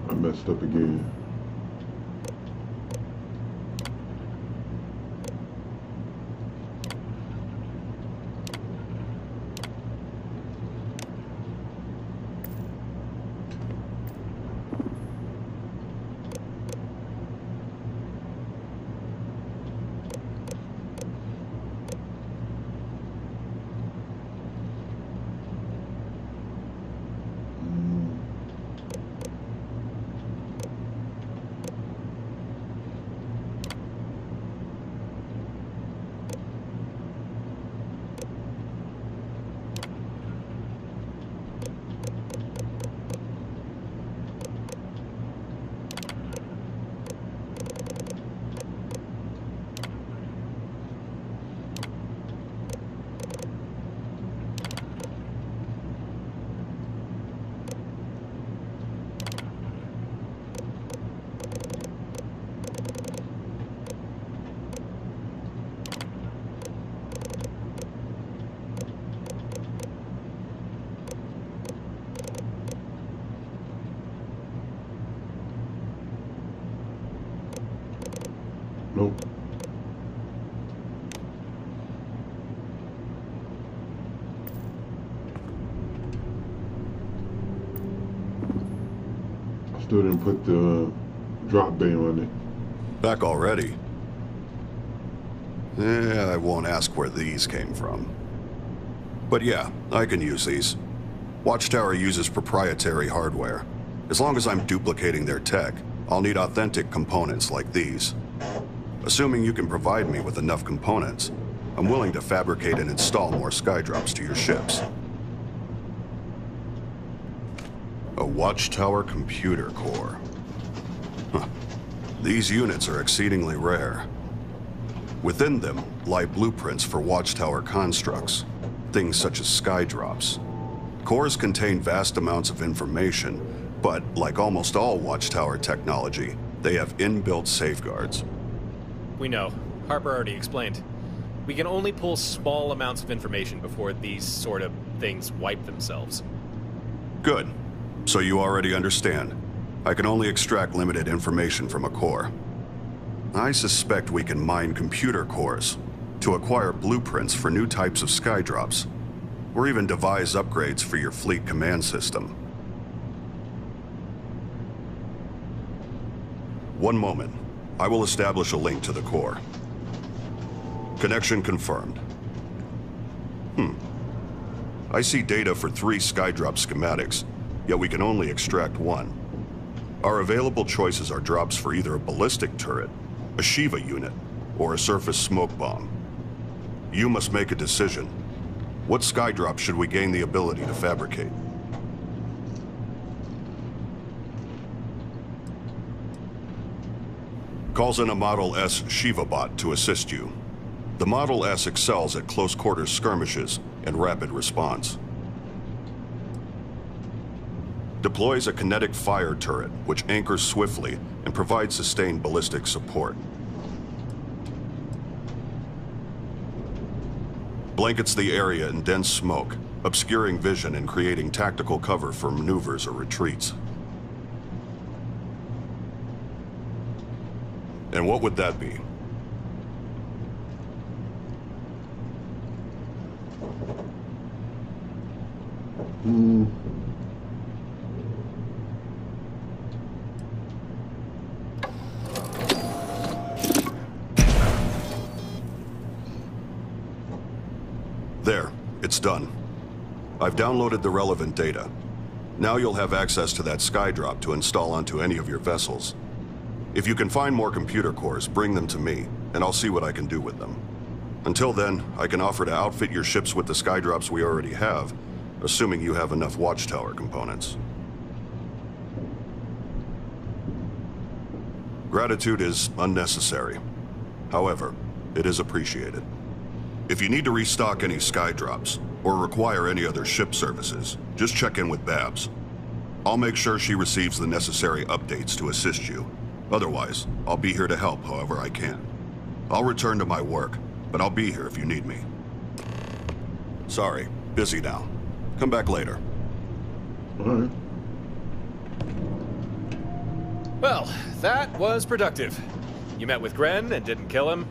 I messed up again. Nope. I still didn't put the drop bay on it. Back already? I won't ask where these came from. But yeah, I can use these. Watchtower uses proprietary hardware. As long as I'm duplicating their tech, I'll need authentic components like these. Assuming you can provide me with enough components, I'm willing to fabricate and install more skydrops to your ships. A Watchtower computer core. Huh. These units are exceedingly rare. Within them lie blueprints for Watchtower constructs, things such as skydrops. Cores contain vast amounts of information, but like almost all Watchtower technology, they have inbuilt safeguards. We know. Harper already explained. We can only pull small amounts of information before these sort of things wipe themselves. Good. So you already understand. I can only extract limited information from a core. I suspect we can mine computer cores to acquire blueprints for new types of skydrops, or even devise upgrades for your fleet command system. One moment. I will establish a link to the core. Connection confirmed. I see data for 3 skydrop schematics, yet we can only extract 1. Our available choices are drops for either a ballistic turret, a Shiva unit, or a surface smoke bomb. You must make a decision. What skydrop should we gain the ability to fabricate? Calls in a Model S Shiva bot to assist you. The Model S excels at close quarters skirmishes and rapid response. Deploys a kinetic fire turret, which anchors swiftly and provides sustained ballistic support. Blankets the area in dense smoke, obscuring vision and creating tactical cover for maneuvers or retreats. And what would that be? It's done. I've downloaded the relevant data. Now you'll have access to that skydrop to install onto any of your vessels. If you can find more computer cores, bring them to me, and I'll see what I can do with them. Until then, I can offer to outfit your ships with the skydrops we already have, assuming you have enough watchtower components. Gratitude is unnecessary. However, it is appreciated. If you need to restock any skydrops, or require any other ship services, just check in with Babs. I'll make sure she receives the necessary updates to assist you. Otherwise, I'll be here to help however I can. I'll return to my work, but I'll be here if you need me. Sorry, busy now. Come back later. All right. Well, that was productive. You met with Gren and didn't kill him.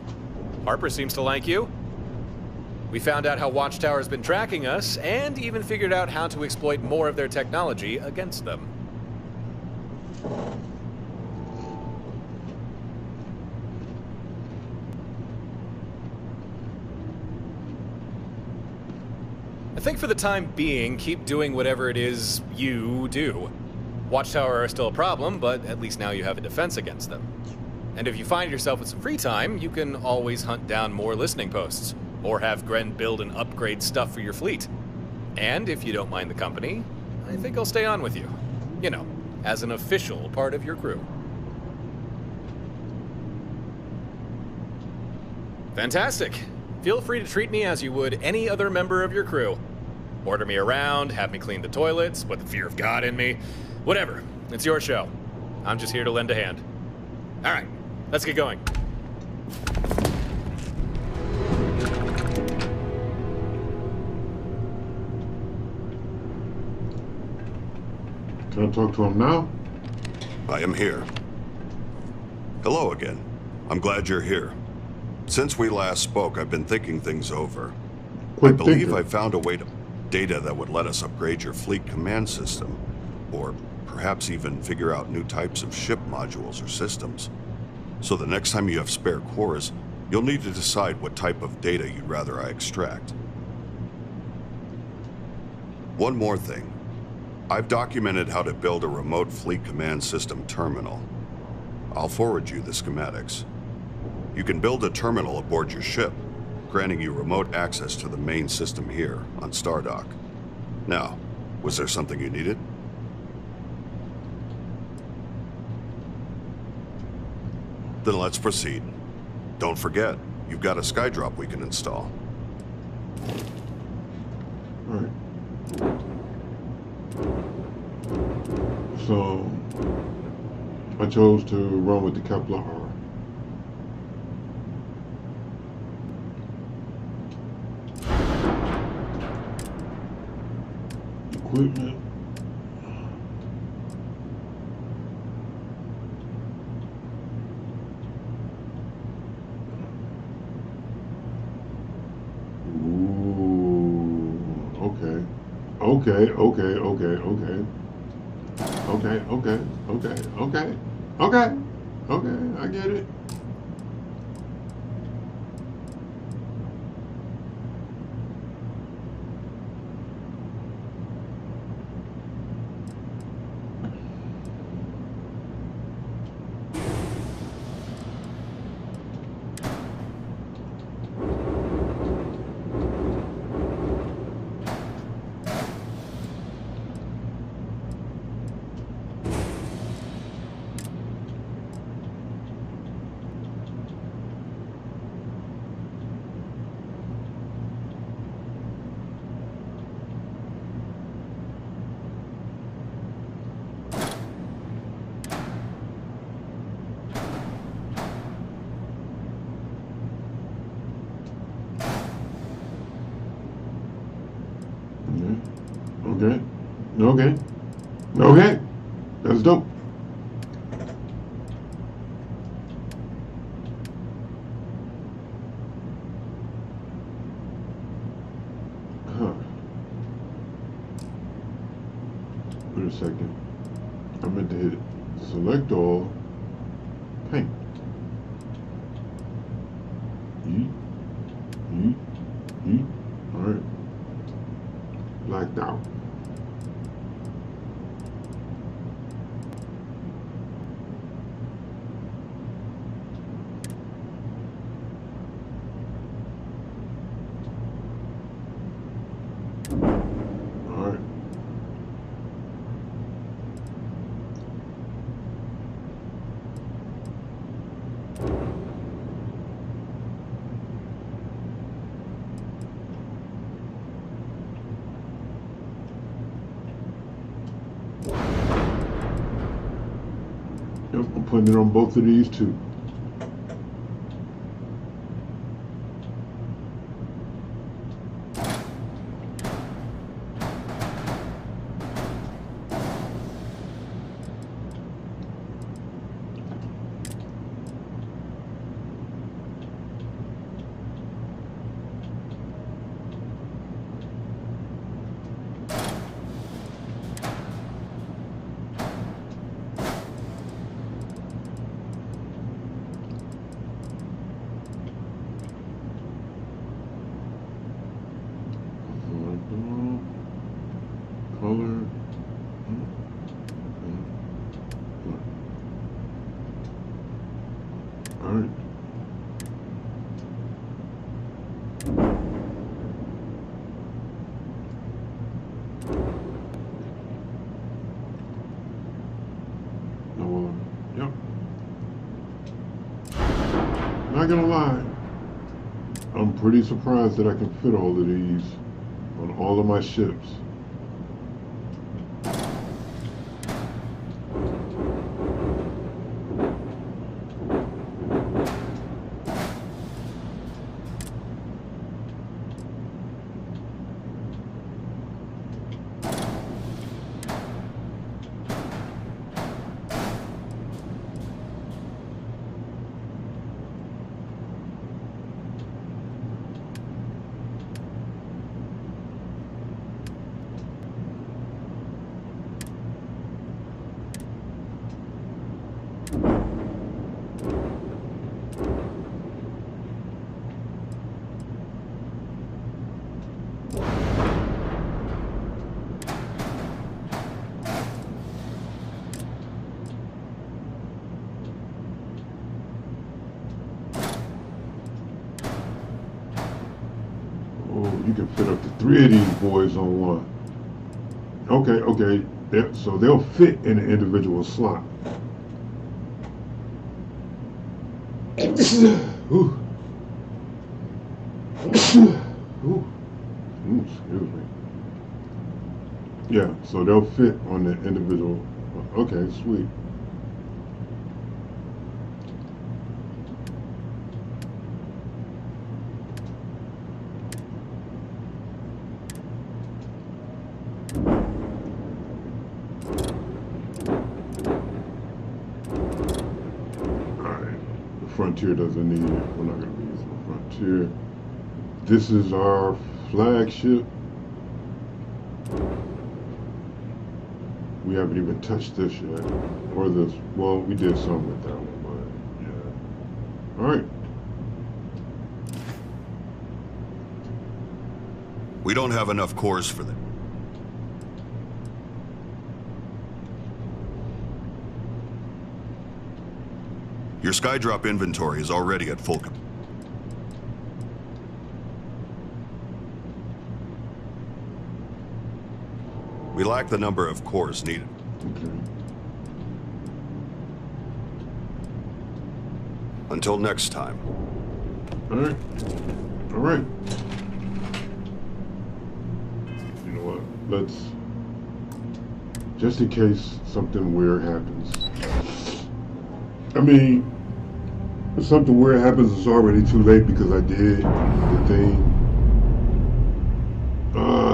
Harper seems to like you. We found out how Watchtower's been tracking us, and even figured out how to exploit more of their technology against them. I think for the time being, keep doing whatever it is you do. Watchtower are still a problem, but at least now you have a defense against them. And if you find yourself with some free time, you can always hunt down more listening posts, or have Gren build and upgrade stuff for your fleet. And if you don't mind the company, I think I'll stay on with you. You know, as an official part of your crew. Fantastic. Feel free to treat me as you would any other member of your crew. Order me around, have me clean the toilets, put the fear of God in me. Whatever. It's your show. I'm just here to lend a hand. All right, let's get going. Can I talk to him now? I am here. Hello again. I'm glad you're here. Since we last spoke, I've been thinking things over. I believe I found a way to data that would let us upgrade your fleet command system, or perhaps even figure out new types of ship modules or systems. So the next time you have spare cores, you'll need to decide what type of data you'd rather I extract. One more thing. I've documented how to build a remote fleet command system terminal. I'll forward you the schematics. You can build a terminal aboard your ship, granting you remote access to the main system here on Stardock. Now, was there something you needed? Then let's proceed. Don't forget, you've got a skydrop we can install. All right. So, I chose to run with the Kepler R. Equipment. Ooh, okay. Okay. Okay, I get it. Okay. That's dope. Huh. Wait a second. I meant to hit select all, paint. Yeet. All right. Blacked out. Alright. Yep, I'm putting it on both of these too. Color. Alright. Yep. Not gonna lie, I'm pretty surprised that I can fit all of these on all of my ships. You can fit up to 3 of these boys on one. Okay. So they'll fit in an individual slot. Ooh. Ooh. Excuse me. Yeah, so they'll fit on the individual. Okay, sweet. Frontier doesn't need it. We're not going to be using the Frontier. This is our flagship. We haven't even touched this yet. Or this. Well, we did some with that one, but yeah. Alright. We don't have enough cores for them. Your Skydrop inventory is already at full capacity. We lack the number of cores needed. Okay. Until next time. Alright. Alright. You know what? Let's... Just in case something weird happens. I mean, if something weird happens, it's already too late because I did the thing.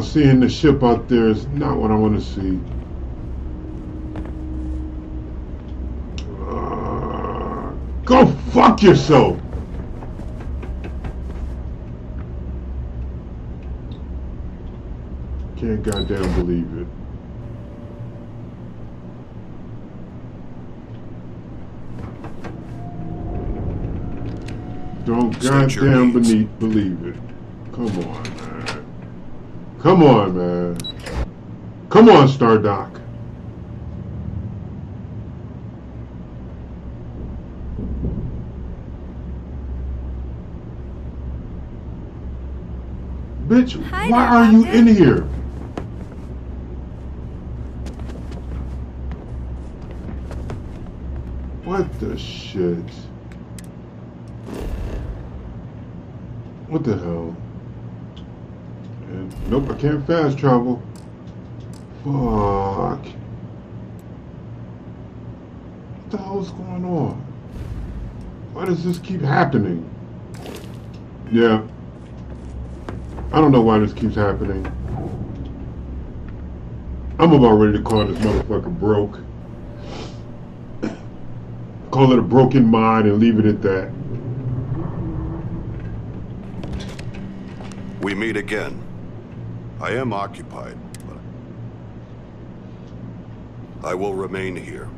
Seeing the ship out there is not what I want to see. Go fuck yourself! Can't goddamn believe it. Don't goddamn believe it. Come on, man. Come on, man. Come on, Stardock. Bitch, why are you in here? What the shit? What the hell? And, nope, I can't fast travel. Fuck. What the hell is going on? Why does this keep happening? Yeah. I don't know why this keeps happening. I'm about ready to call this motherfucker broke. Call it a broken mod and leave it at that. We meet again. I am occupied, but I will remain here.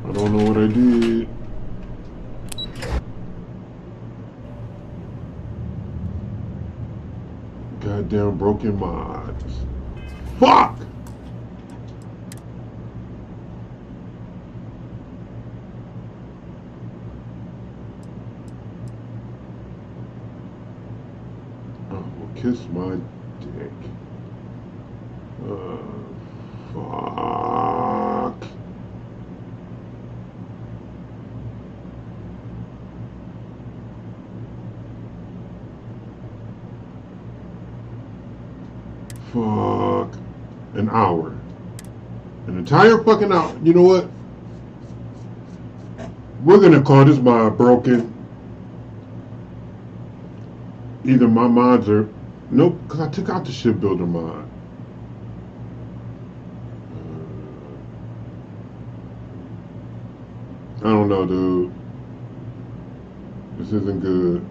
I don't know what I did. Goddamn broken mods. Fuck! Oh, well, kiss my dick. Fuck. Fuck. An hour. An entire fucking hour. You know what? We're gonna call this mod broken. Either my mods are... Nope, because I took out the shipbuilder mod. I don't know, dude. This isn't good.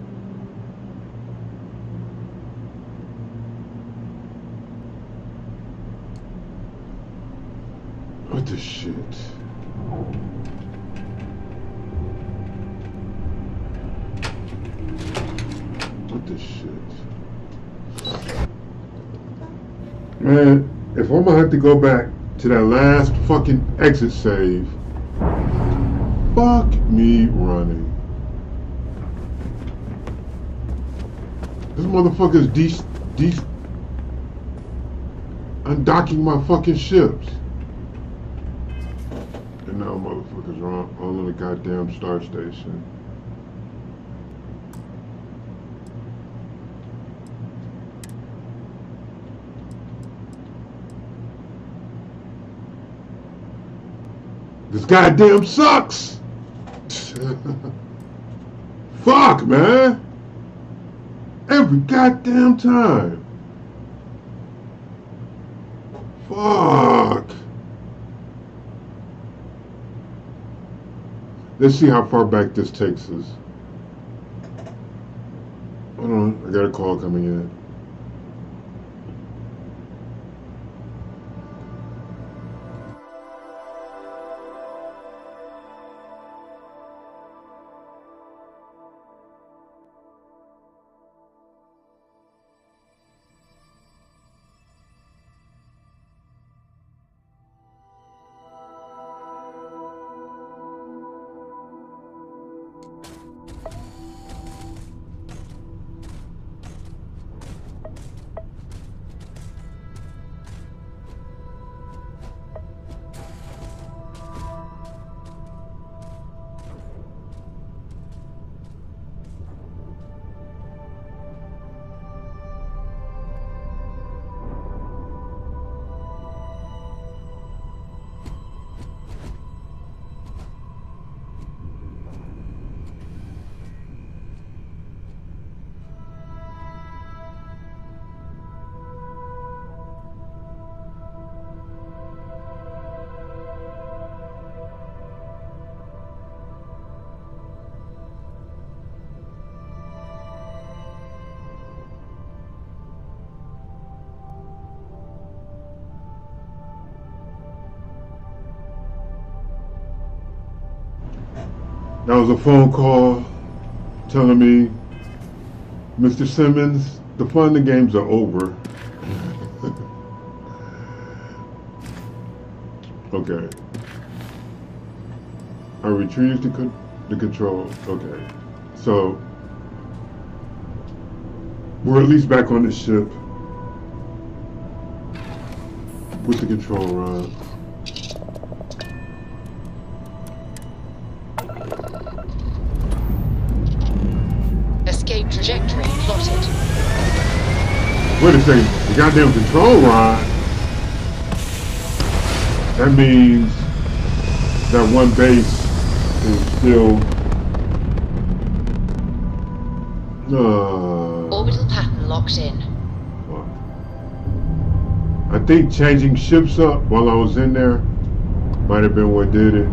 What the shit? What the shit? Man, if I'm gonna have to go back to that last fucking exit save, fuck me running. This motherfucker's undocking my fucking ships. And now motherfuckers are all on the goddamn star station. This goddamn sucks! Fuck, man! Every goddamn time. Fuck. Let's see how far back this takes us. Hold on, I got a call coming in. That was a phone call telling me, Mr. Simmons, the fun of the games are over. Okay. I retrieved the control. Okay. So, we're at least back on the ship with the control rod. Escape trajectory plotted. Wait a second. The goddamn control rod? That means that one base is still... Orbital pattern locked in. I think changing ships up while I was in there might have been what did it.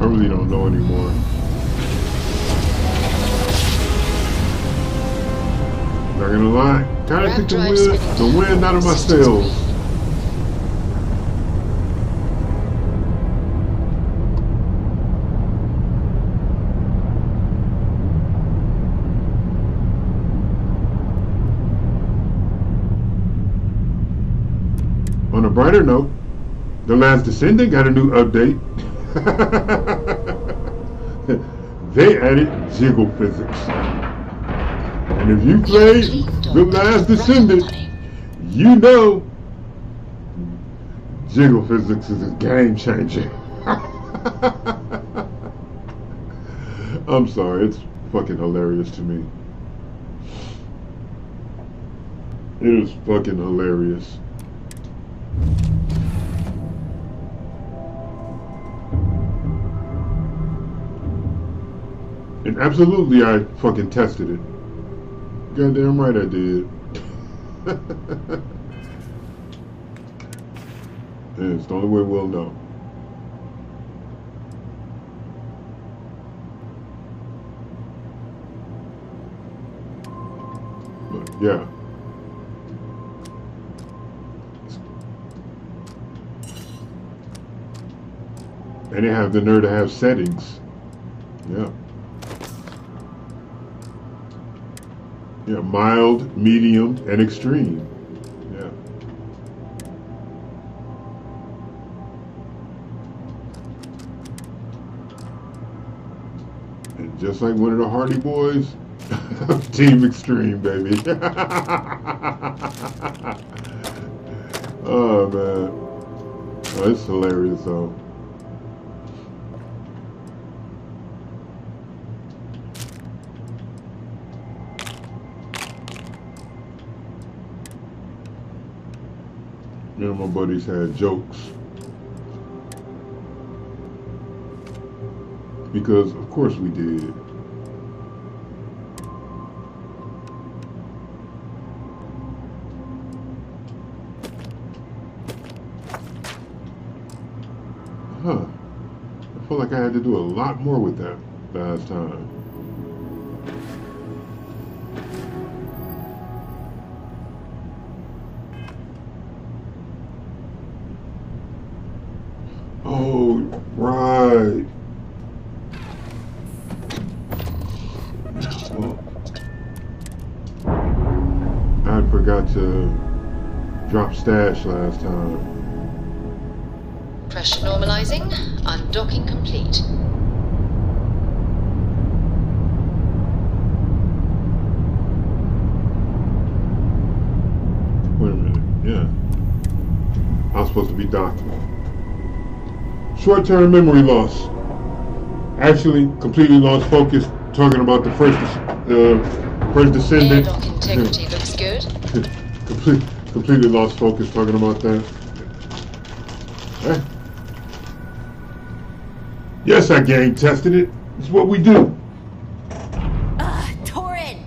I really don't know anymore. Not gonna lie, kinda took the wind out of my sails. On a brighter note, The Last Descendant got a new update. They added jiggle physics. And if you played The Last Descendant, you know jiggle physics is a game changer. I'm sorry, it's fucking hilarious to me. It is fucking hilarious. And absolutely I fucking tested it. Goddamn right I did. And it's the only way we'll know. But yeah. And they have the nerve to have settings. Yeah. Yeah, mild, medium, and extreme. Yeah. And just like one of the Hardy Boys, Team Extreme, baby. Oh, man. Oh, it's hilarious, though. Me and my buddies had jokes. Because, of course, we did. Huh. I feel like I had to do a lot more with that last time. Oh, right. Well, I forgot to drop stash last time. Pressure normalizing. Undocking complete. Wait a minute. Yeah. I was supposed to be docking. Short-term memory loss. Actually, completely lost focus talking about the first descendant. Airlock integrity looks good. Completely lost focus talking about that. Eh? Yes, I game tested it. It's what we do. Torin!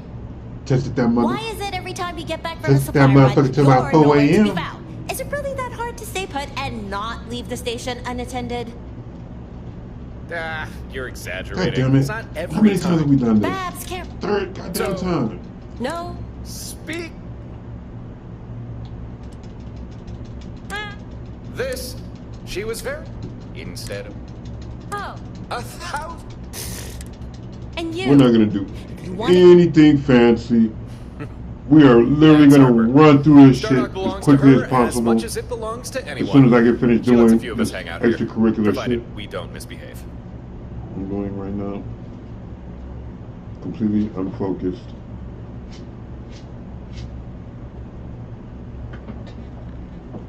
Tested that mother. Why is it every time we get back from the Tested supply that run, motherfucker till you're about 4 nowhere to be a.m. found? Is it really that hard to stay put and not leave the station unattended? You're exaggerating. God damn it. It's not every How many times have we done this? Babs can't... Third goddamn time. No. Speak. This, she was very... Instead of... Oh. 1,000... And you? We're not gonna do anything fancy. We are literally gonna run through this shit as quickly as possible. As much as it belongs to anyone. As soon as I get finished doing a few of us hang out extracurricular here, shit. we don't misbehave. I'm going right now. Completely unfocused.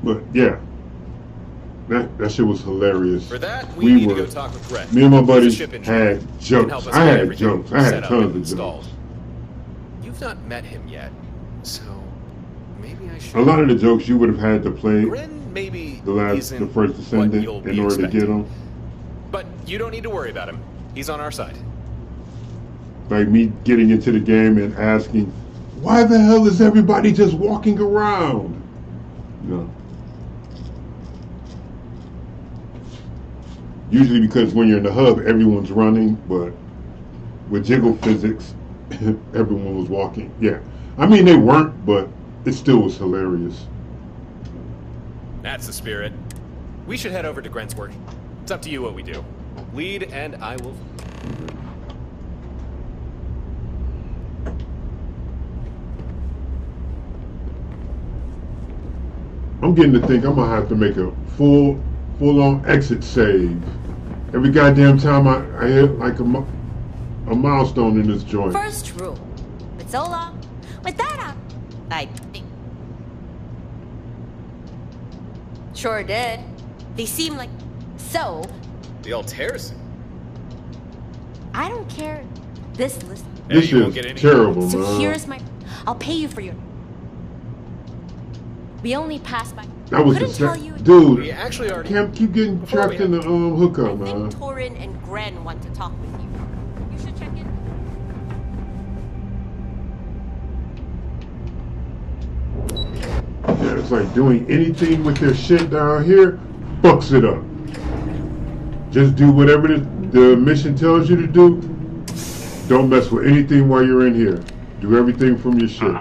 But yeah, that shit was hilarious. For that, we need to go talk with Brett. Me and my buddies had jokes. I had jokes. I had tons of jokes. You've not met him yet, so maybe I should. A lot of the jokes you would have had to play maybe the first descendant in order to get them. But you don't need to worry about him. He's on our side. Like me getting into the game and asking, why the hell is everybody just walking around? You know. Usually because when you're in the hub, everyone's running, but with jiggle physics, everyone was walking. Yeah. I mean, they weren't, but it still was hilarious. That's the spirit. We should head over to Grant's work. It's up to you what we do. Lead and I will... I'm getting to think I'm gonna have to make a full-on exit save. Every goddamn time I hit like a milestone in this joint. First rule. With Zola, with that I think. Sure did. They seem like so. The Altairs. I don't care. This list. This is terrible, so man. Here's my. I'll pay you for your. We only passed by. That was Couldn't tell you. Dude. We actually already. Can't keep getting trapped in the hookup, man. I think Torin and Gren want to talk with you. You should check in. Yeah, it's like doing anything with their shit down here fucks it up. Just do whatever the mission tells you to do. Don't mess with anything while you're in here. Do everything from your ship.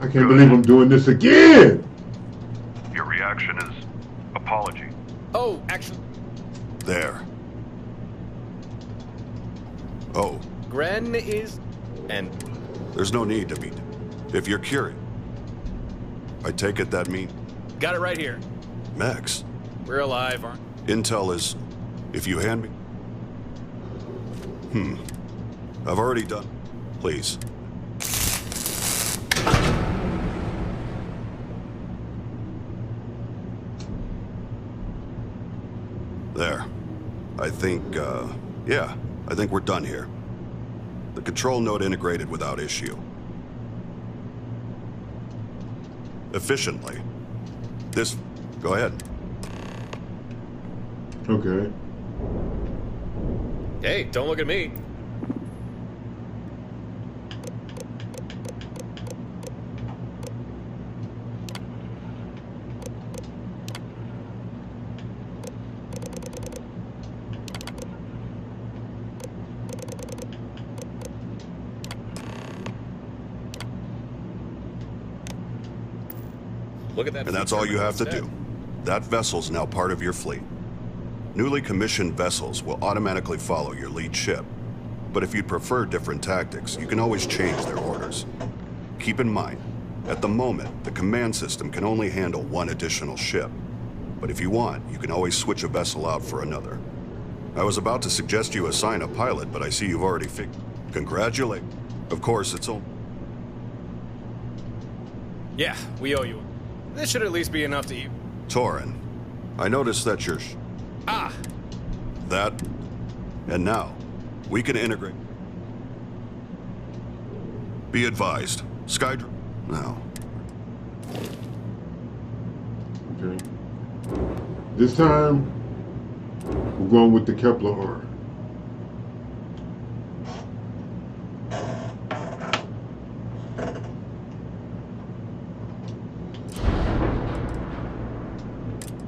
I can't believe I'm doing this again! Your reaction is apology. Oh, actually... There. Oh. Gren is... and... There's no need to be... If you're curious. I take it that means... Got it right here. Max. We're alive, aren't we? Intel is... If you hand me... I've already done... Please. There. I think, yeah, I think we're done here. The control node integrated without issue. Efficiently. This... Go ahead. Okay. Hey, don't look at me. Look at that. And that's all you have to do. That vessel's now part of your fleet. Newly commissioned vessels will automatically follow your lead ship. But if you'd prefer different tactics, you can always change their orders. Keep in mind, at the moment, the command system can only handle one additional ship. But if you want, you can always switch a vessel out for another. I was about to suggest you assign a pilot, but I see you've already figured. Congratulate. Of course, it's all... Yeah, we owe you. This should at least be enough to eat. Torin, I noticed that you're... That... And now, we can integrate... Be advised, Skydra... Now. Okay. This time, we're going with the Kepler R.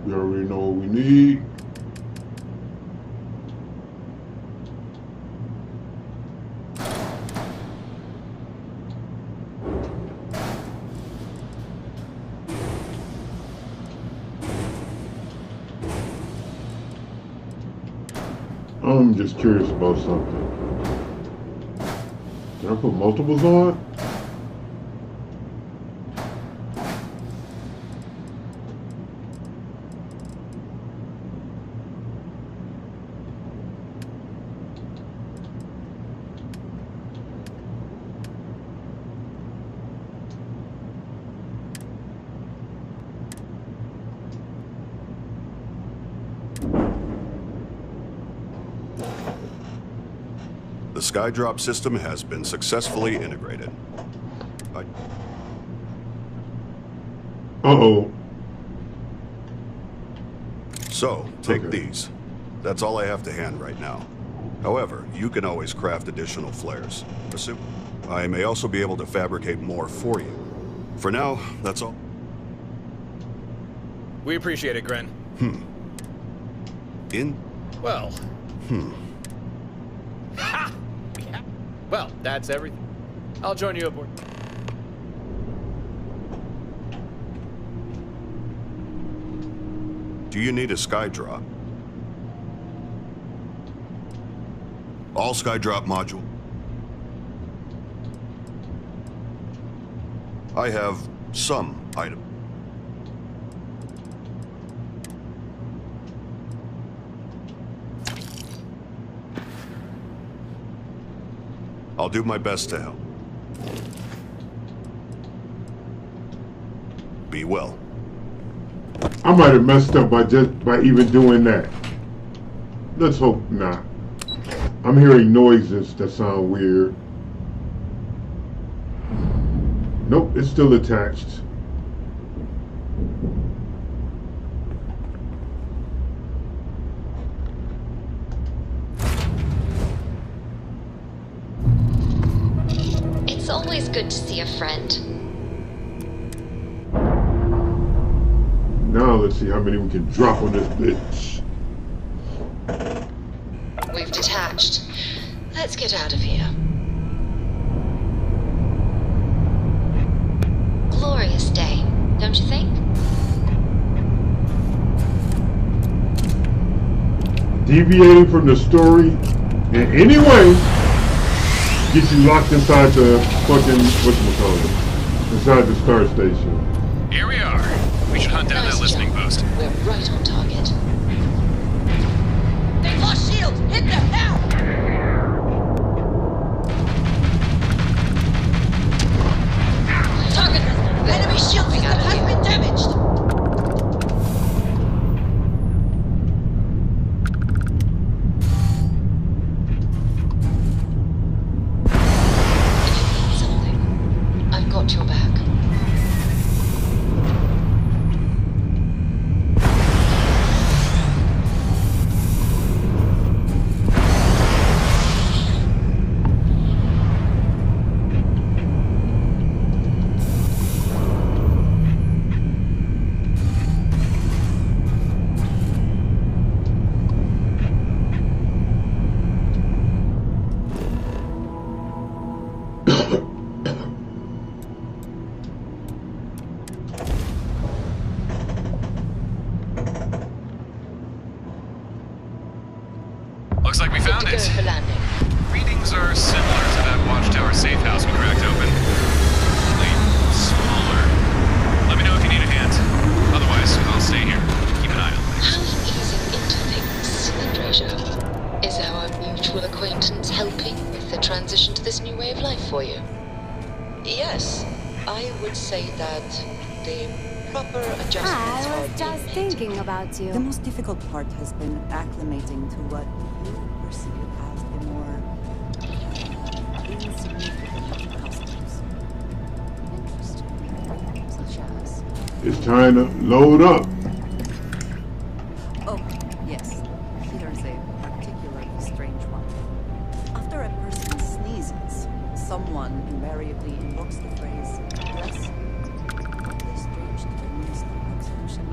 We already know what we need. I'm just curious about something. Can I put multiples on? The Skydrop system has been successfully integrated. Uh-oh. So, take these. That's all I have to hand right now. However, you can always craft additional flares. I may also be able to fabricate more for you. For now, that's all. We appreciate it, Gren. Well. Ha! Yeah. Well, that's everything. I'll join you aboard. Do you need a Skydrop? All Skydrop module. I have some item. I'll do my best to help. Be well. I might have messed up by even doing that. Let's hope not. I'm hearing noises that sound weird. Nope, it's still attached. It's always good to see a friend. Now let's see how many we can drop on this bitch. We've detached. Let's get out of here. Glorious day, don't you think? Deviating from the story in any way gets you locked inside the fucking, whatchamacallit, inside the star station. Here we are. We should hunt down that listening post. We're right on target. They've lost shields! Hit them now! Target! Enemy shield system has been damaged! If you need something, I've got your back. Looks like we found it. Readings are similar to that watchtower safe house we cracked open. Only smaller. Let me know if you need a hand. Otherwise, I'll stay here. Keep an eye on things. How easing into things, Androsia? Is our mutual acquaintance helping with the transition to this new way of life for you? Yes, I would say that the proper adjustments I was just thinking about you. The most difficult part has been acclimating to what you perceive as the more insignificant customs. Interesting. Such as... It's time to load up. Oh, yes. Here's a particularly strange one. After a person sneezes, someone invariably invokes the phrase, bless you. Oddly strange to the music execution.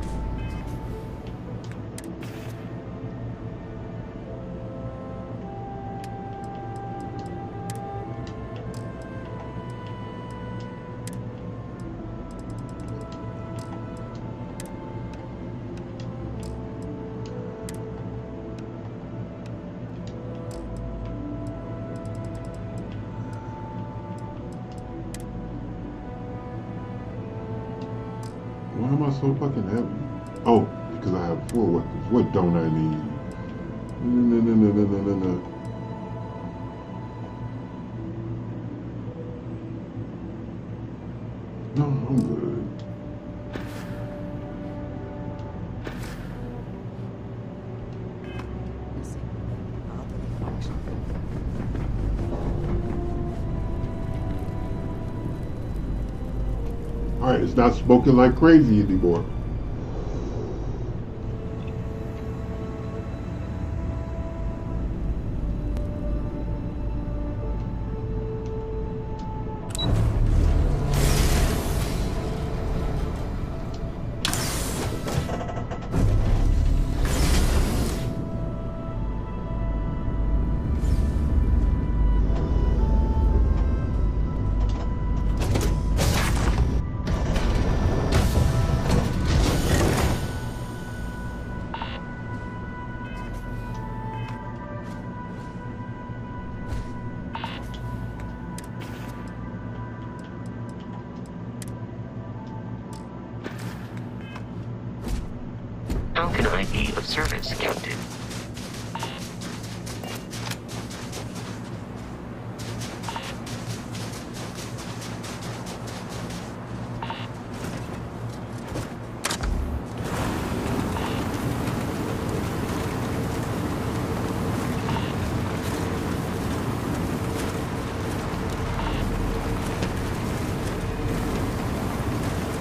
Why am I so fucking heavy? Oh, because I have 4 weapons. What don't I need? No. No, I'm good. Alright, it's not smoking like crazy anymore. How can I be of service, Captain?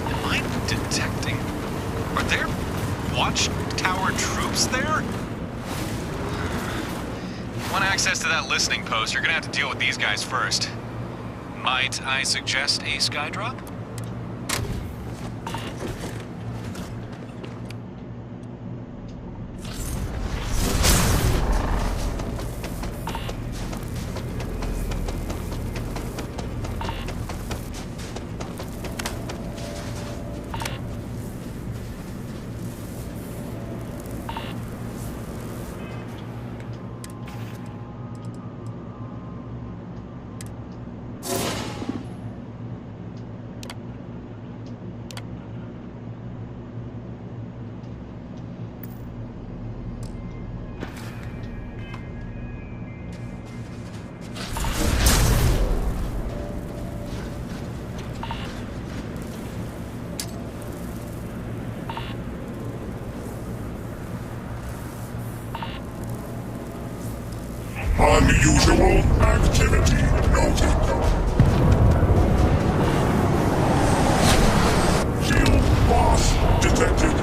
Am I detecting? Are there watchtower troops there? If you want access to that listening post, you're gonna have to deal with these guys first. Might I suggest a skydrop? Unusual activity noted. Shield loss detected.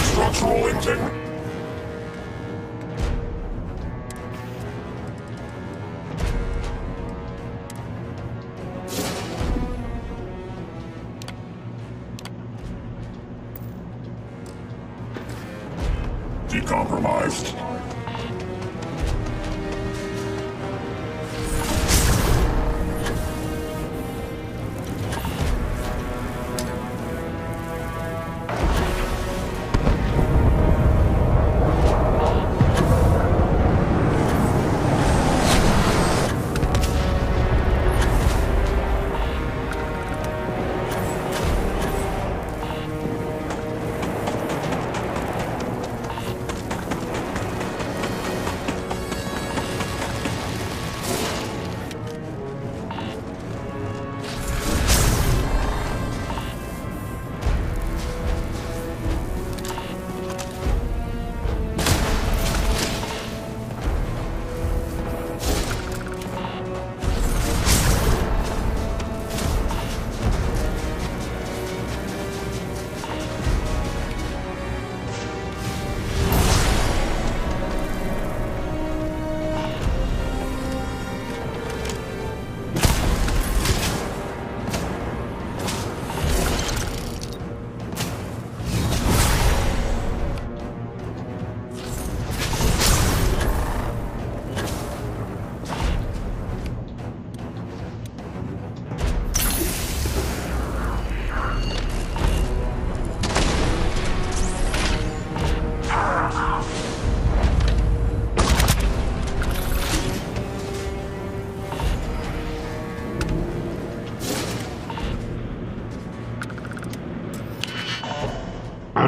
Structural intent. Decompromised.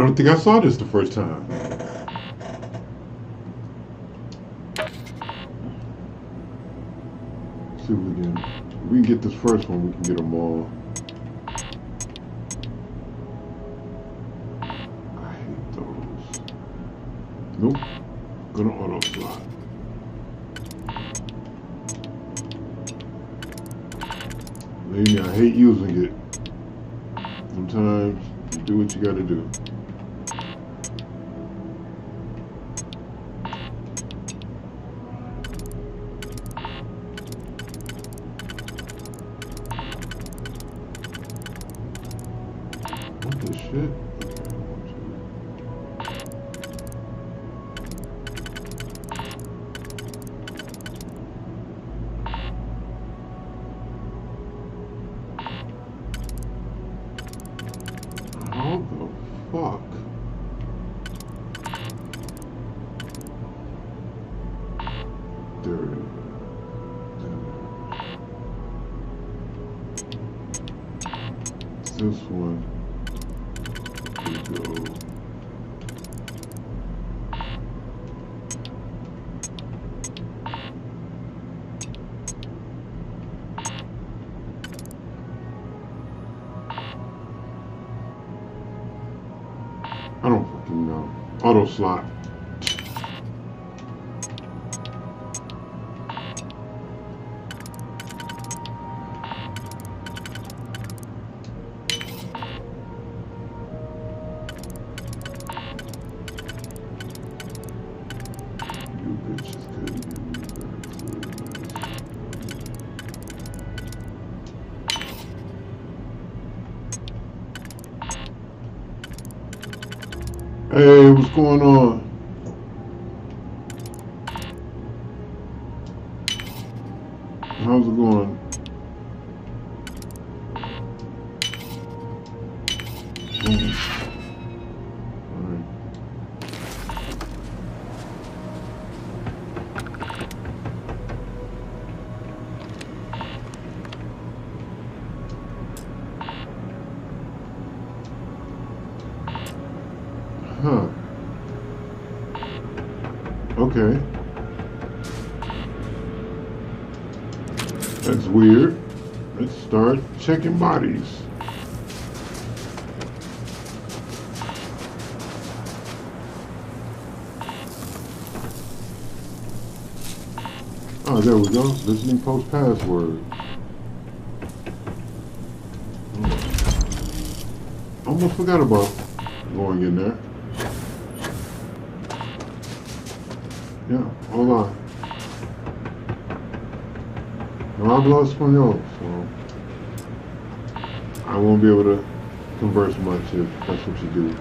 don't think I saw this the first time. Let's see if we can get this first one, we can get them all. I hate those. Nope. Gonna auto slot. Believe me, I hate using it. Sometimes you do what you gotta do. What the shit? How the fuck? There it is. This one. Here we go. I don't fucking know. Auto slot. You bitches couldn't give me better. Hey, what's going on? How's it going? Alright. Huh. Okay. That's weird. Let's start checking bodies. Oh, there we go. Visiting post password. Almost forgot about going in there. Yeah, hold on. No hablo español, so I won't be able to converse much if that's what you do.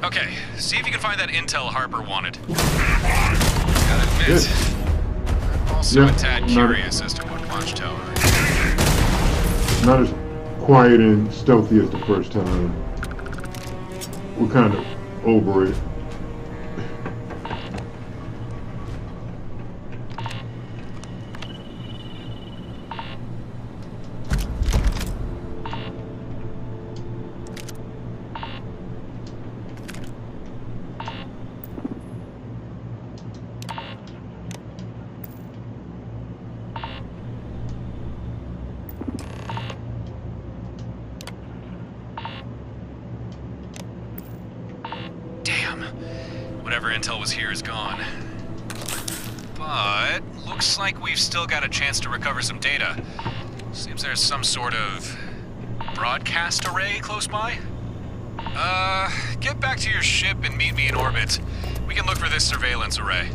Okay, see if you can find that intel Harper wanted. Gotta admit, I'm also a tad curious as to what Watchtower is. Not as quiet and stealthy as the first time. We're kind of over it. Whatever intel was here is gone. But looks like we've still got a chance to recover some data. Seems there's some sort of broadcast array close by. Get back to your ship and meet me in orbit. We can look for this surveillance array.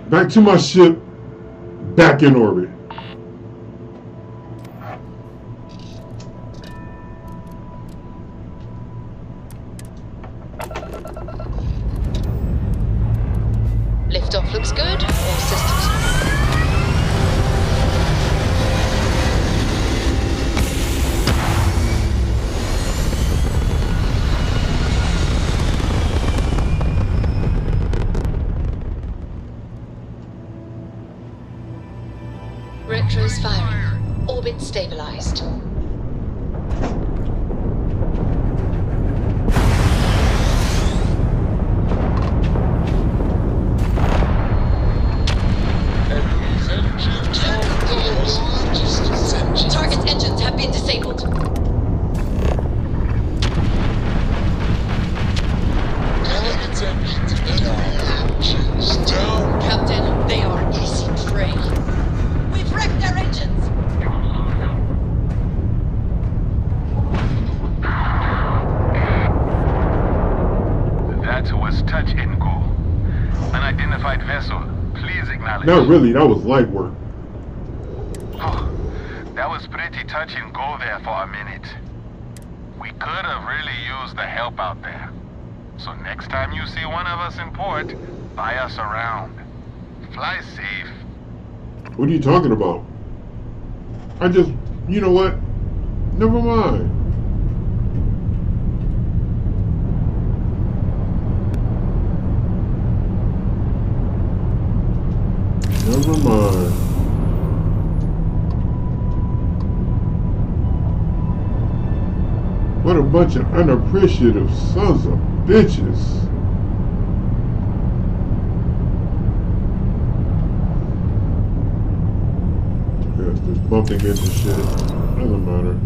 Back to my ship, back in orbit. Liftoff looks good. All systems. stabilized. Target's engines have been disabled. Captain, they are easy prey. We've wrecked their engines! That was touch and go. Unidentified vessel. Please acknowledge. Not really, that was light work. Oh, that was pretty touch and go there for a minute. We could have really used the help out there. So next time you see one of us in port, buy us around. Fly safe. What are you talking about? You know what? Never mind. Never mind. What a bunch of unappreciative sons of bitches. Yes, just bumping into shit. Doesn't matter.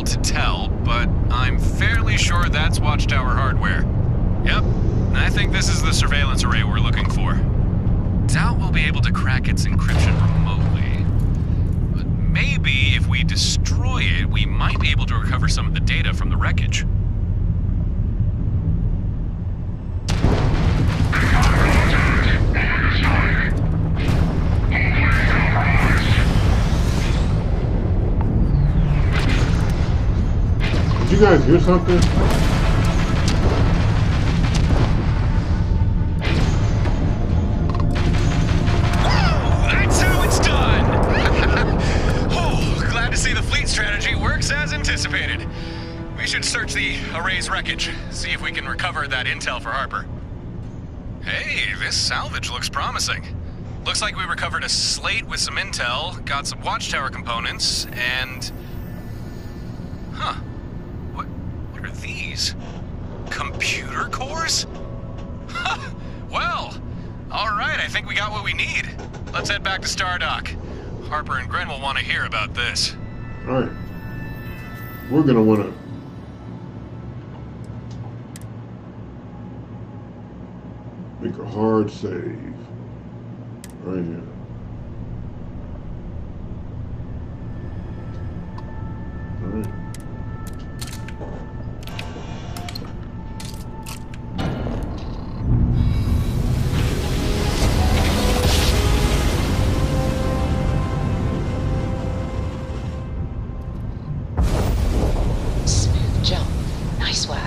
To tell, but I'm fairly sure that's Watchtower hardware. Yep, I think this is the surveillance array we're looking for. Doubt we'll be able to crack its encryption remotely. But maybe if we destroy it, we might be able to recover some of the data from the wreckage. Did you guys hear something? That's how it's done! Oh, glad to see the fleet strategy works as anticipated. We should search the array's wreckage, see if we can recover that intel for Harper. Hey, this salvage looks promising. Looks like we recovered a slate with some intel, got some Watchtower components, and... Huh. What are these? Computer cores? Well, alright, I think we got what we need. Let's head back to Stardock. Harper and Gren will want to hear about this. Alright. We're gonna wanna... make a hard save. Right here. Alright. Smooth jump. Nice work.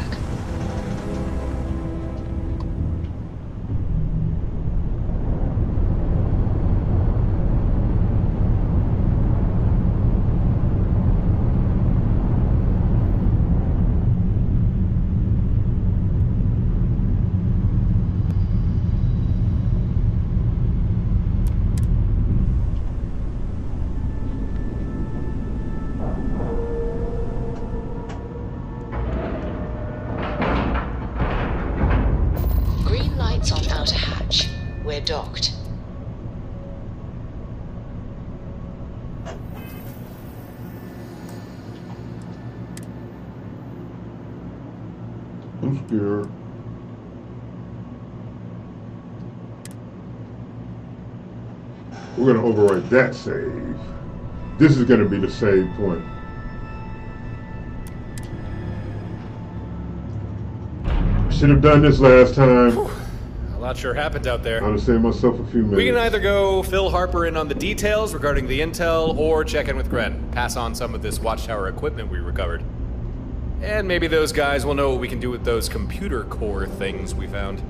On outer hatch. We're docked. I'm scared. We're going to overwrite that save. This is going to be the save point. Should have done this last time. A lot sure happened out there. I'll save myself a few minutes. We can either go fill Harper in on the details regarding the intel, or check in with Gren. Pass on some of this Watchtower equipment we recovered. And maybe those guys will know what we can do with those computer core things we found.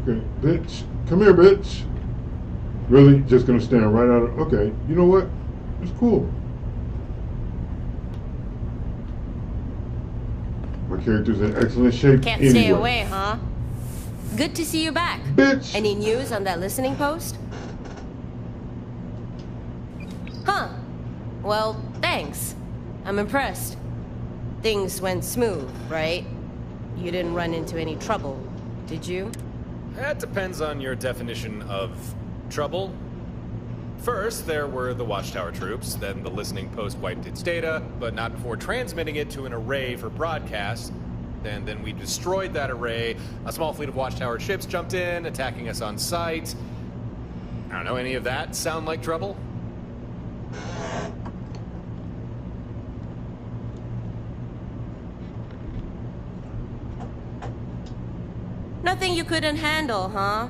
Okay, bitch. Come here, bitch. Really? Just gonna stand right out of... Okay, you know what? It's cool. My character's in excellent shape. Can't anyway. stay away, huh? Good to see you back. Bitch! Any news on that listening post? Huh. Well, thanks. I'm impressed. Things went smooth, right? You didn't run into any trouble, did you? That depends on your definition of trouble. First, there were the Watchtower troops, then the listening post wiped its data, but not before transmitting it to an array for broadcast. And then we destroyed that array. A small fleet of Watchtower ships jumped in, attacking us on sight. I don't know, any of that sound like trouble? Nothing you couldn't handle, huh?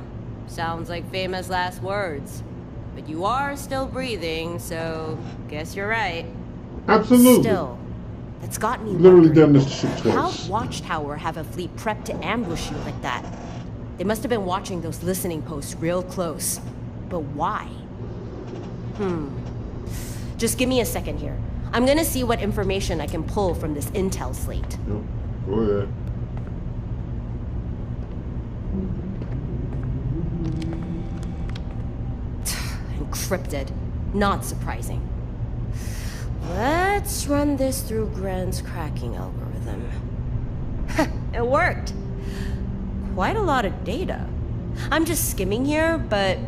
Sounds like famous last words. But you are still breathing, so guess you're right. Absolutely. Still, that's got me literally wondering, done this shit twice. how'd Watchtower have a fleet prepped to ambush you like that? They must have been watching those listening posts real close. But why? Just give me a second here. I'm gonna see what information I can pull from this intel slate. Yep. Go ahead. Encrypted. Not surprising. Let's run this through Gren's cracking algorithm. It worked. Quite a lot of data. I'm just skimming here, but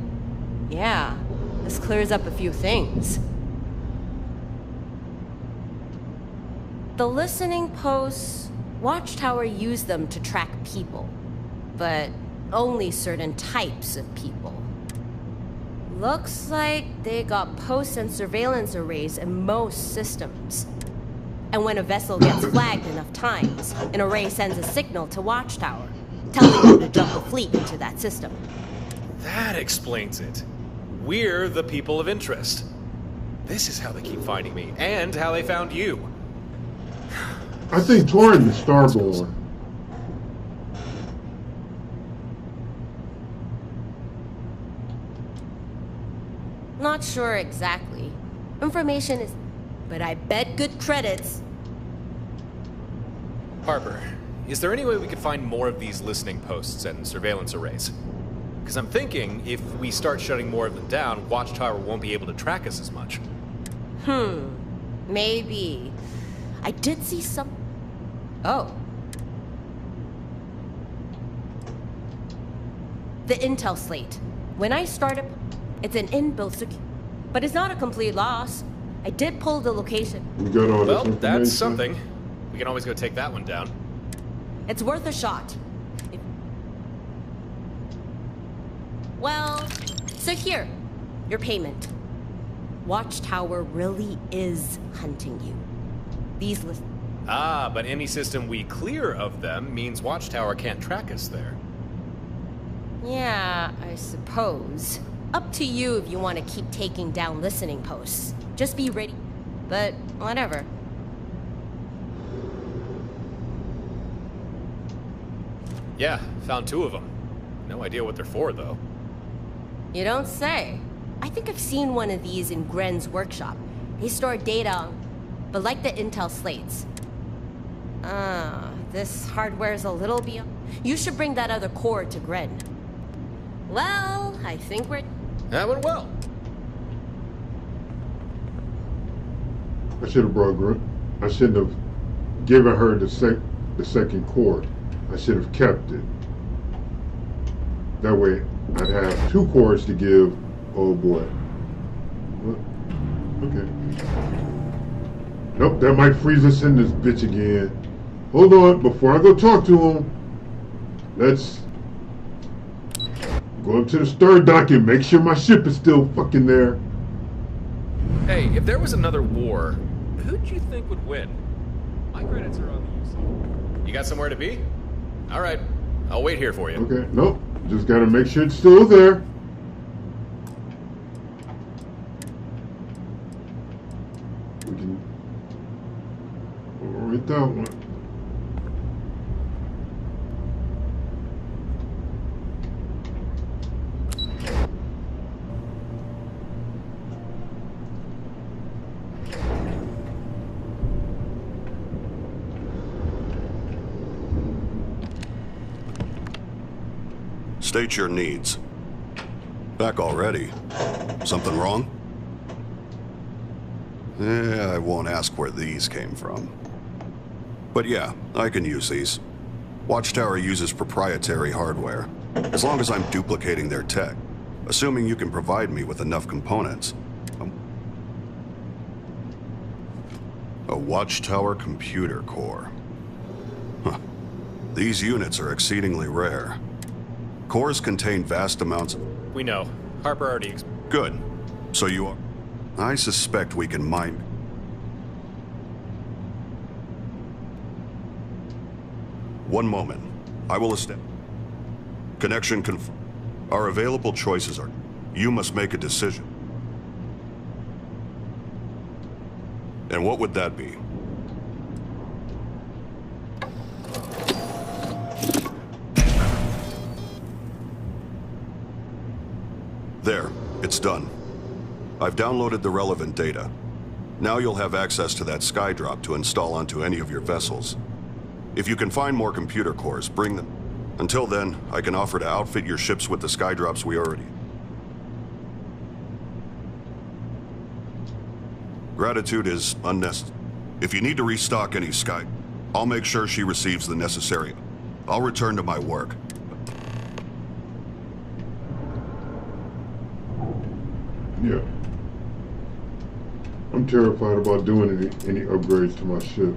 yeah, this clears up a few things. The listening posts, Watchtower used them to track people, but only certain types of people. Looks like they got posts and surveillance arrays in most systems. And when a vessel gets flagged enough times, an array sends a signal to Watchtower, telling them to dump a fleet into that system. That explains it. We're the people of interest. This is how they keep finding me, and how they found you. I think Torin is Starborn. Not sure exactly. Information is... but I bet good credits. Harper, is there any way we could find more of these listening posts and surveillance arrays? Because I'm thinking, if we start shutting more of them down, Watchtower won't be able to track us as much. Maybe. I did see some... Oh. The intel slate. When I started... It's an inbuilt but it's not a complete loss. I did pull the location. We got all well, this that's something. We can always go take that one down. It's worth a shot. Well, so here, your payment. Watchtower really is hunting you. These lists. Ah, but any system we clear of them means Watchtower can't track us there. Yeah, I suppose. Up to you if you want to keep taking down listening posts. Just be ready. But whatever. Yeah, found 2 of them. No idea what they're for, though. You don't say. I think I've seen one of these in Gren's workshop. They store data, but like the intel slates. This hardware's a little beyond... You should bring that other core to Gren. Well, I think we're... That went well. I should have brought Grunt. I shouldn't have given her the second cord. I should have kept it. That way, I'd have 2 cores to give. Oh boy. What? Okay. Nope, that might freeze us in this bitch again. Hold on, before I go talk to him, let's go up to the star dock and make sure my ship is still fucking there. Hey, if there was another war, who do you think would win? My credits are on the UC. You got somewhere to be? All right, I'll wait here for you. Okay, nope, just gotta make sure it's still there. We can overwrite that one. State your needs. Back already? Something wrong? I won't ask where these came from. But yeah, I can use these. Watchtower uses proprietary hardware. As long as I'm duplicating their tech. Assuming you can provide me with enough components. A Watchtower computer core. Huh. These units are exceedingly rare. Cores contain vast amounts of... We know. Harper already... Good. So you are... I suspect we can mine... One moment. I will establish... Connection confirmed. Our available choices are... You must make a decision. And what would that be? There, it's done. I've downloaded the relevant data. Now you'll have access to that skydrop to install onto any of your vessels. If you can find more computer cores, bring them. Until then, I can offer to outfit your ships with the skydrops we already... Gratitude is unnecessary. If you need to restock any sky, I'll make sure she receives the necessary. I'll return to my work. Yeah. I'm terrified about doing any upgrades to my ship.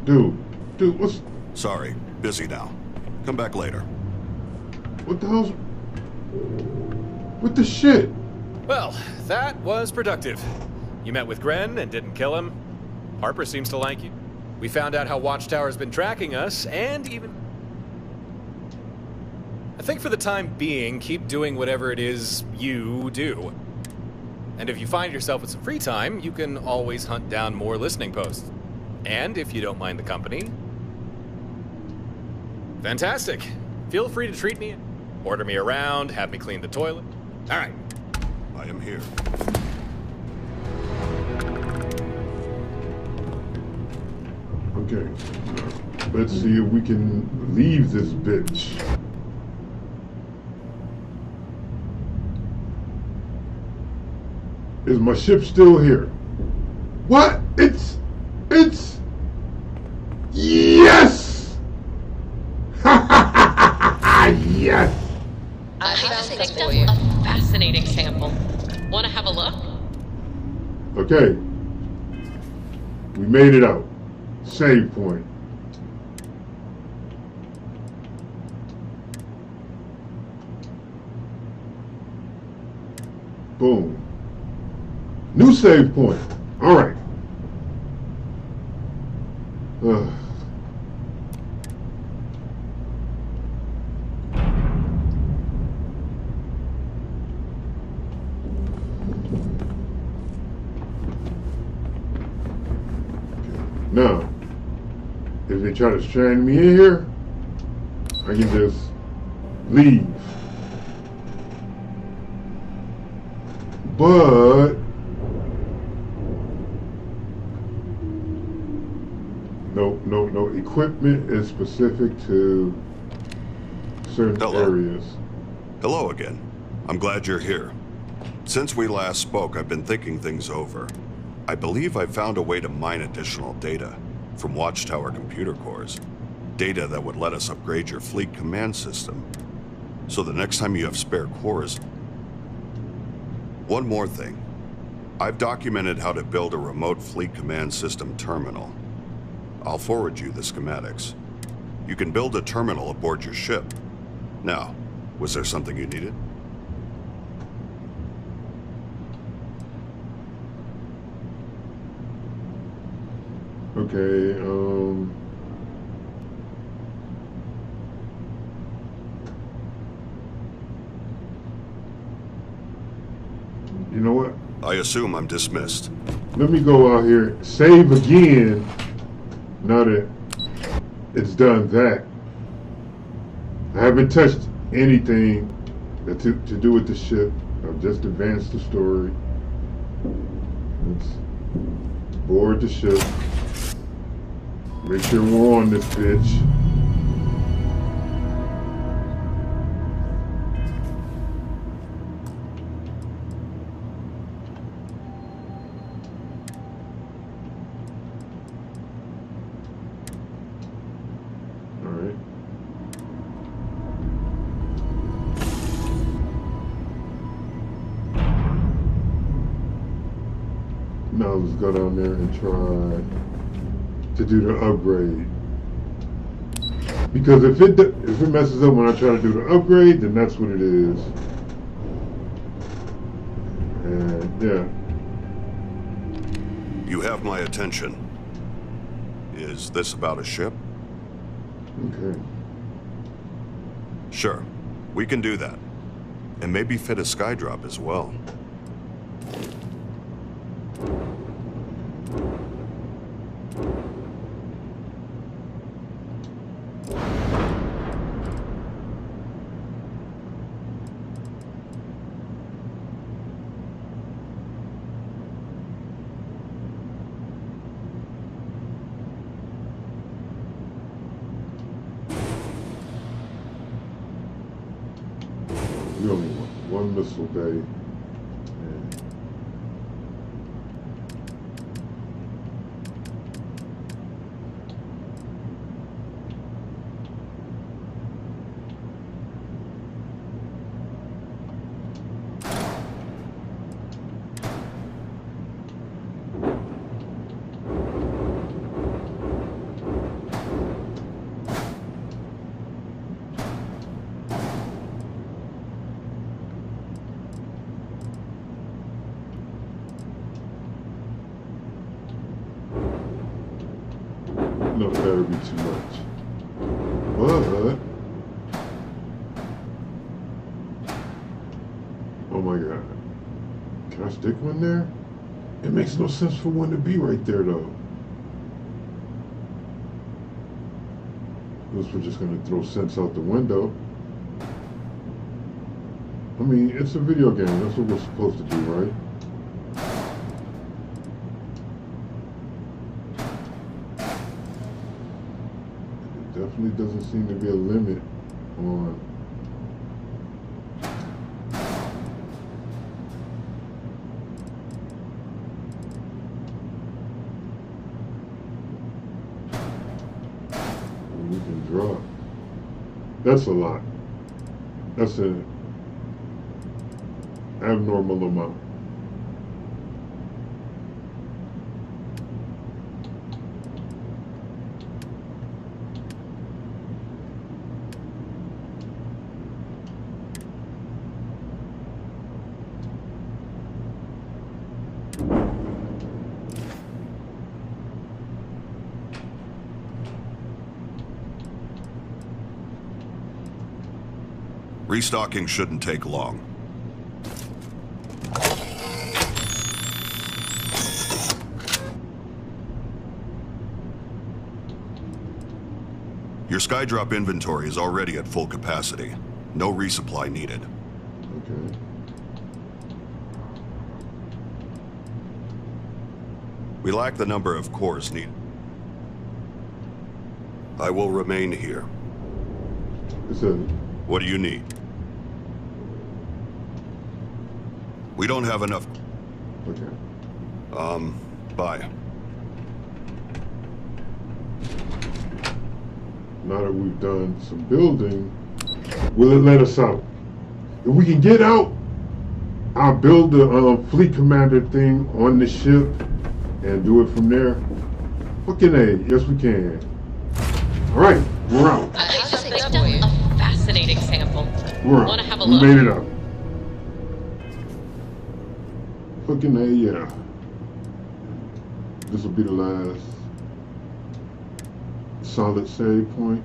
Dude, what's... Sorry, busy now. Come back later. What the hell's... What the shit? Well, that was productive. You met with Gren and didn't kill him. Harper seems to like you. We found out how Watchtower's been tracking us, and even... I think for the time being, keep doing whatever it is you do. And if you find yourself with some free time, you can always hunt down more listening posts. And if you don't mind the company... Fantastic. Feel free to treat me, order me around, have me clean the toilet. All right. I am here. Okay. Let's see if we can leave this bitch. Is my ship still here? What? It's... Yes! Yes! I found picked up a fascinating sample. Want to have a look? Okay. We made it out. Save point. Boom. New save point. All right. Now, if they try to strand me in here, I can just leave. But no. Equipment is specific to certain areas. Hello again. I'm glad you're here. Since we last spoke, I've been thinking things over. I believe I've found a way to mine additional data from Watchtower computer cores. Data that would let us upgrade your fleet command system. So the next time you have spare cores... One more thing. I've documented how to build a remote fleet command system terminal. I'll forward you the schematics. You can build a terminal aboard your ship. Now, was there something you needed? Okay, you know what? I assume I'm dismissed. Let me go out here, save again, now that it's done that. I haven't touched anything that to do with the ship. I've just advanced the story. Let's board the ship. Make sure we're on this bitch. Alright. Now let's go down there and try to do the upgrade. Because if it messes up when I try to do the upgrade, then that's what it is. And yeah. You have my attention. Is this about a ship? Okay. Sure. We can do that. And maybe fit a skydrop as well. We only want one missile bay. No, that would be too much. But oh my god. Can I stick one there? It makes no sense for one to be right there though. Unless we're just gonna throw sense out the window. I mean, it's a video game, that's what we're supposed to do, right? Definitely doesn't seem to be a limit on we can drop. That's a lot. That's an abnormal amount. Restocking shouldn't take long. Your skydrop inventory is already at full capacity. No resupply needed. Okay. We lack the number of cores needed. I will remain here. What do you need? We don't have enough. Okay. Bye. now that we've done some building, will it let us out? If we can get out, I'll build the fleet commander thing on the ship and do it from there. Fucking A, yes we can. Alright, we're out. I picked up a fascinating sample. We're out. Wanna have a We look? made it up. Fucking A, yeah. This will be the last solid save point.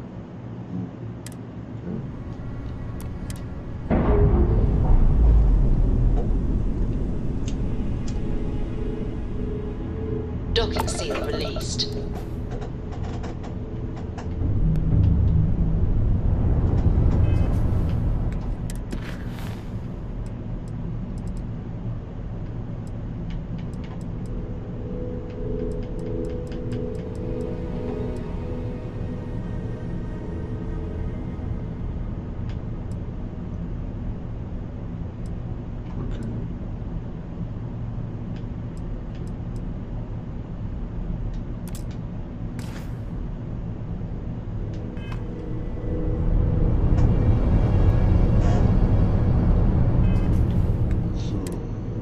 Docking seal released.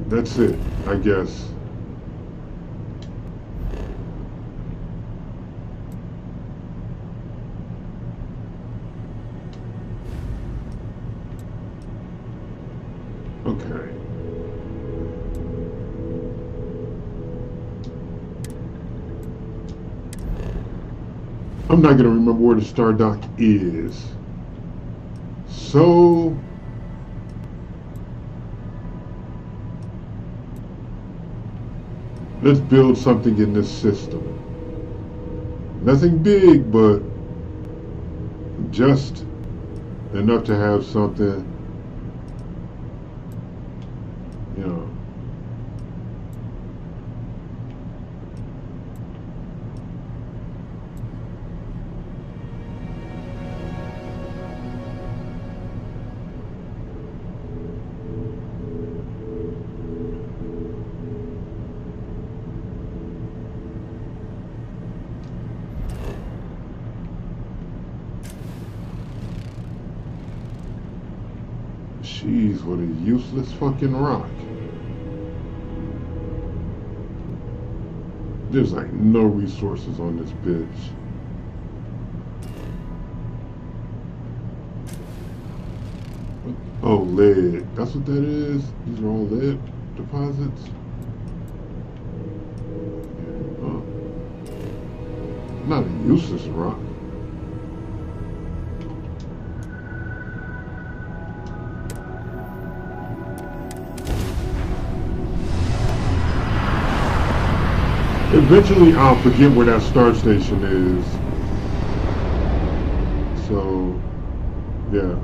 That's it, I guess. Okay. I'm not gonna remember where the star dock is. So let's build something in this system. Nothing big, but just enough to have something, you know. Jeez, what a useless fucking rock. There's like no resources on this bitch. Oh, lead. That's what that is? These are all lead deposits? Not a useless rock. Eventually, I'll forget where that star station is. So, yeah.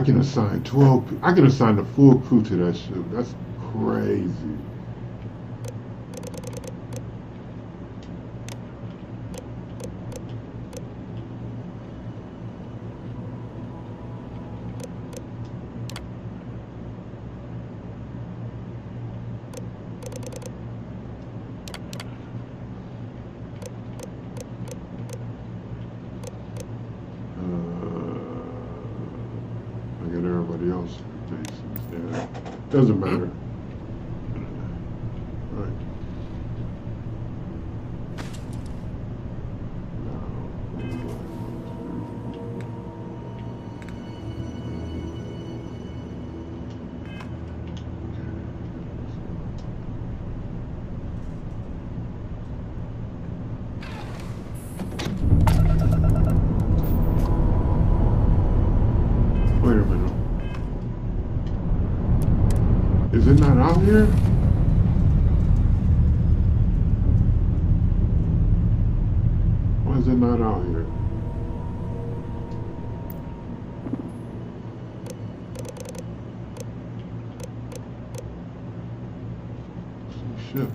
I can assign 12. I can assign the full crew to that ship. That's crazy. Everybody else bases. Yeah, doesn't matter. All right. Wait a minute. Is it not out here? Why is it not out here? Some ships.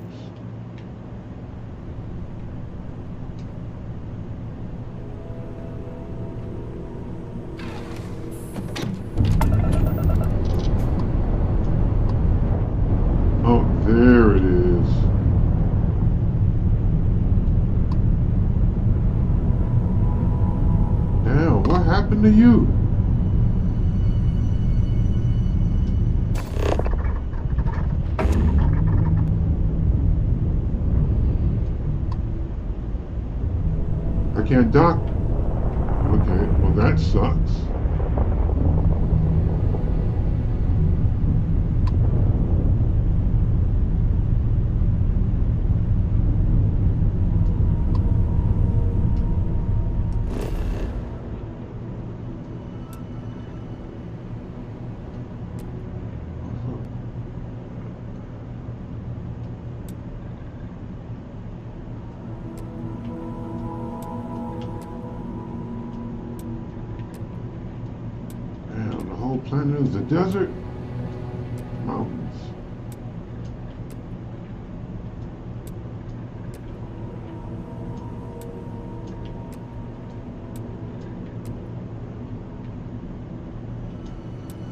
There it is. Damn, what happened to you? I can't dock. Okay, well that sucks. Planet is a desert, mountains.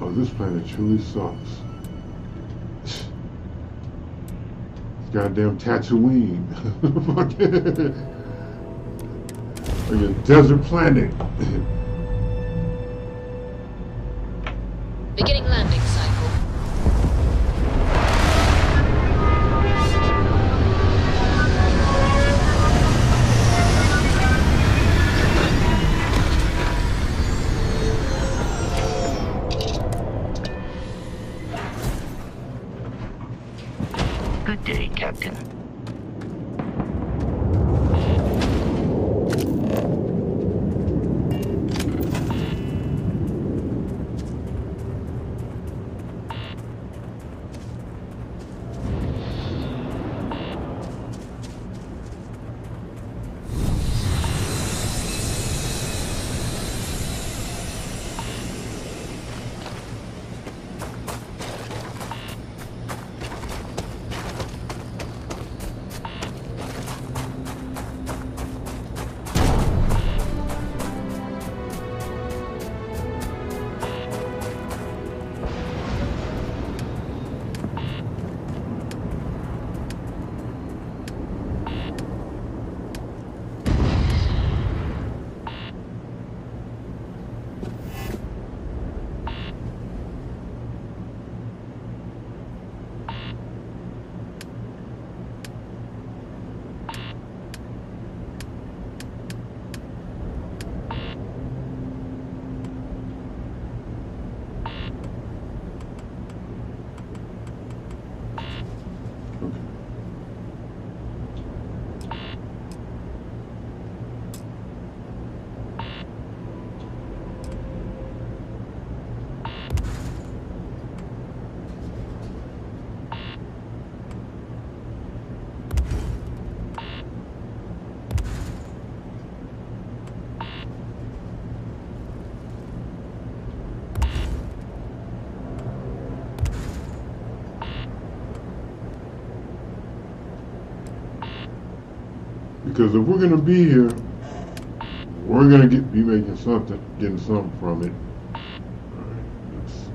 Oh, this planet truly sucks. It's goddamn Tatooine. Like a desert planet. Beginning landing cycle. Good day, Captain. Because if we're gonna be here, we're gonna be making something, getting something from it. Alright, let's.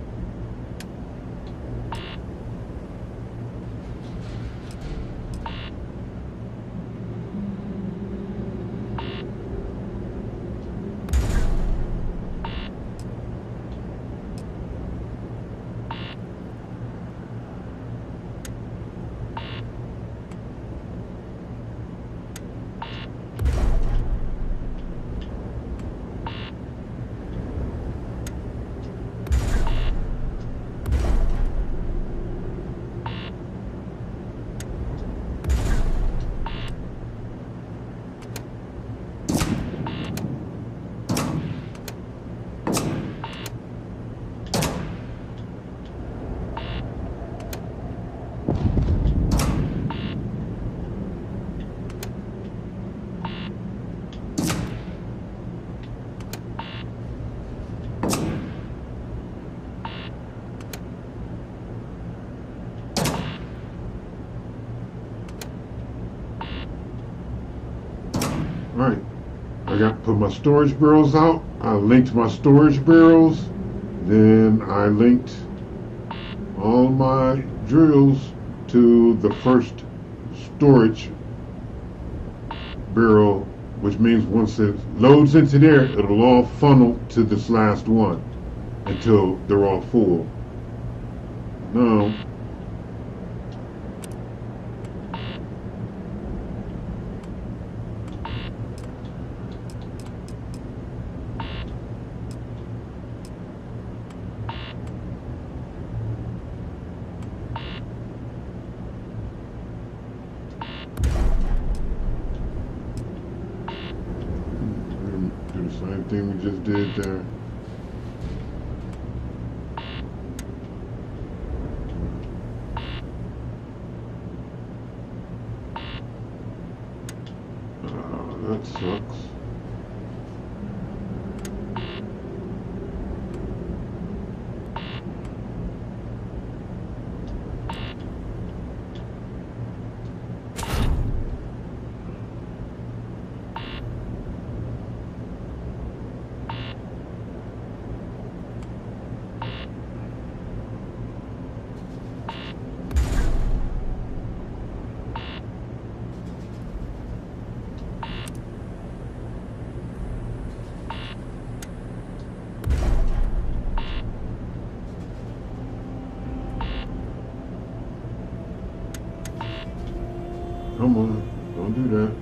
Alright, I got put my storage barrels out. I linked my storage barrels. Then I linked all my drills to the first storage barrel, which means once it loads into there, it'll all funnel to this last one until they're all full. Now, do the same thing we just did there. That sucks. Come on, don't do that.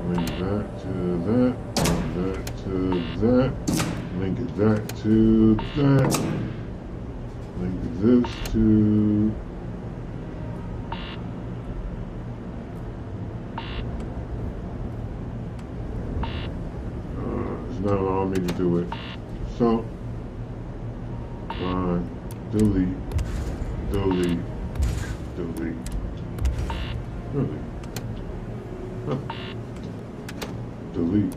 Link that to that, link that to that, link that to that. Link this to it's not allowing me to do it. So delete, delete, delete. Really? Huh. Delete.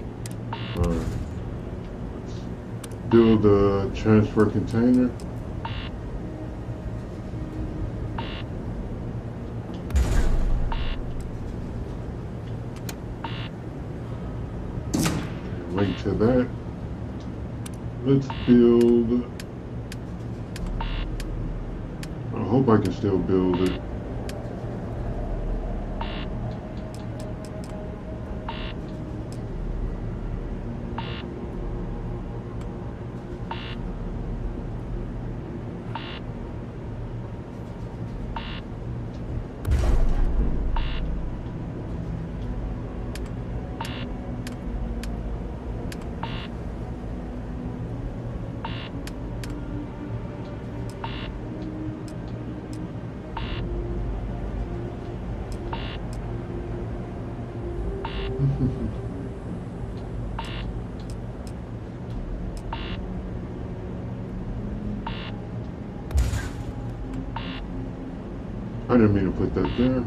Let's build a transfer container. Link to that. Let's build. I hope I can still build it. didn't mean to put that there.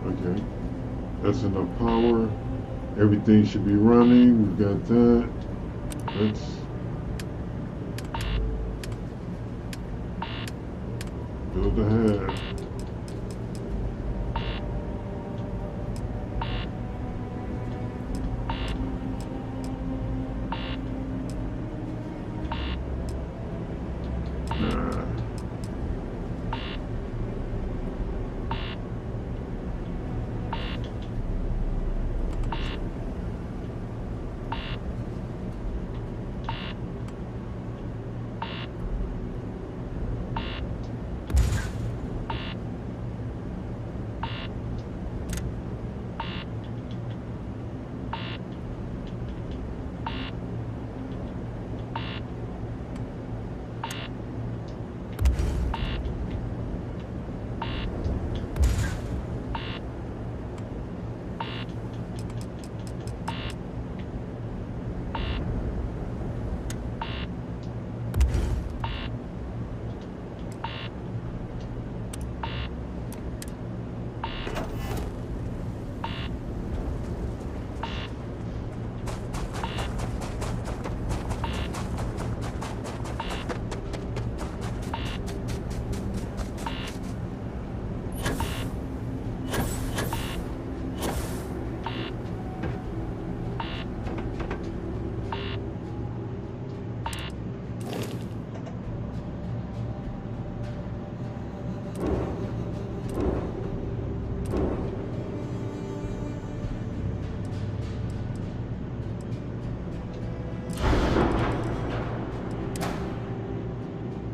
Okay, that's enough power. Everything should be running. We've got that. Let's build ahead.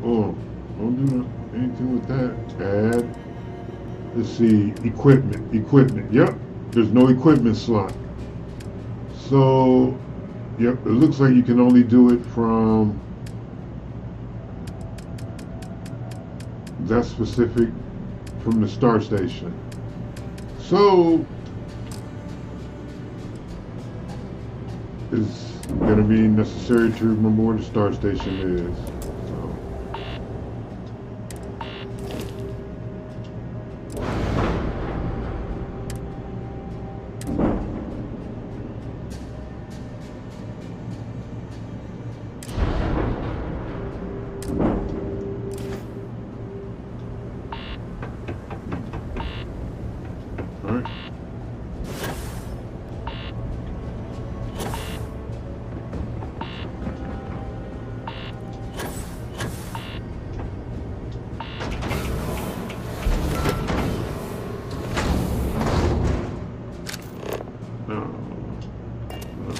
Oh, don't do anything with that. Add. Let's see. Equipment. Equipment. Yep. There's no equipment slot. So, yep. It looks like you can only do it from that specific from the star station. So, it's going to be necessary to remember where the star station is.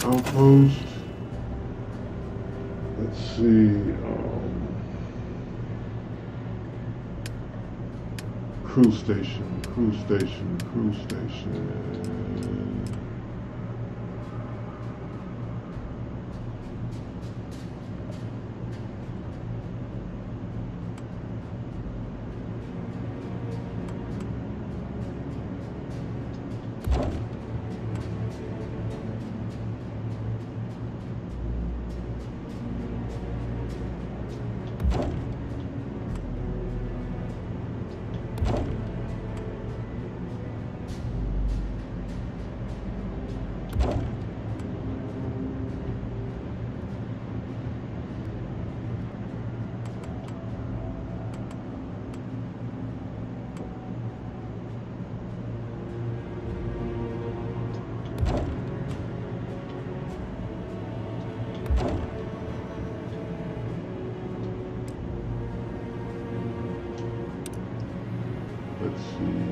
Outpost. Let's see. Crew station. Crew station. Crew station. Let's see.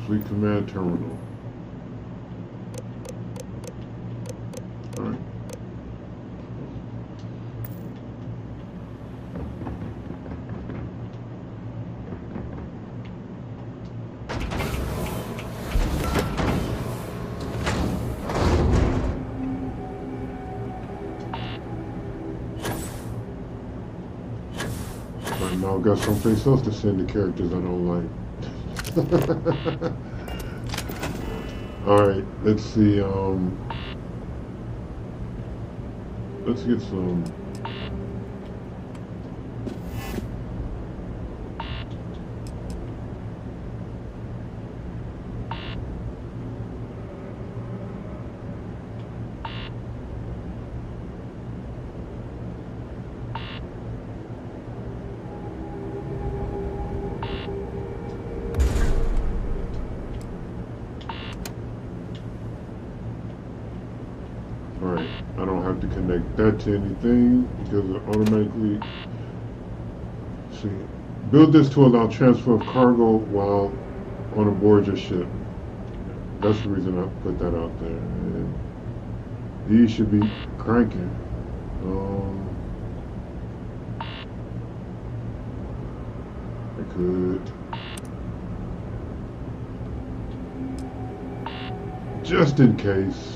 Fleet Command Terminal. Alright. Right now I've got someplace else to send the characters I don't like. Alright, let's see, let's get some Alright, I don't have to connect that to anything because it automatically, see, build this to allow transfer of cargo while on aboard your ship. That's the reason I put that out there. And these should be cranking. I could just in case.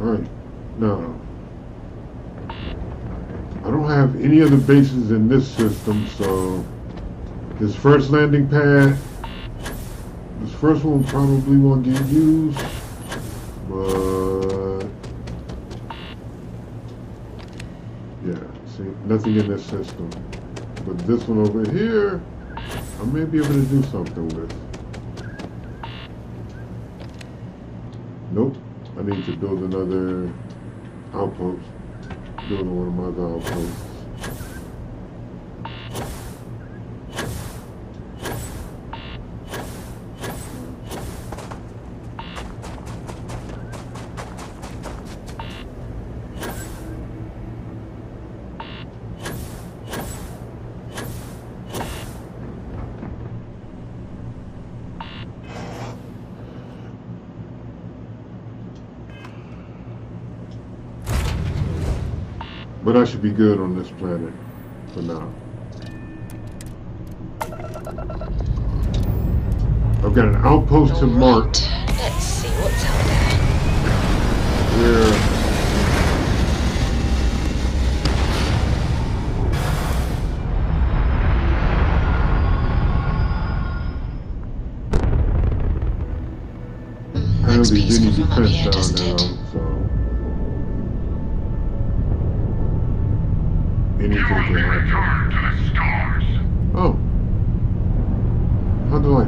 Alright, now, I don't have any other bases in this system, so this first landing pad, this first one probably won't get used, but yeah, see, nothing in this system. But this one over here, I may be able to do something with. Nope. I need to build another outpost. Building one of my other outposts. But I should be good on this planet for now. I've got an outpost to mark. Let's see what's out there. Where apparently there's any defense down there, so anything can happen. Oh. How do I?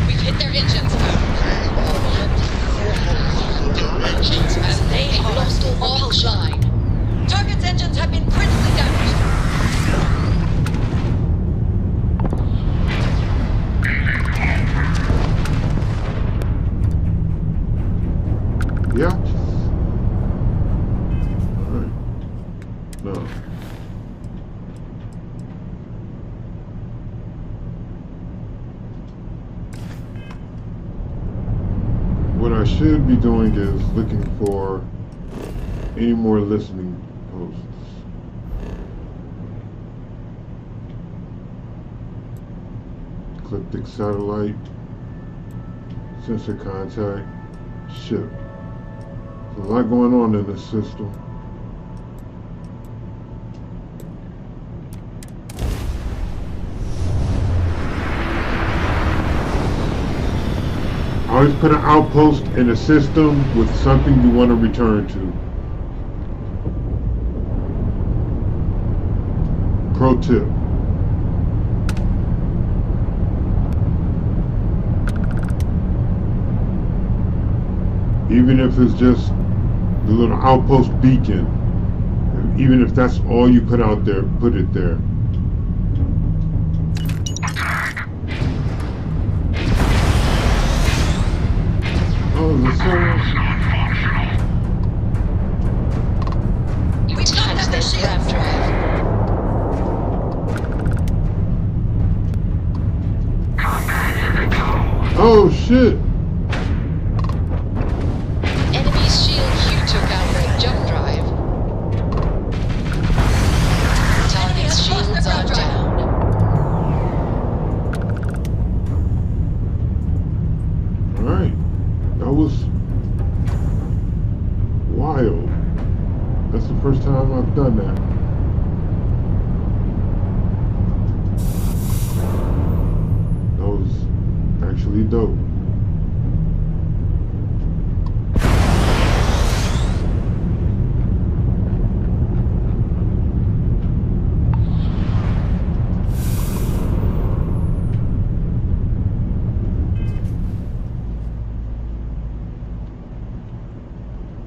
We've hit their engines. And they have lost all line. Target's engines have been critically damaged. Yeah. Alright. No. should be doing is looking for any more listening posts. Ecliptic satellite, sensor contact, ship. There's a lot going on in this system. Always put an outpost in a system with something you want to return to. Pro tip. Even if it's just the little outpost beacon, even if that's all you put out there, put it there. Oh, the We touched this draft drive. Oh shit! Enemy's shield Q took out their jump drive. Target's shields are down. Alright. That was wild. That's the first time I've done that. That was actually dope.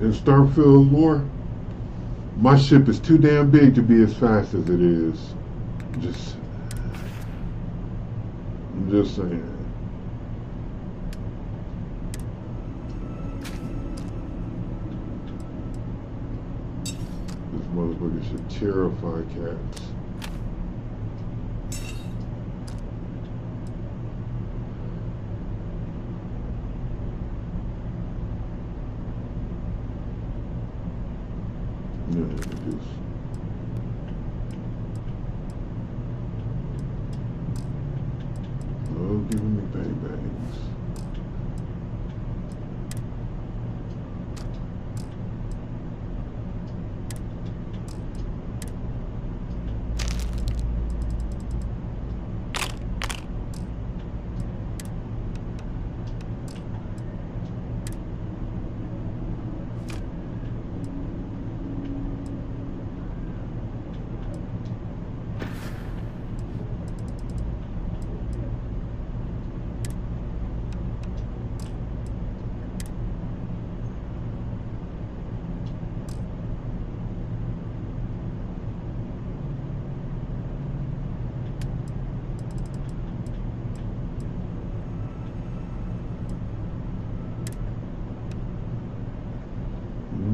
In Starfield lore, my ship is too damn big to be as fast as it is. I'm just saying. This motherfucker should terrify cats. Yeah, it is. Love giving me bang bangs.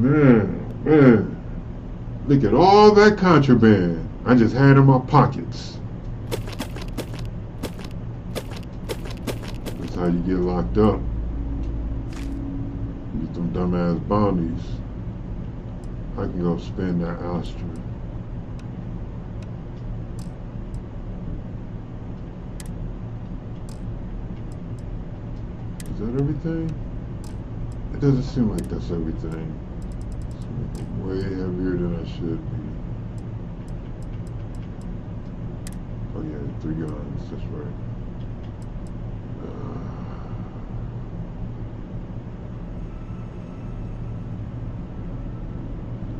Man, look at all that contraband I just had in my pockets. That's how you get locked up. Get them dumbass bounties. I can go spend that Astra. Is that everything? It doesn't seem like that's everything. Way heavier than I should be. Oh yeah, 3 guns, that's right.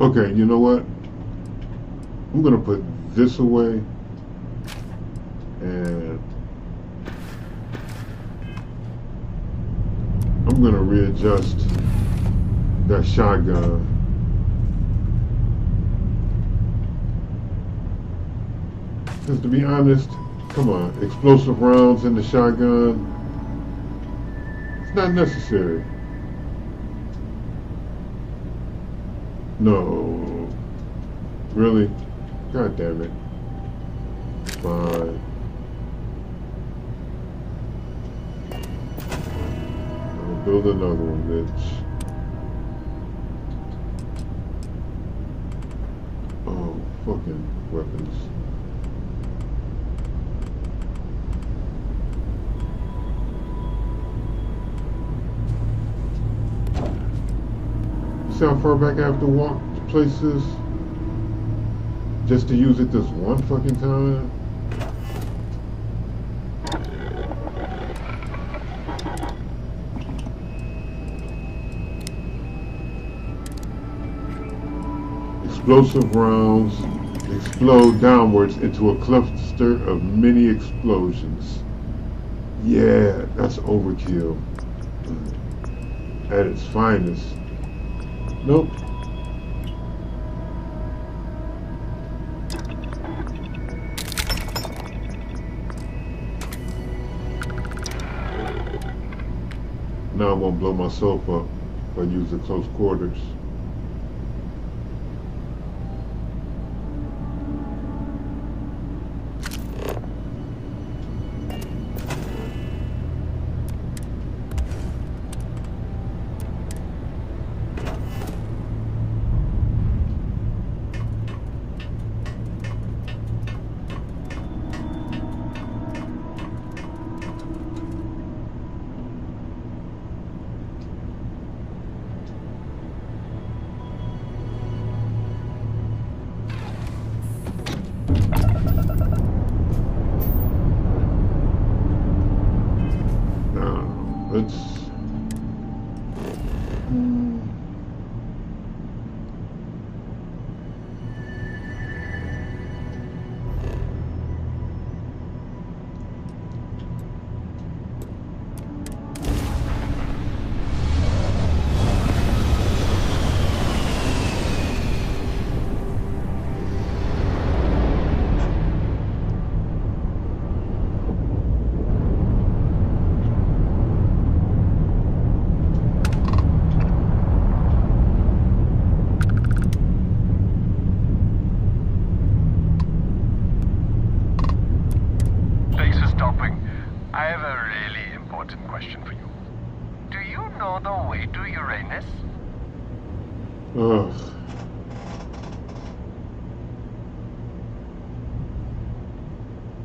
Okay, you know what? I'm gonna put this away and I'm gonna readjust that shotgun. Because to be honest, come on, explosive rounds in the shotgun, it's not necessary. No. Really? God damn it. Fine. Build another one, bitch. Oh, fucking weapons. See how far back I have to walk to places just to use it this one fucking time? Explosive rounds explode downwards into a cluster of mini explosions. Yeah, that's overkill. At its finest. Nope. Now I'm gonna blow myself up if I use the close quarters. Let's I have a really important question for you. Do you know the way to Uranus?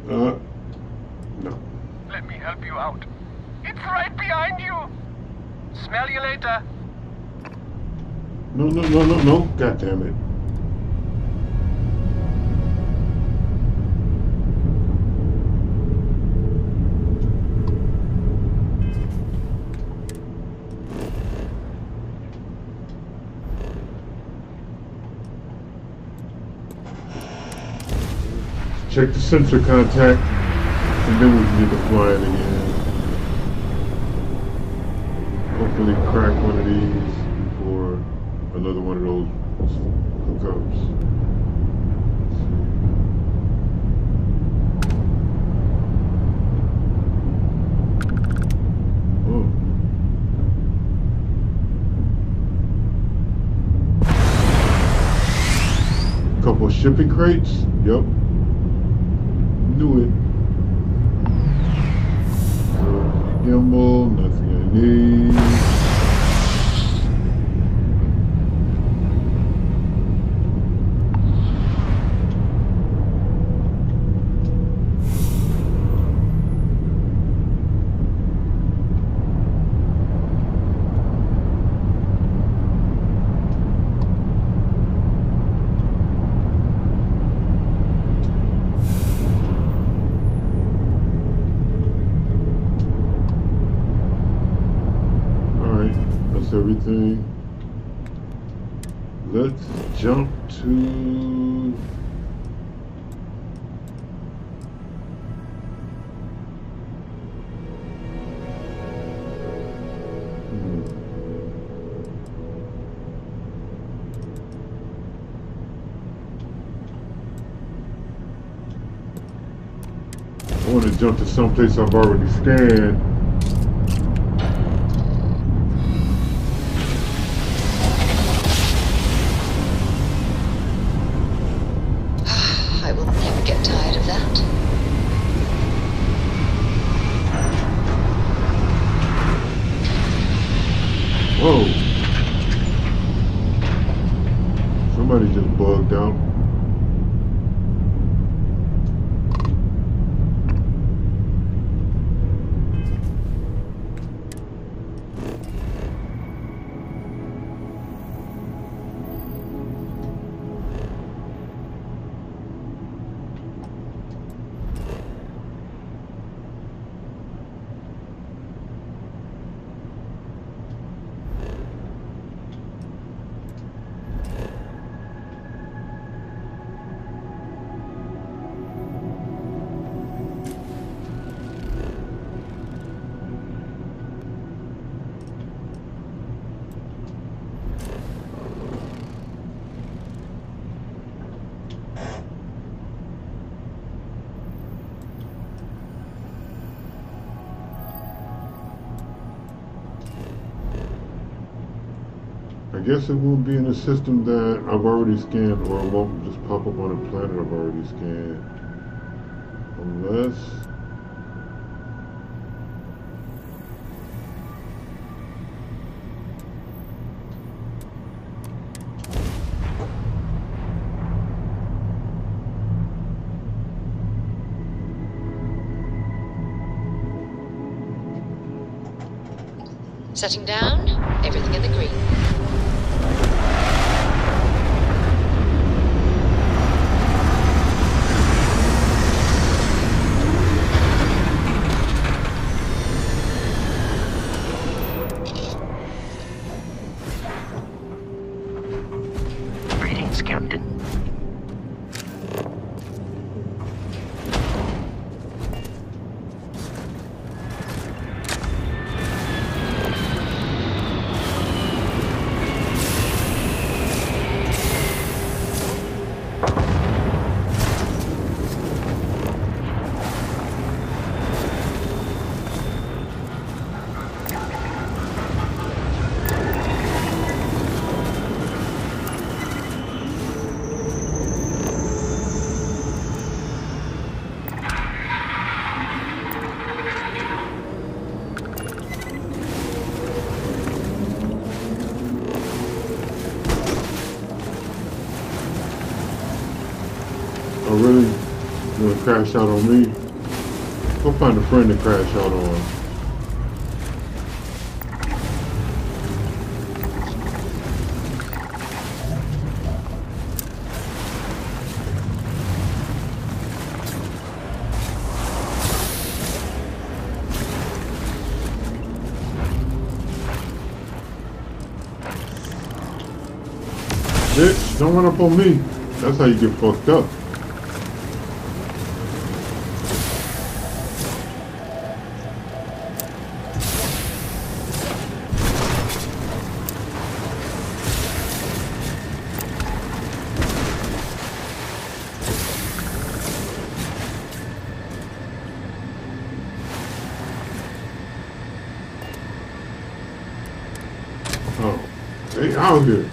ugh. No. Let me help you out. It's right behind you. Smell you later. No. God damn it. Check the sensor contact, and then we can get to flying again. Hopefully crack one of these before another one of those hookups. Oh. Couple shipping crates? Yep. Knew it. Gimbal, nothing I need. Everything. Let's jump to I want to jump to someplace I've already scanned. bugged out. I guess it won't be in a system that I've already scanned, or it won't just pop up on a planet I've already scanned. Unless... Setting down, everything in the green. Greetings, Captain. Oh, really? You wanna crash out on me? Go find a friend to crash out on. Bitch, don't run up on me. That's how you get fucked up. Oh, they out here.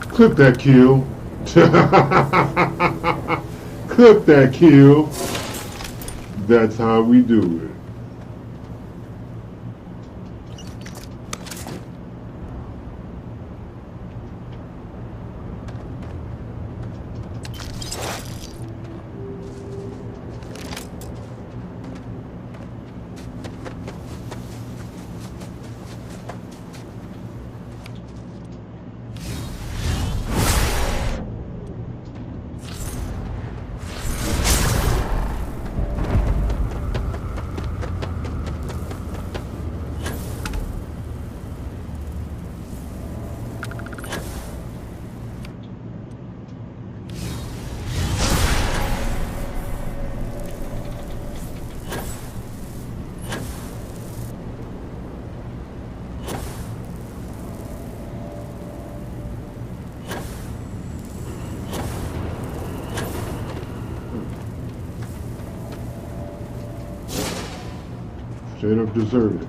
Clip that kill. Clip that kill. That's how we do it. Straight up deserted.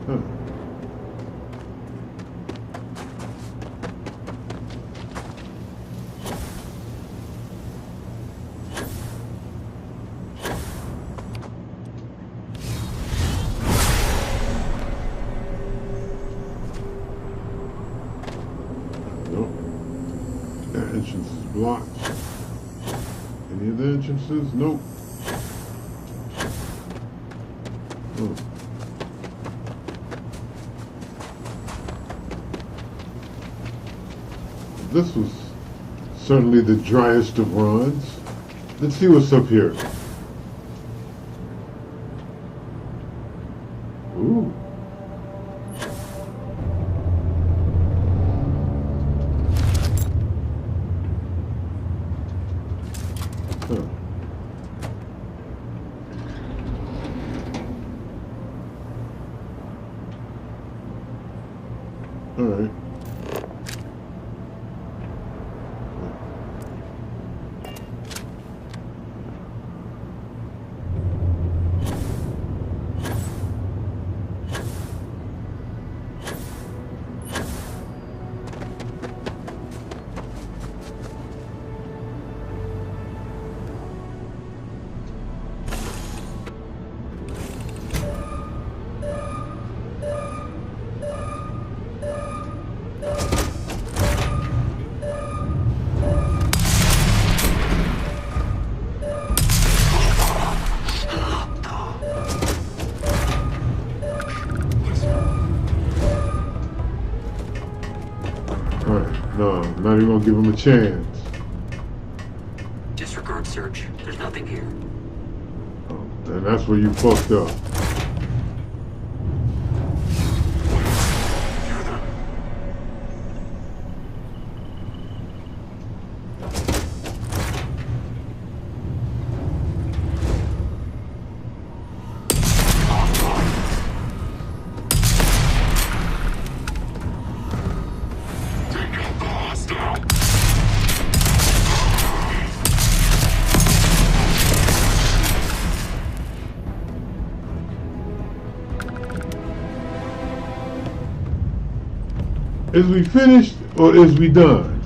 Huh. Nope. That entrance is blocked. Any of the entrances? Nope. Oh. This was certainly the driest of runs. Let's see what's up here. Ooh. Huh. All right. No, I'm not even gonna give him a chance. Disregard search. There's nothing here. Oh, and that's where you fucked up. Is we finished or is we done?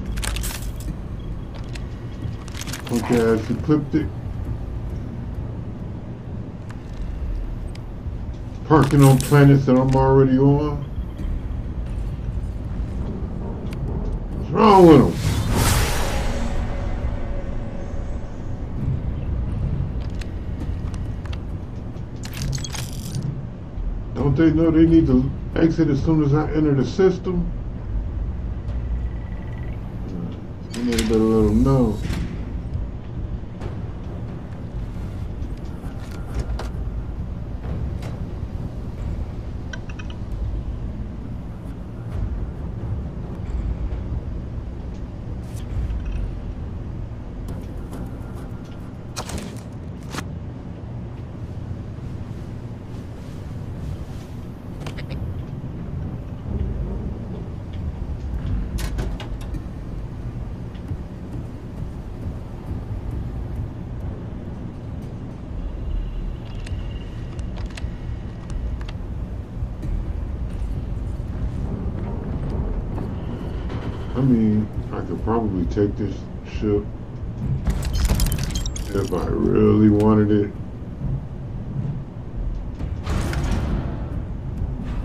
Okay, that's ecliptic. Parking on planets that I'm already on. What's wrong with them? Don't they know they need to exit as soon as I enter the system? Somebody better let them know. I mean, I could probably take this ship if I really wanted it.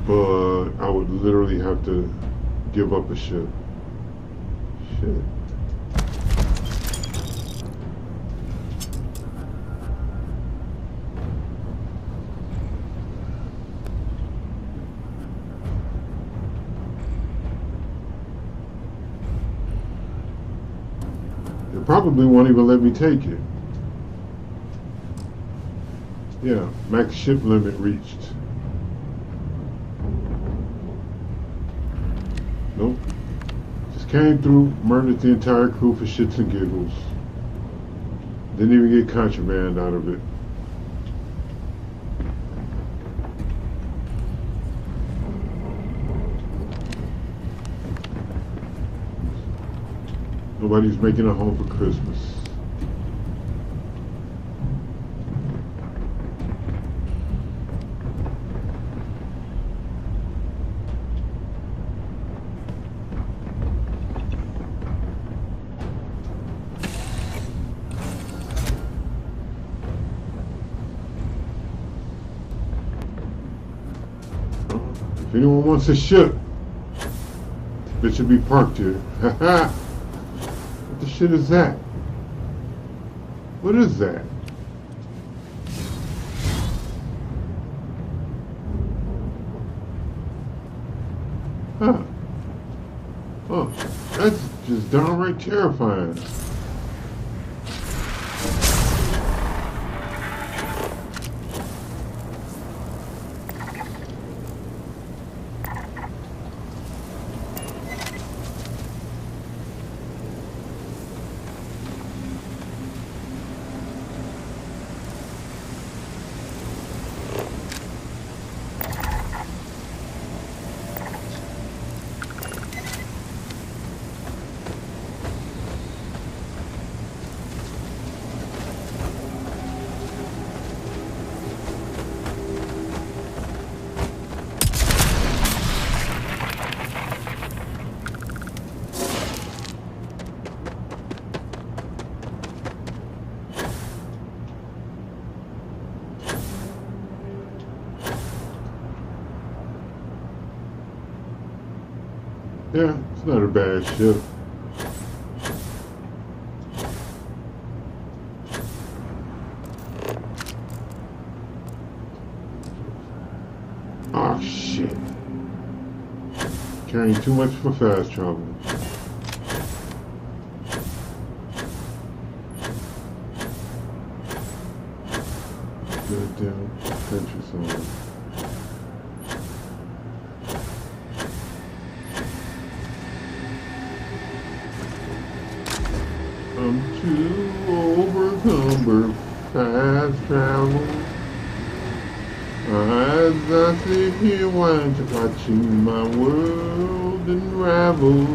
But I would literally have to give up a ship. Shit. Probably won't even let me take it. Yeah, max ship limit reached. Nope. Just came through, murdered the entire crew for shits and giggles. Didn't even get contraband out of it. Nobody's making a home for Christmas. If anyone wants a ship, it should be parked here. Haha. What the shit is that? What is that? Huh. Oh, that's just downright terrifying. Yeah, it's not a bad ship. Oh shit. Carrying too much for fast travel. Goddamn country song. I'm too overcome fast travel. As I sit here watching my world unravel.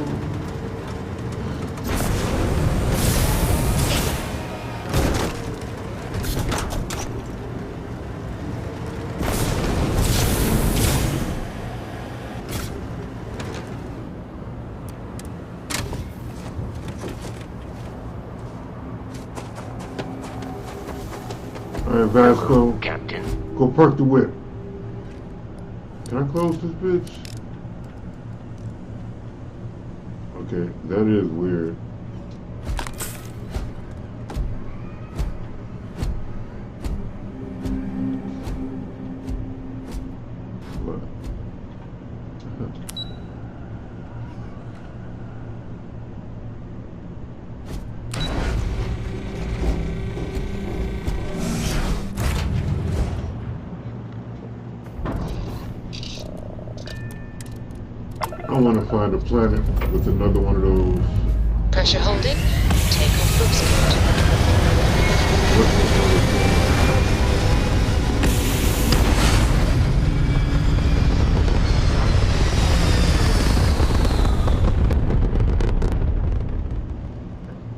Alright, Vasco. Captain. Go park the whip. Can I close this bitch? Okay, that is weird. What? I want to find a planet with another one of those. Pressure holding. Take off books code. What's this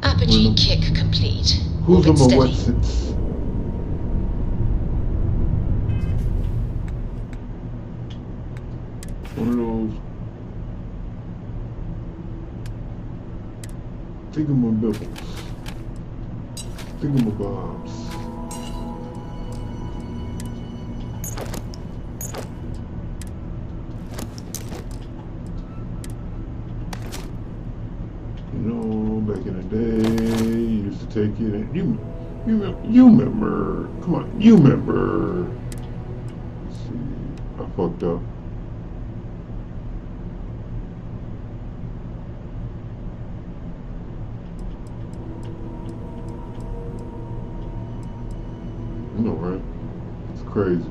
other Apogee kick complete. Who's Moving on my steady. what's it? One of those thingamabibbles. Thingamabobs. You know, back in the day, you used to take it and you remember. Come on, you remember. Let's see, I fucked up. You know, right? It's crazy.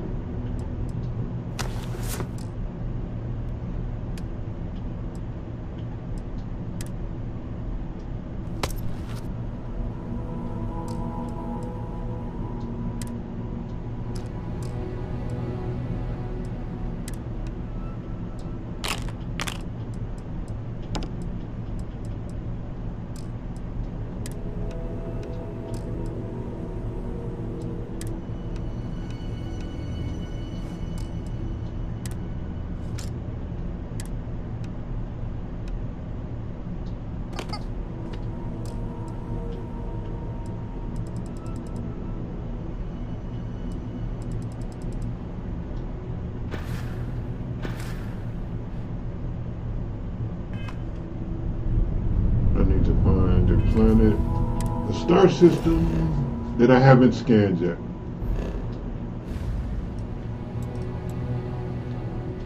star system that I haven't scanned yet.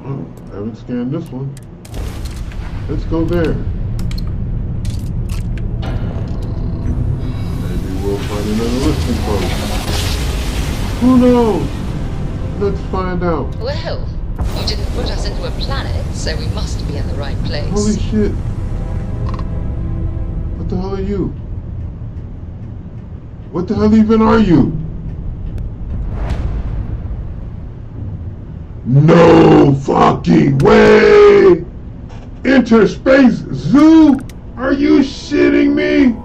Oh, I haven't scanned this one. Let's go there. Maybe we'll find another listing post. Who knows? Let's find out. Well, you didn't put us into a planet, so we must be in the right place. Holy shit. What the hell are you? What the hell even are you? No fucking way! Interspace Zoo? Are you shitting me?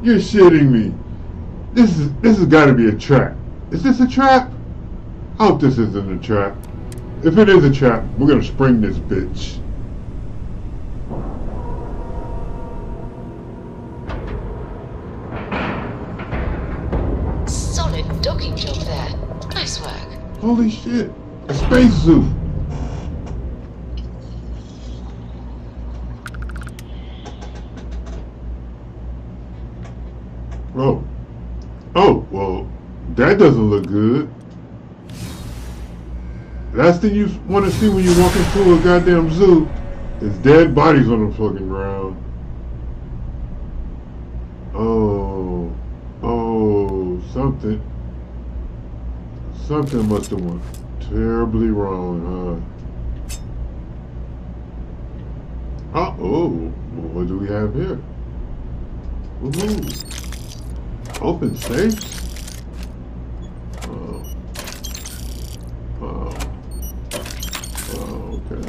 You're shitting me. This has got to be a trap. Is this a trap? I hope this isn't a trap. If it is a trap, we're gonna spring this bitch. Solid docking job there. Nice work. Holy shit. A space zoo. Oh. Oh, well, that doesn't look good. Last thing you want to see when you walk into a goddamn zoo is dead bodies on the fucking ground. Oh. Oh, something must have went terribly wrong, huh? Oh, well, what do we have here? Woohoo. Open safes? Oh. Oh. Oh, okay.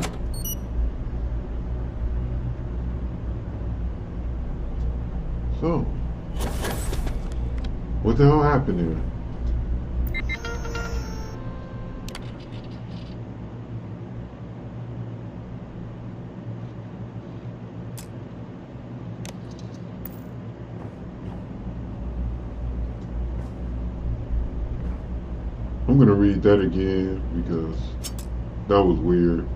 So, what the hell happened here? I'm gonna read that again because that was weird.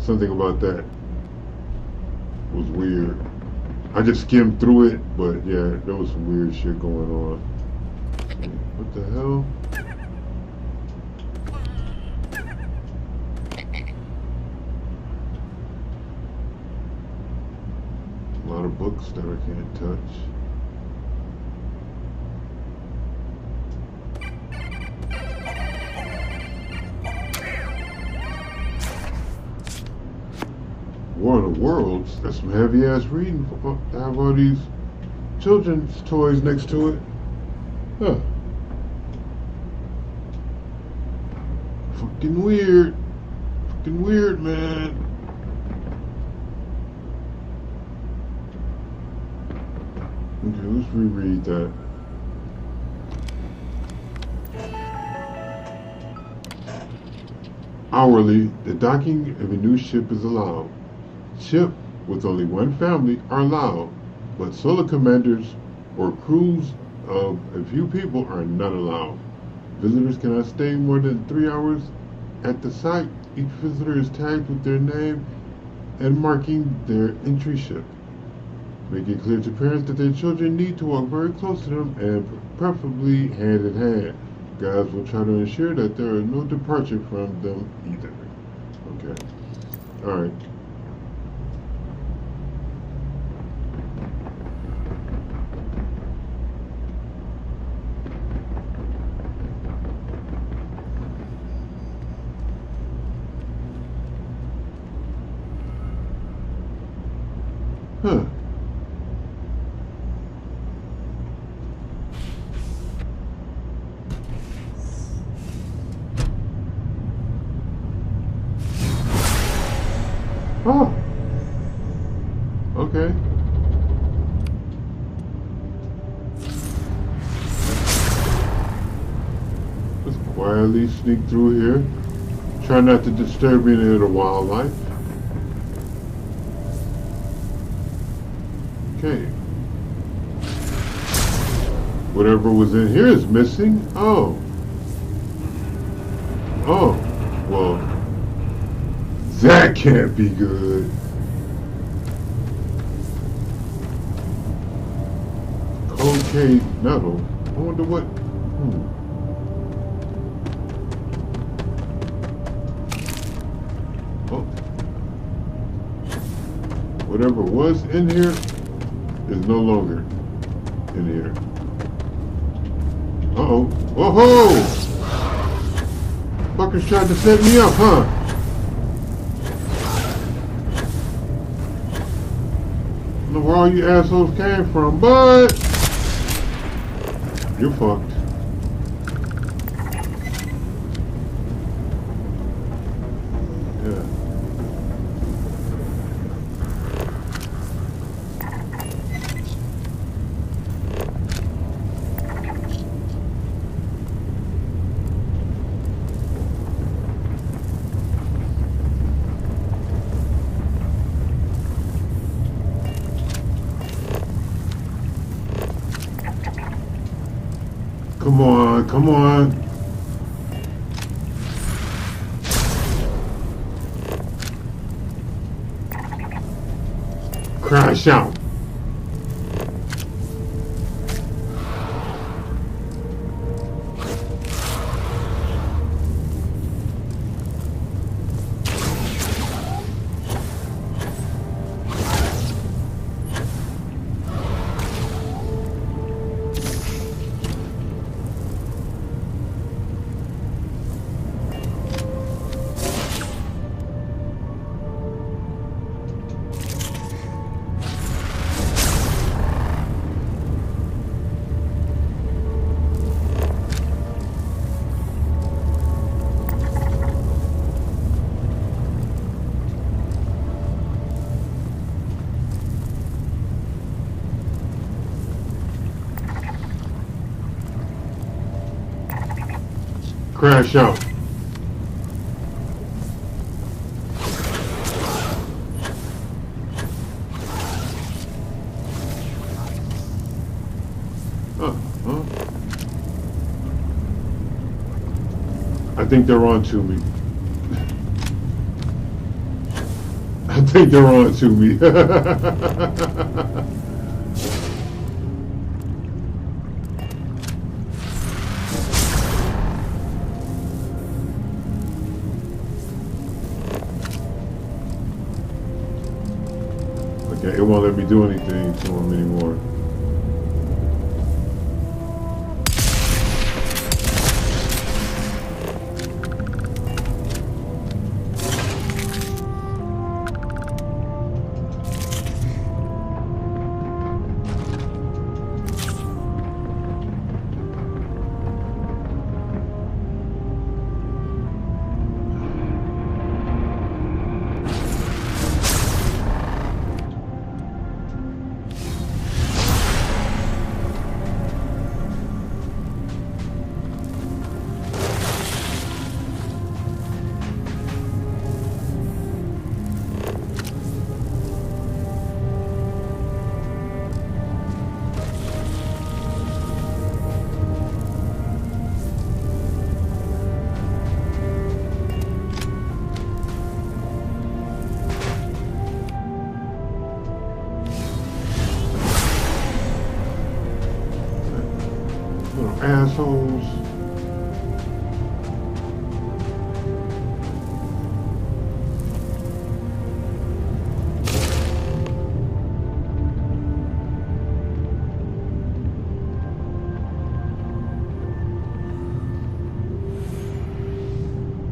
Something about that was weird. I just skimmed through it, but yeah, there was some weird shit going on. What the hell? A lot of books that I can't touch. War of the Worlds, that's some heavy ass reading to have all these children's toys next to it. Huh. Fucking weird. Fucking weird, man. Okay, let's reread that. Hourly, the docking of a new ship is allowed. Ship with only one family are allowed, but solo commanders or crews of a few people are not allowed. Visitors cannot stay more than 3 hours at the site. Each visitor is tagged with their name and marking their entry ship. Make it clear to parents that their children need to walk very close to them and preferably hand in hand. Guides will try to ensure that there is no departure from them either. Okay. Alright. Huh. Oh. Okay. Let's quietly sneak through here. Try not to disturb any of the wildlife. Okay. Whatever was in here is missing. Oh. Oh. Well, that can't be good. decayed metal. I wonder what. Oh. Whatever was in here is no longer in here. Uh-oh. Whoa-ho! Fuckers tried to set me up, huh? I don't know where all you assholes came from, but you're fucked. Yeah. Come on, come on. Crash out. Crash out. I think they're on to me. I think they're on to me. Okay, it won't let me do anything to him anymore. Assholes.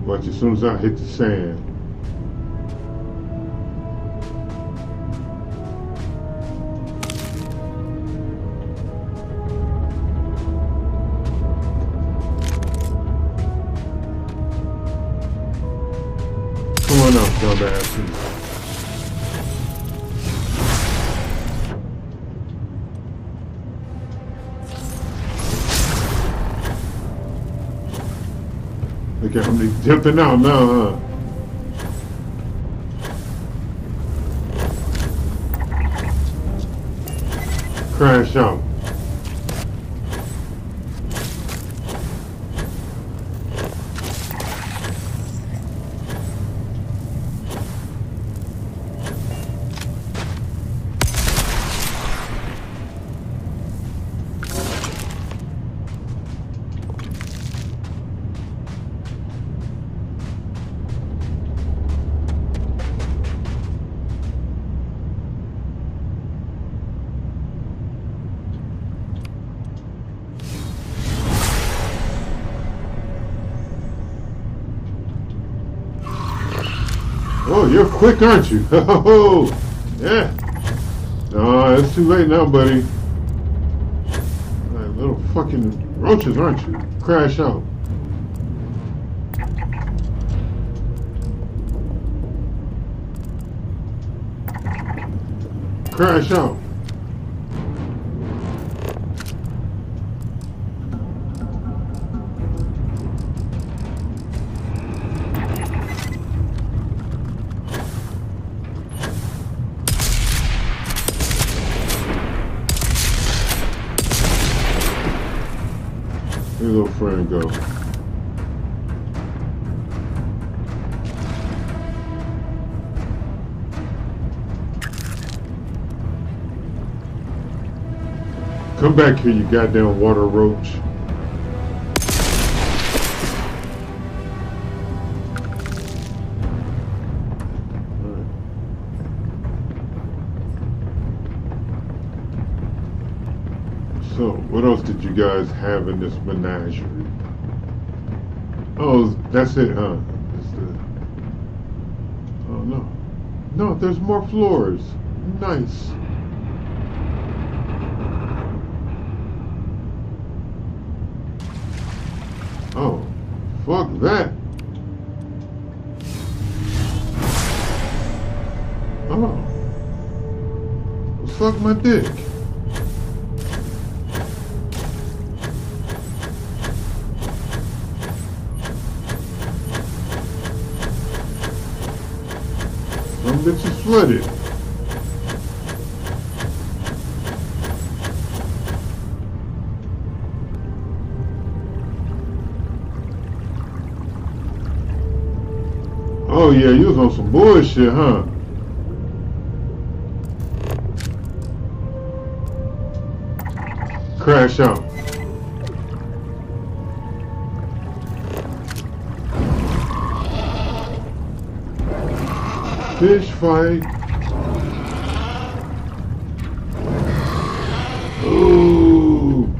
Watch, as soon as I hit the sand. Come on up, dumbasses. Okay, I'm dipping out now, huh? Crash out. you're quick, aren't you? Oh, yeah. No, it's too late now, buddy. Like little fucking roaches, aren't you? Crash out. Crash out. Where'd your little friend go? Come back here, you goddamn water roach. So, what else did you guys have in this menagerie? Oh, that's it, huh? That's the... Oh, no. No, there's more floors. Nice. Oh, fuck that. Oh. Suck my dick. Some bitch is flooded. Oh yeah, you was on some bullshit, huh? Crash out. Fish fight. Ooh.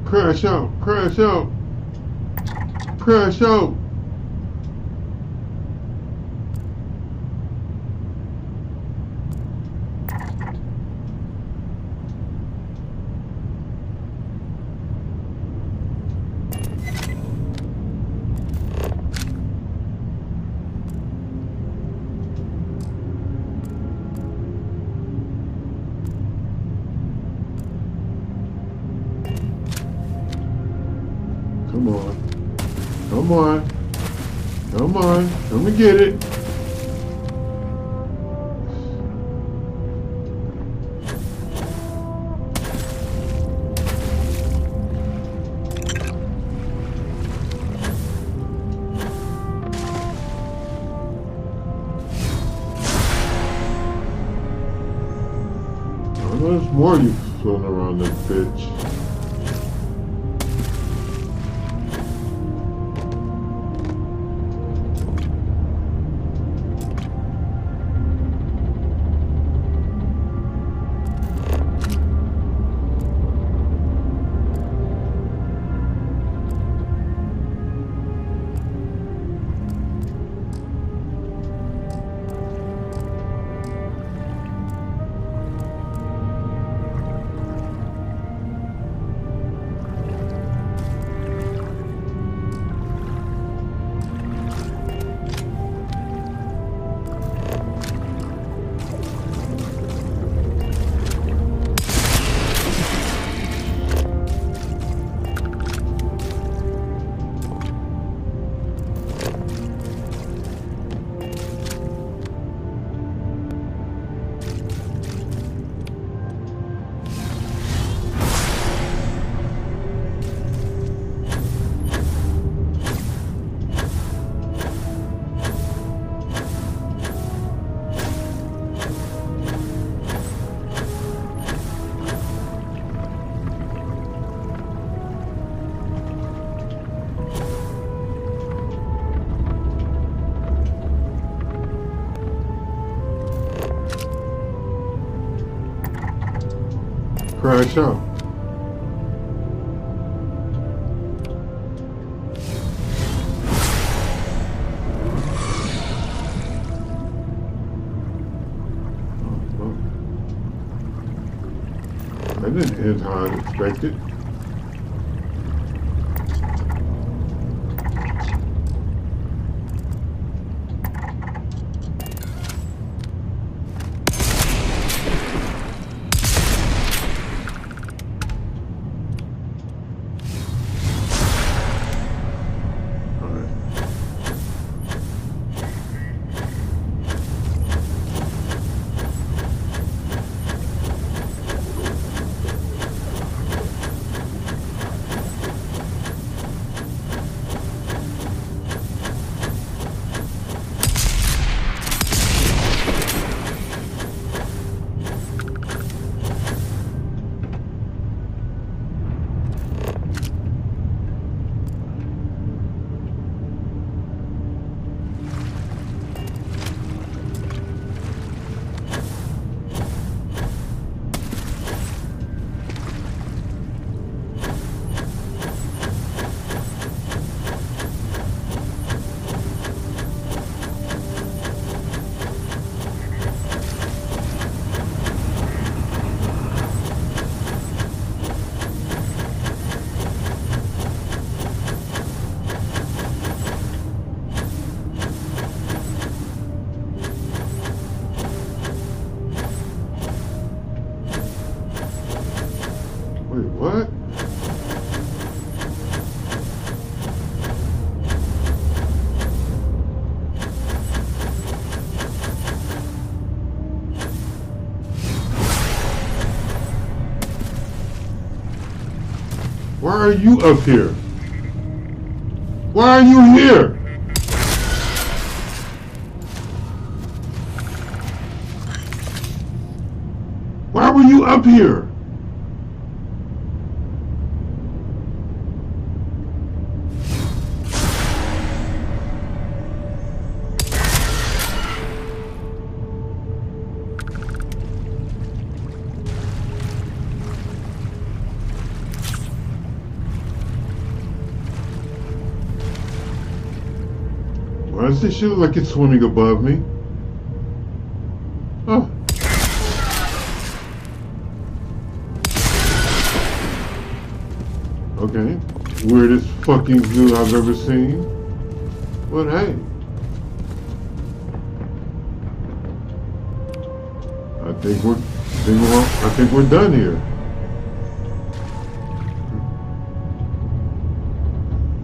Crash out, crash out, crash out. Come on. Come on. Come on. Come and get it. Oh, there's more of you floating around this bitch. crash out. That didn't end how I expected. Wait, what? Why are you up here? Why are you here? Why were you up here? Why does this shit look like it's swimming above me? Oh. Okay. Weirdest fucking zoo I've ever seen. But hey. I think we're done here.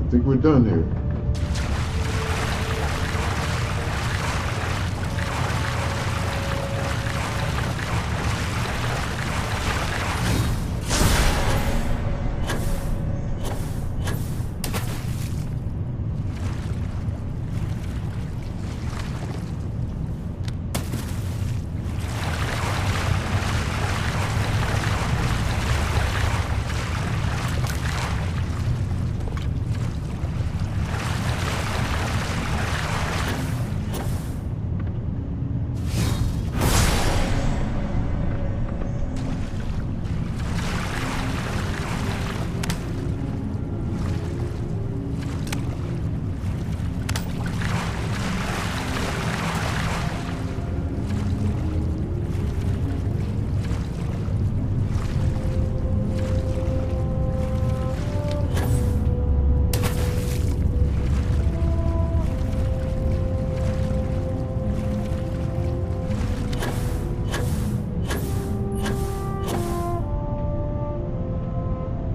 I think we're done here.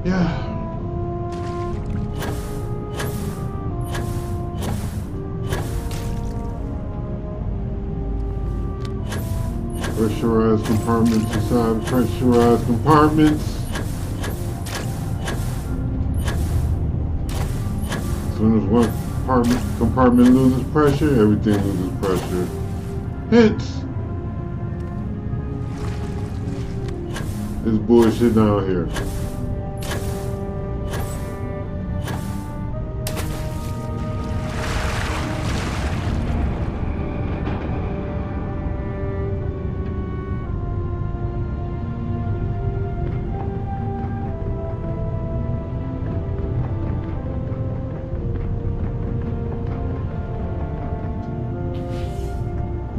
Yeah. Pressurized compartments inside pressurized compartments. As soon as one compartment loses pressure, everything loses pressure. Hence, this bullshit down here.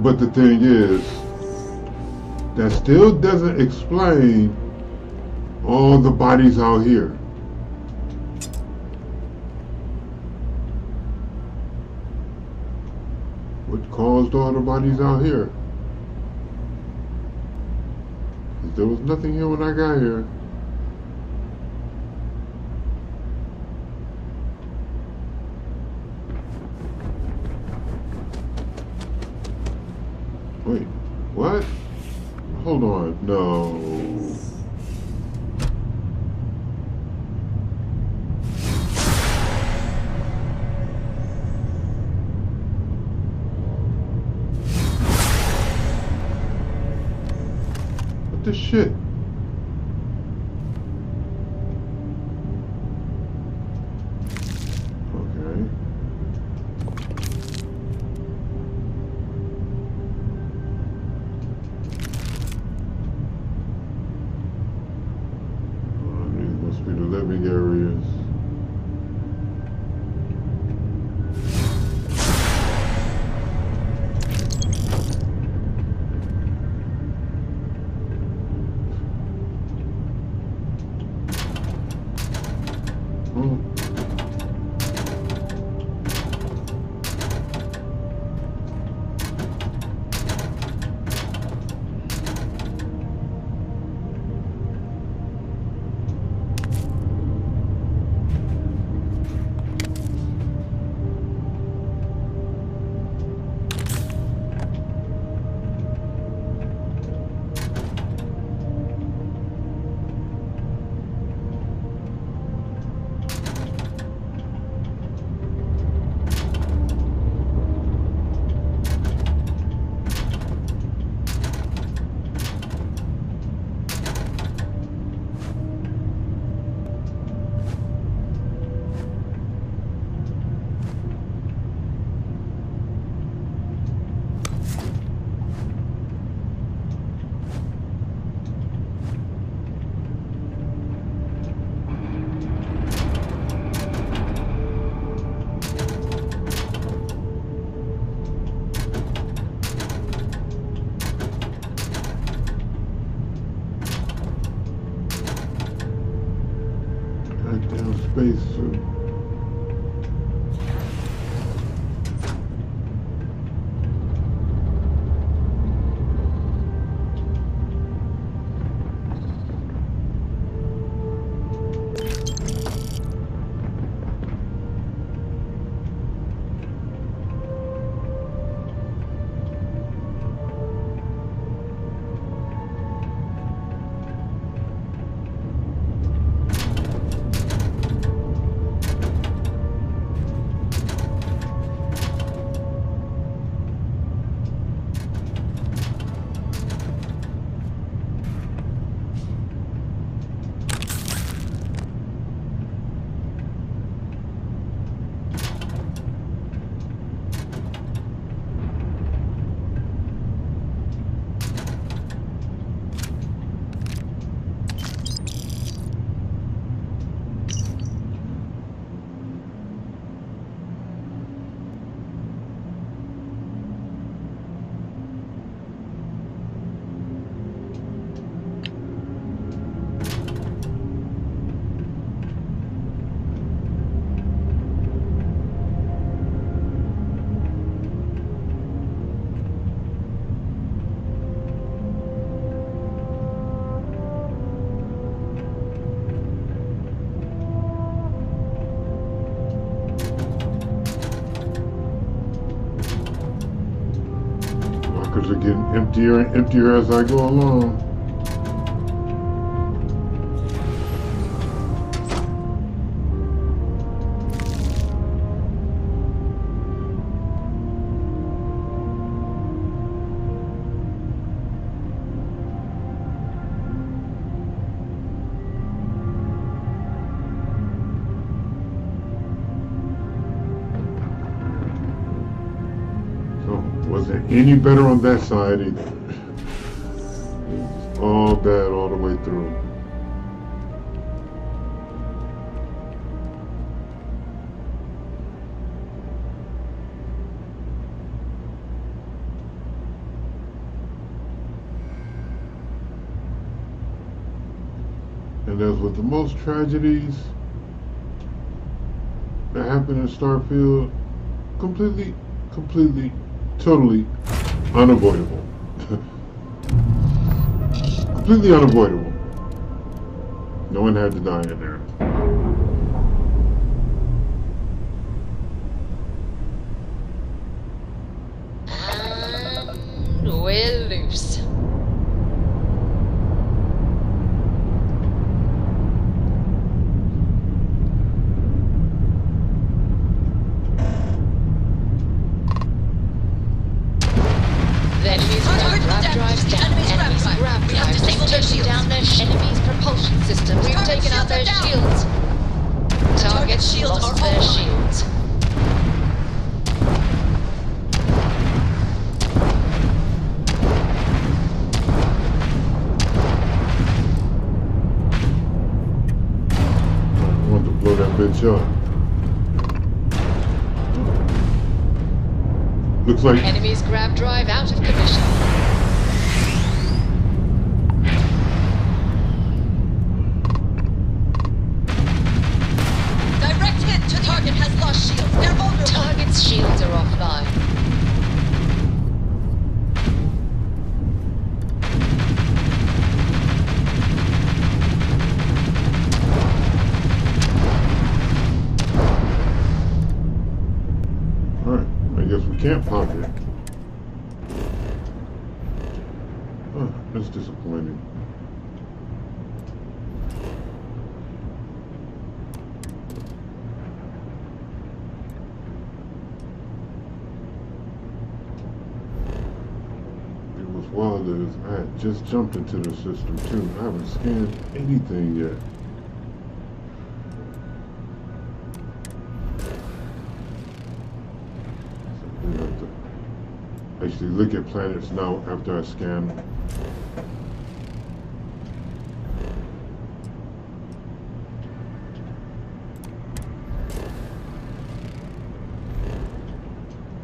But the thing is, that still doesn't explain all the bodies out here. What caused all the bodies out here? There was nothing here when I got here. Wait, what? Hold on, no. What the shit? Okay. These must be the living areas. Goddamn spacesuit. Lockers are getting emptier and emptier as I go along. Wasn't any better on that side either. It was all bad all the way through. And as with the most tragedies that happen in Starfield, completely, totally unavoidable. Completely unavoidable. No one had to die in there. And we're loose. Enemies' propulsion system. We've taken out their shields. Target shields lost their shields. I want to blow that bitch up. Looks like enemies' grab drive out of commission. Target's shields are offline. Alright, I guess we can't pop it. Oh, that's disappointing. While I had just jumped into the system too. I haven't scanned anything yet. So we have to actually look at planets now after I scan them.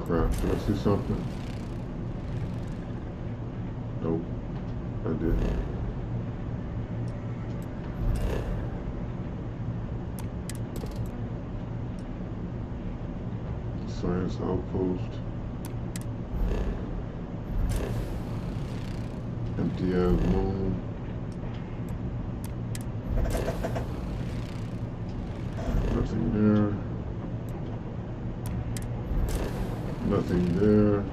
Crap, did I see something? Nope, I didn't. Science outpost. Empty ass moon. Nothing there. Nothing there.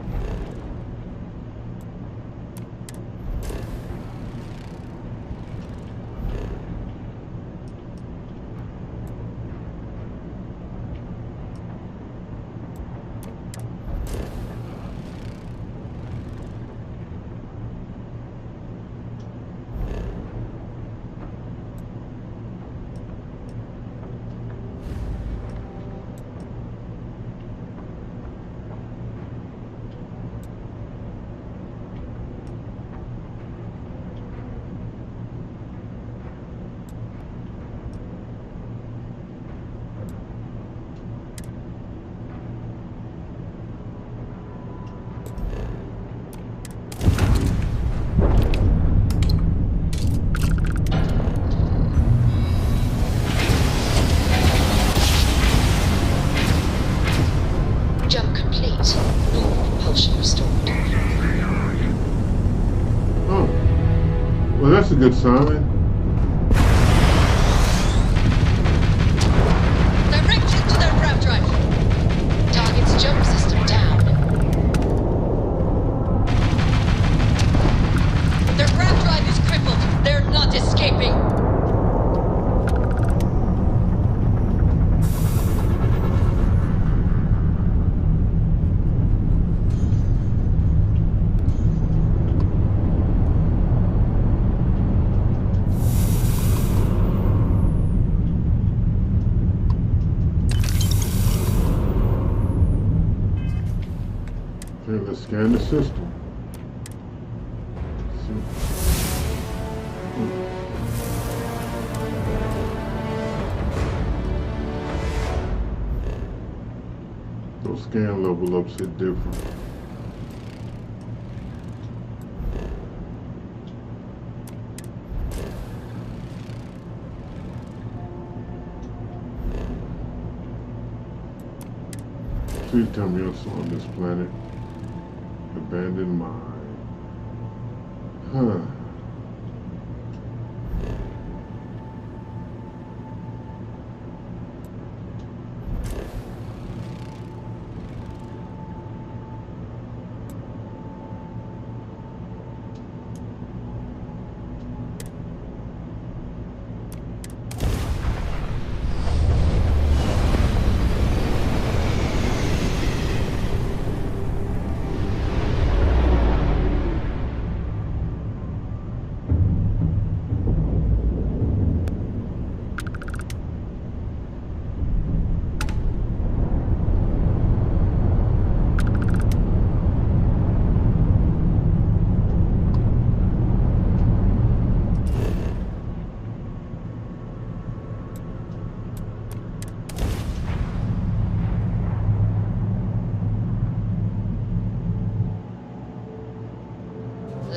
Well, that's a good sign. Direct hit to their grab drive. Target's jump system down. Their grab drive is crippled. They're not escaping. Okay, let's scan the system. Those scan level ups hit different. Please tell me also on this planet. Abandoned mine. Huh.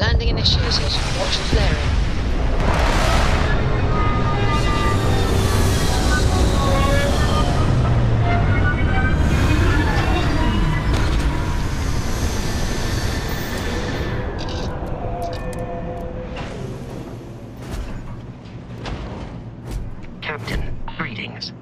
Landing initiated. Watch the flaring. Captain, greetings.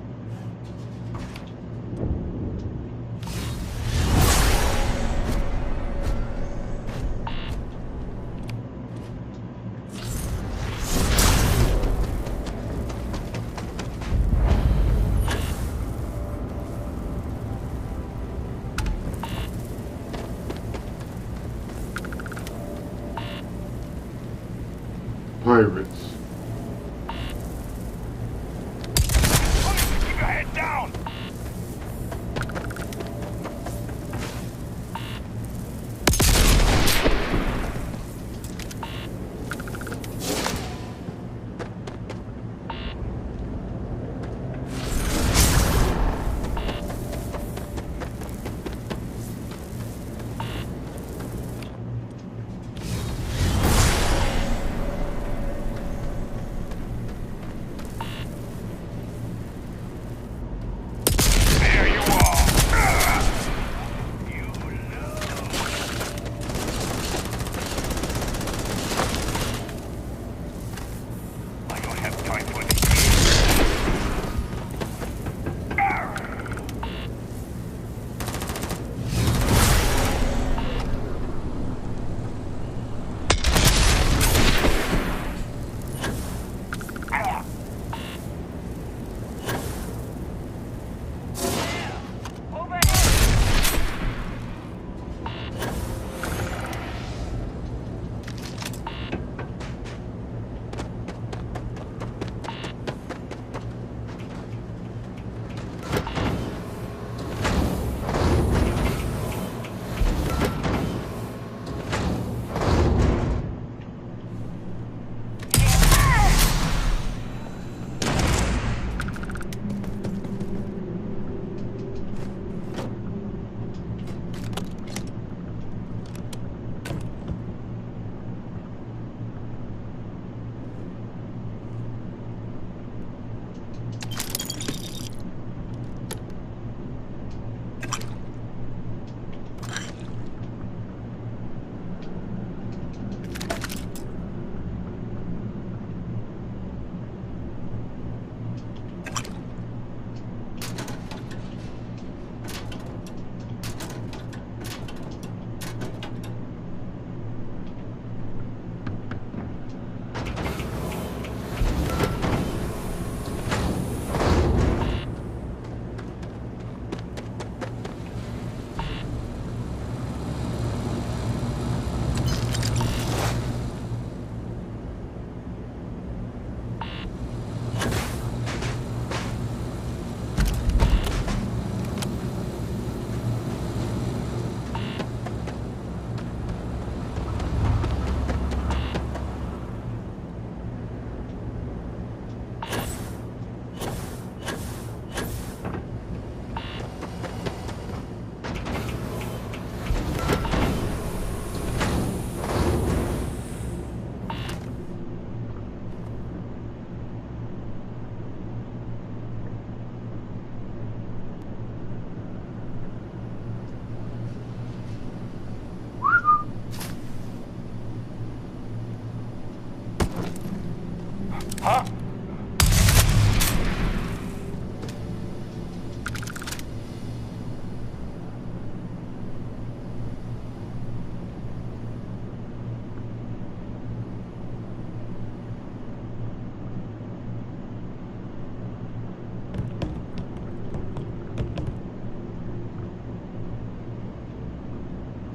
Pirates. Keep your head down!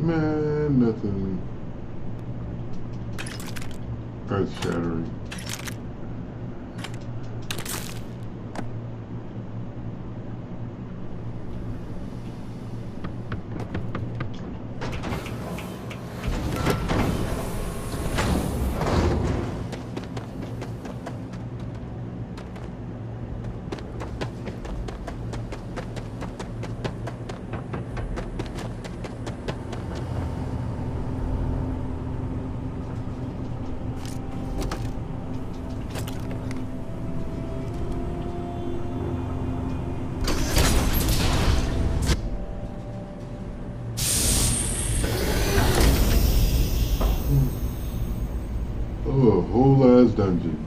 Man, nothing earth-shattering. Oh, a whole ass dungeon.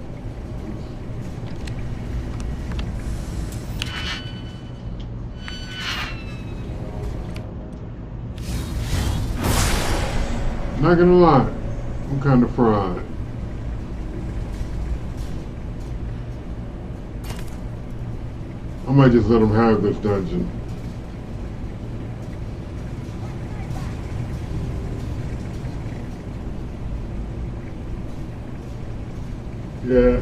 Not gonna lie, I'm kind of fried. I might just let them have this dungeon. Yeah.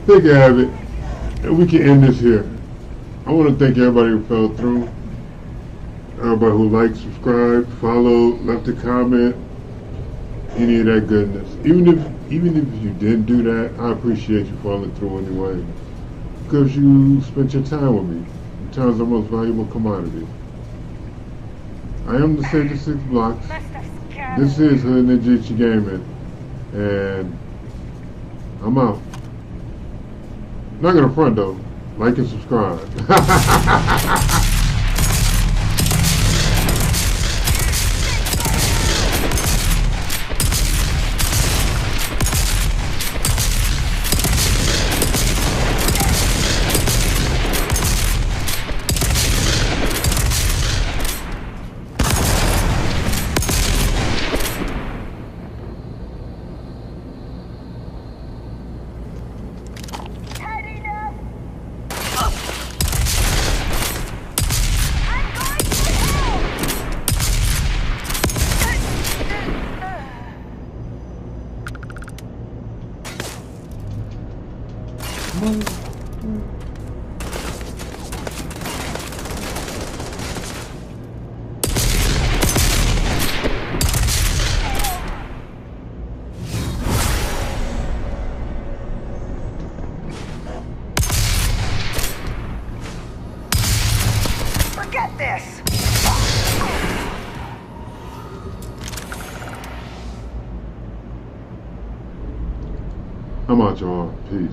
There you have it. And we can end this here. I want to thank everybody who fell through. Everybody who liked, subscribed, followed, left a comment, any of that goodness. Even if you didn't do that, I appreciate you following through anyway. Because you spent your time with me. Your time is the most valuable commodity. I am the Sage of 6 Blocks. This is Hood Ninja Gaming. And I'm out. Not gonna front though. Like and subscribe. Forget this! I'm out, y'all. Peace.